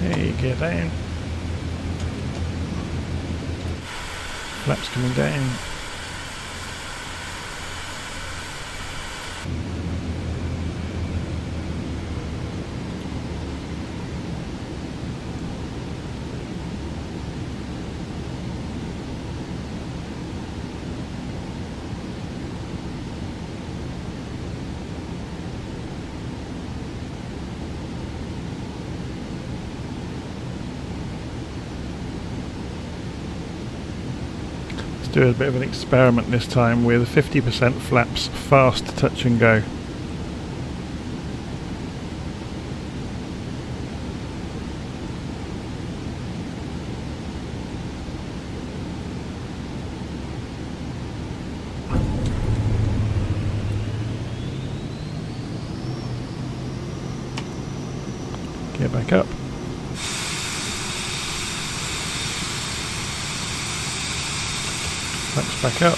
Okay, gear down. Flaps coming down. Do a bit of an experiment this time with 50% flaps, fast touch and go. Get back up. Flaps back up.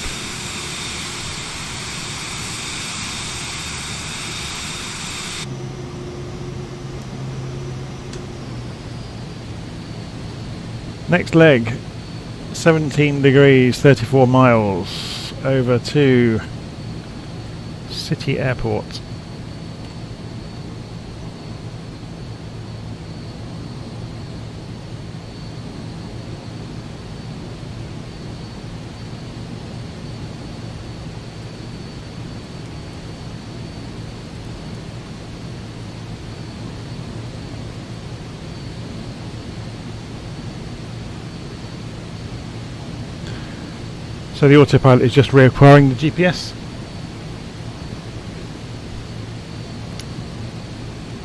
Next leg, 17 degrees, 34 miles, over to City Airport. So the autopilot is just reacquiring the GPS.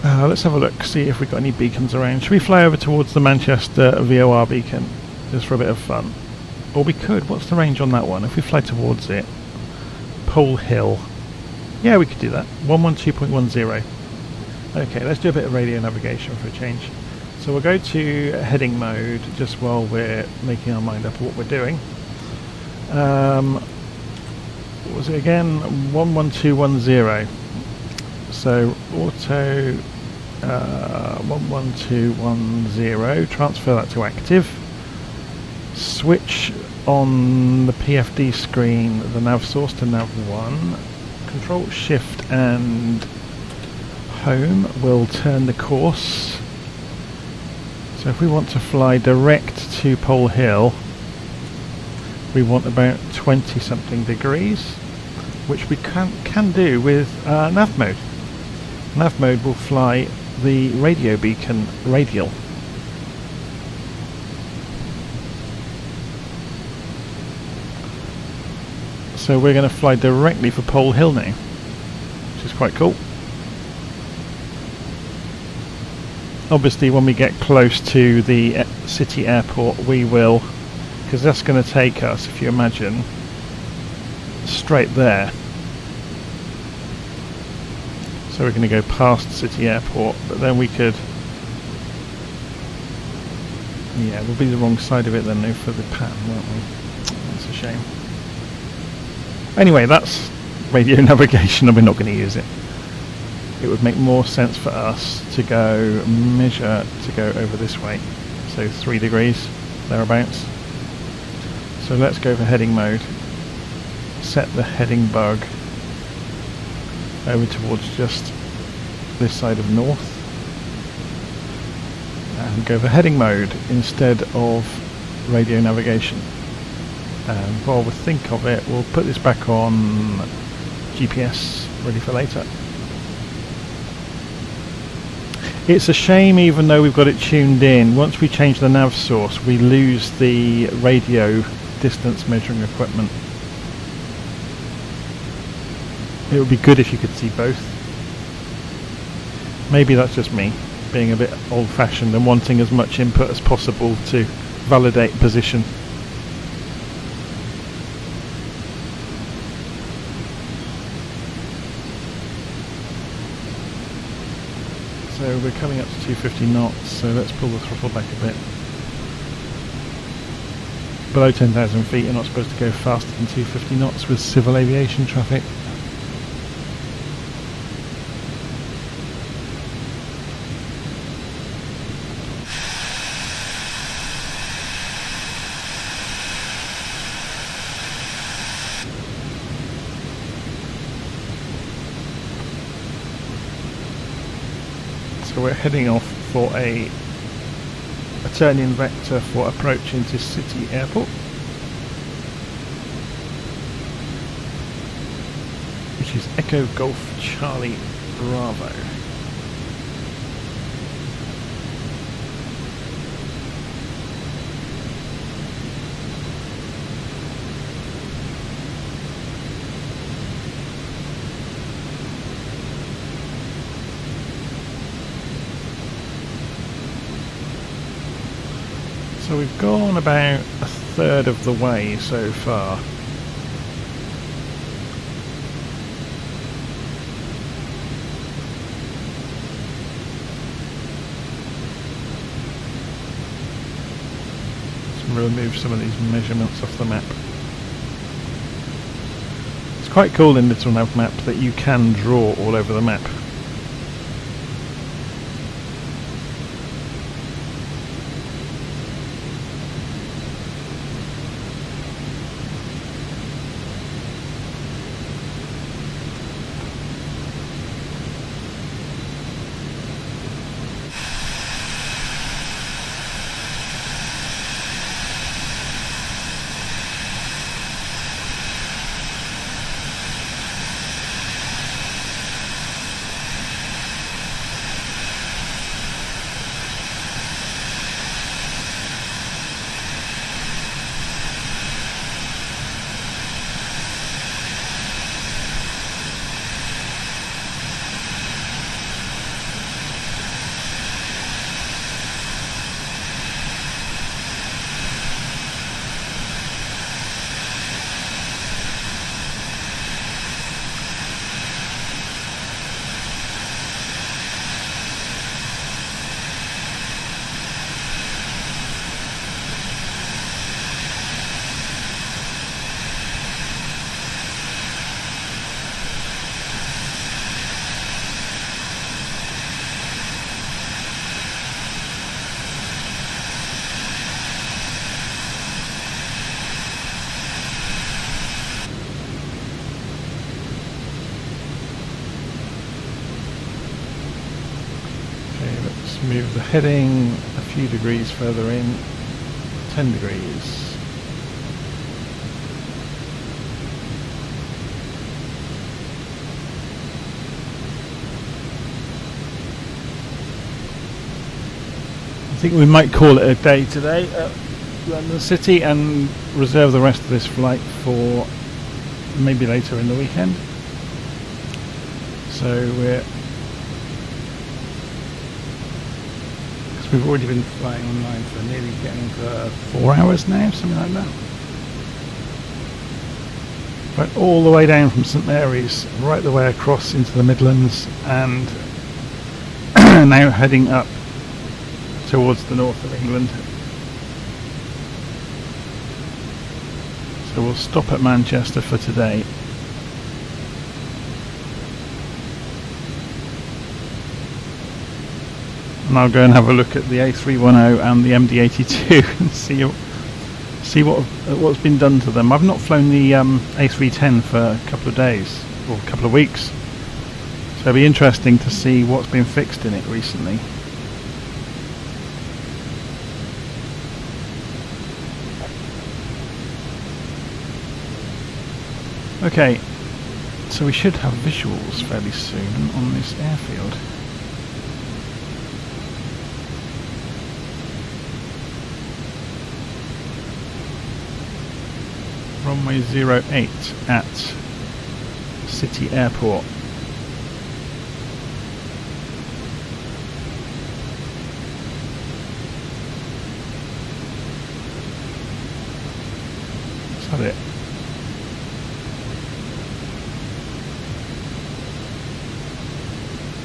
Let's have a look, see if we've got any beacons around. Should we fly over towards the Manchester VOR beacon, just for a bit of fun? Or we could. What's the range on that one? If we fly towards it, Pole Hill. Yeah, we could do that. 112.10. Okay, let's do a bit of radio navigation for a change. So we'll go to heading mode just while we're making our mind up of what we're doing. What was it again? 11210. So auto 11210, transfer that to active. Switch on the PFD screen the nav source to nav 1. Control Shift and home will turn the course. So if we want to fly direct to Pole Hill, we want about 20 something degrees, which we can do with nav mode. Nav mode will fly the radio beacon radial. So we're going to fly directly for Pole Hill now, which is quite cool. Obviously when we get close to the city airport we will, because that's going to take us, if you imagine, straight there. So we're going to go past City Airport, but then we could... Yeah, we'll be the wrong side of it then now for the pattern, won't we? That's a shame. Anyway, that's radio navigation and we're not going to use it. It would make more sense for us to go measure to go over this way. So 3 degrees, thereabouts. So let's go for heading mode. Set the heading bug over towards just this side of north. And go for heading mode instead of radio navigation. And while we think of it, we'll put this back on GPS, ready for later. It's a shame, even though we've got it tuned in, once we change the nav source we lose the radio distance measuring equipment. It would be good if you could see both. Maybe that's just me being a bit old-fashioned and wanting as much input as possible to validate position. So we're coming up to 250 knots, so let's pull the throttle back a bit. Below 10,000 feet you're not supposed to go faster than 250 knots with civil aviation traffic. So we're heading off for a turn-in vector for approach into City Airport, which is Echo Golf Charlie Bravo. So we've gone about a third of the way so far. Let's remove some of these measurements off the map. It's quite cool in Little Nav Map that you can draw all over the map. Let's move the heading a few degrees further in, 10 degrees. I think we might call it a day today at London City and reserve the rest of this flight for maybe later in the weekend. So because we've already been flying online for nearly getting for 4 hours now, something like that. Right, all the way down from St Mary's, right the way across into the Midlands, and now heading up towards the north of England. So we'll stop at Manchester for today. And I'll go and have a look at the A310 and the MD82 and see what's been done to them. I've not flown the A310 for a couple of days, or a couple of weeks. So it'll be interesting to see what's been fixed in it recently. Okay, so we should have visuals fairly soon on this airfield. Runway 08 at City Airport. Is that it?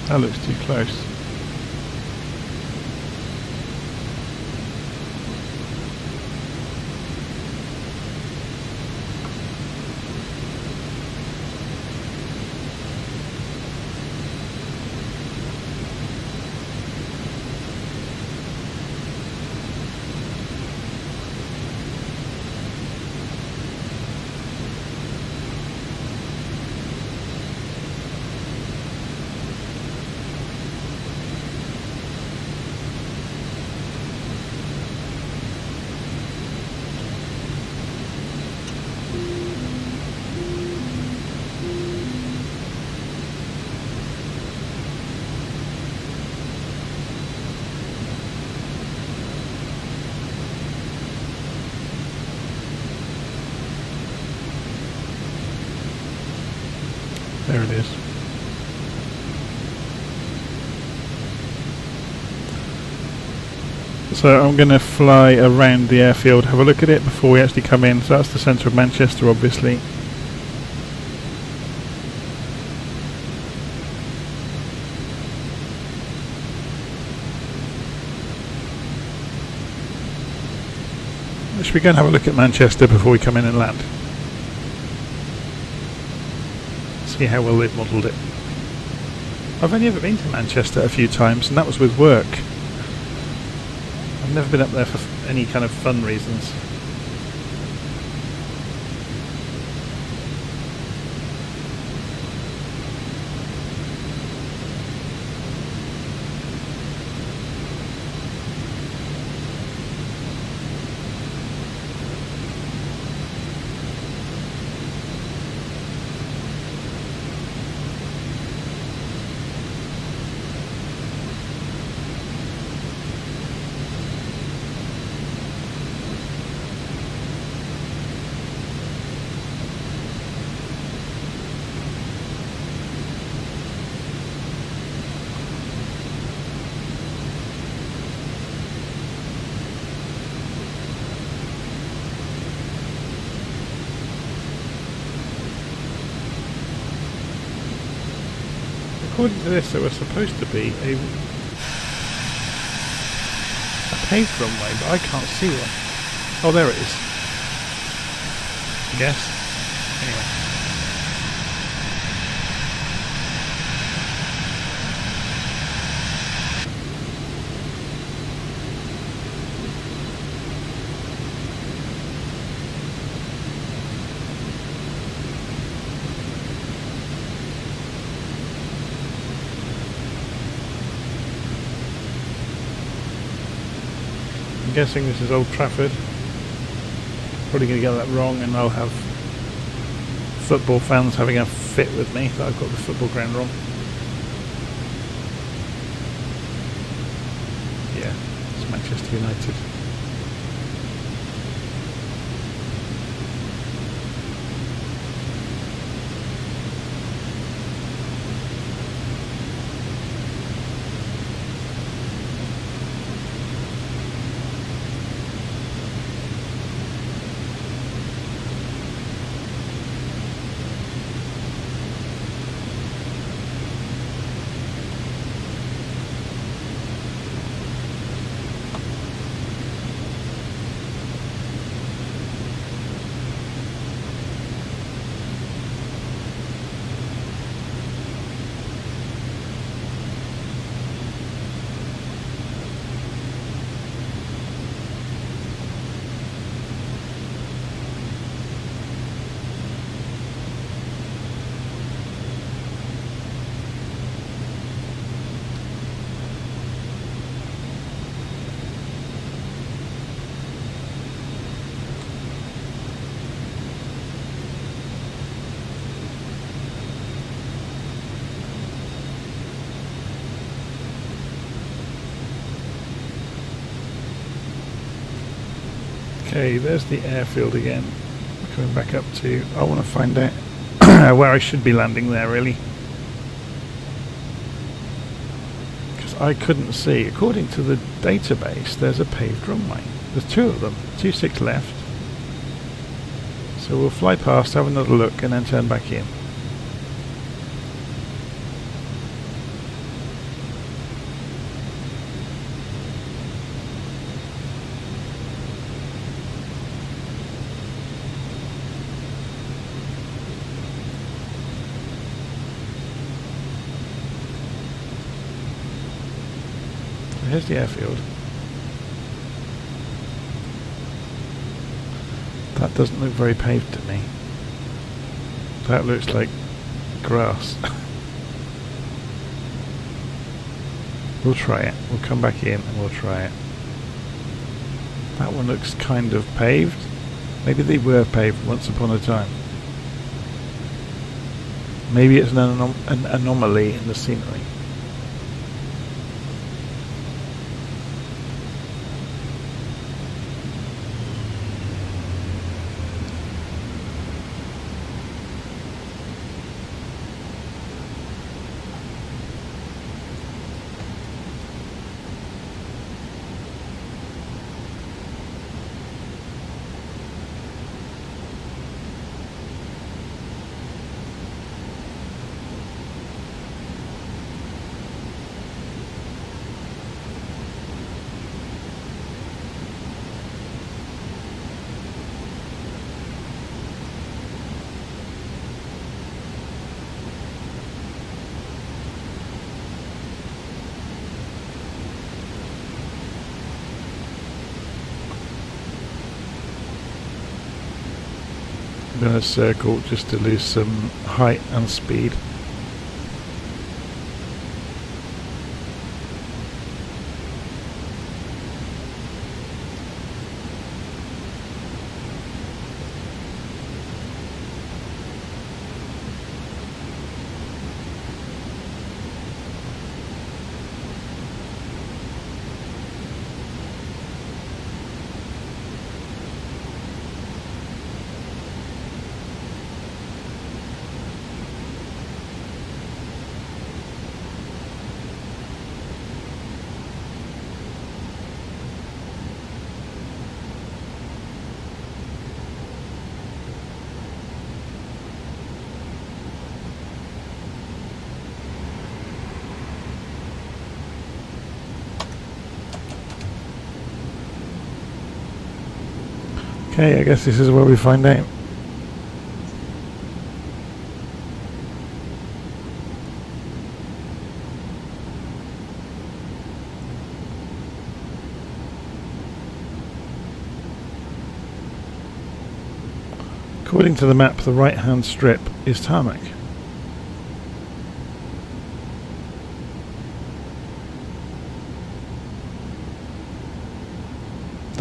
That looks too close. There it is. So I'm going to fly around the airfield, have a look at it before we actually come in. So that's the centre of Manchester, obviously. Should we go and have a look at Manchester before we come in and land? See how well they've modelled it. I've only ever been to Manchester a few times, and that was with work. I've never been up there for any kind of fun reasons. According to this, there was supposed to be a paved runway, but I can't see one. Oh, there it is. I guess. Anyway. I'm guessing this is Old Trafford. Probably going to get that wrong, and I'll have football fans having a fit with me that I've got the football ground wrong. Yeah, it's Manchester United. Okay, there's the airfield again. Coming back up to, I want to find out where I should be landing there, really. Because I couldn't see. According to the database, there's a paved runway. There's two of them, 26 left. So we'll fly past, have another look, and then turn back in. Here's the airfield. That doesn't look very paved to me. That looks like grass. We'll try it. We'll come back in and we'll try it. That one looks kind of paved. Maybe they were paved once upon a time. Maybe it's an anomaly in the scenery. I'm going to circle just to lose some height and speed. Okay, I guess this is where we find out. According to the map, the right-hand strip is tarmac.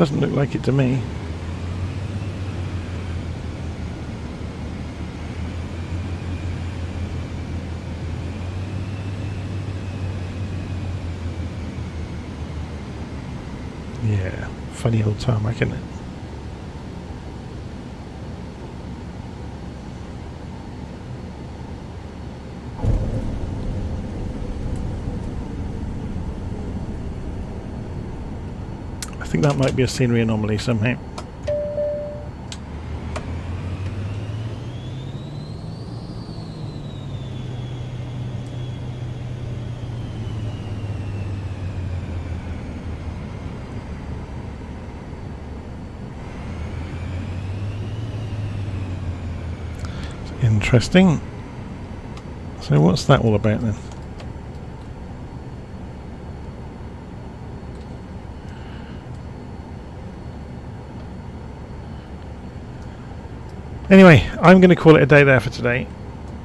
Doesn't look like it to me. Yeah, funny old tarmac, isn't it? I think that might be a scenery anomaly somehow. Interesting. So what's that all about then? Anyway, I'm going to call it a day there for today,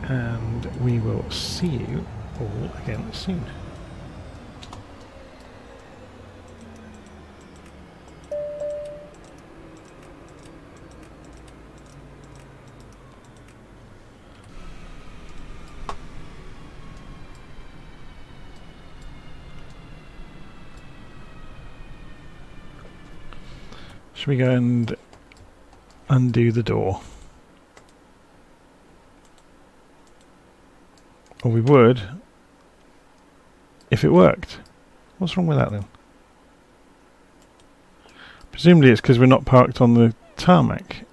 and we will see you all again soon. Should we go and undo the door? Or we would if it worked. What's wrong with that then? Presumably it's because we're not parked on the tarmac.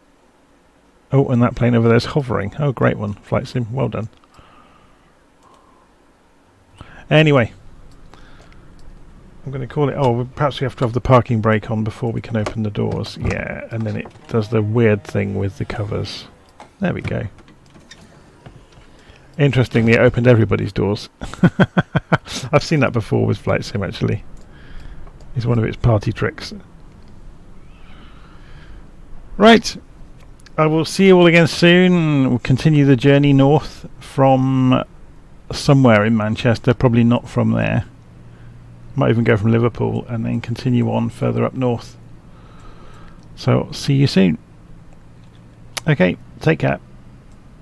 Oh, and that plane over there is hovering. Oh, great one. Flight sim, well done. Anyway, I'm going to call it... Oh, perhaps we have to have the parking brake on before we can open the doors. Yeah, and then it does the weird thing with the covers. There we go. Interestingly, it opened everybody's doors. I've seen that before with Flight Sim, actually. It's one of its party tricks. Right. I will see you all again soon. We'll continue the journey north from somewhere in Manchester, probably not from there. Might even go from Liverpool and then continue on further up north. So, see you soon. Okay, take care.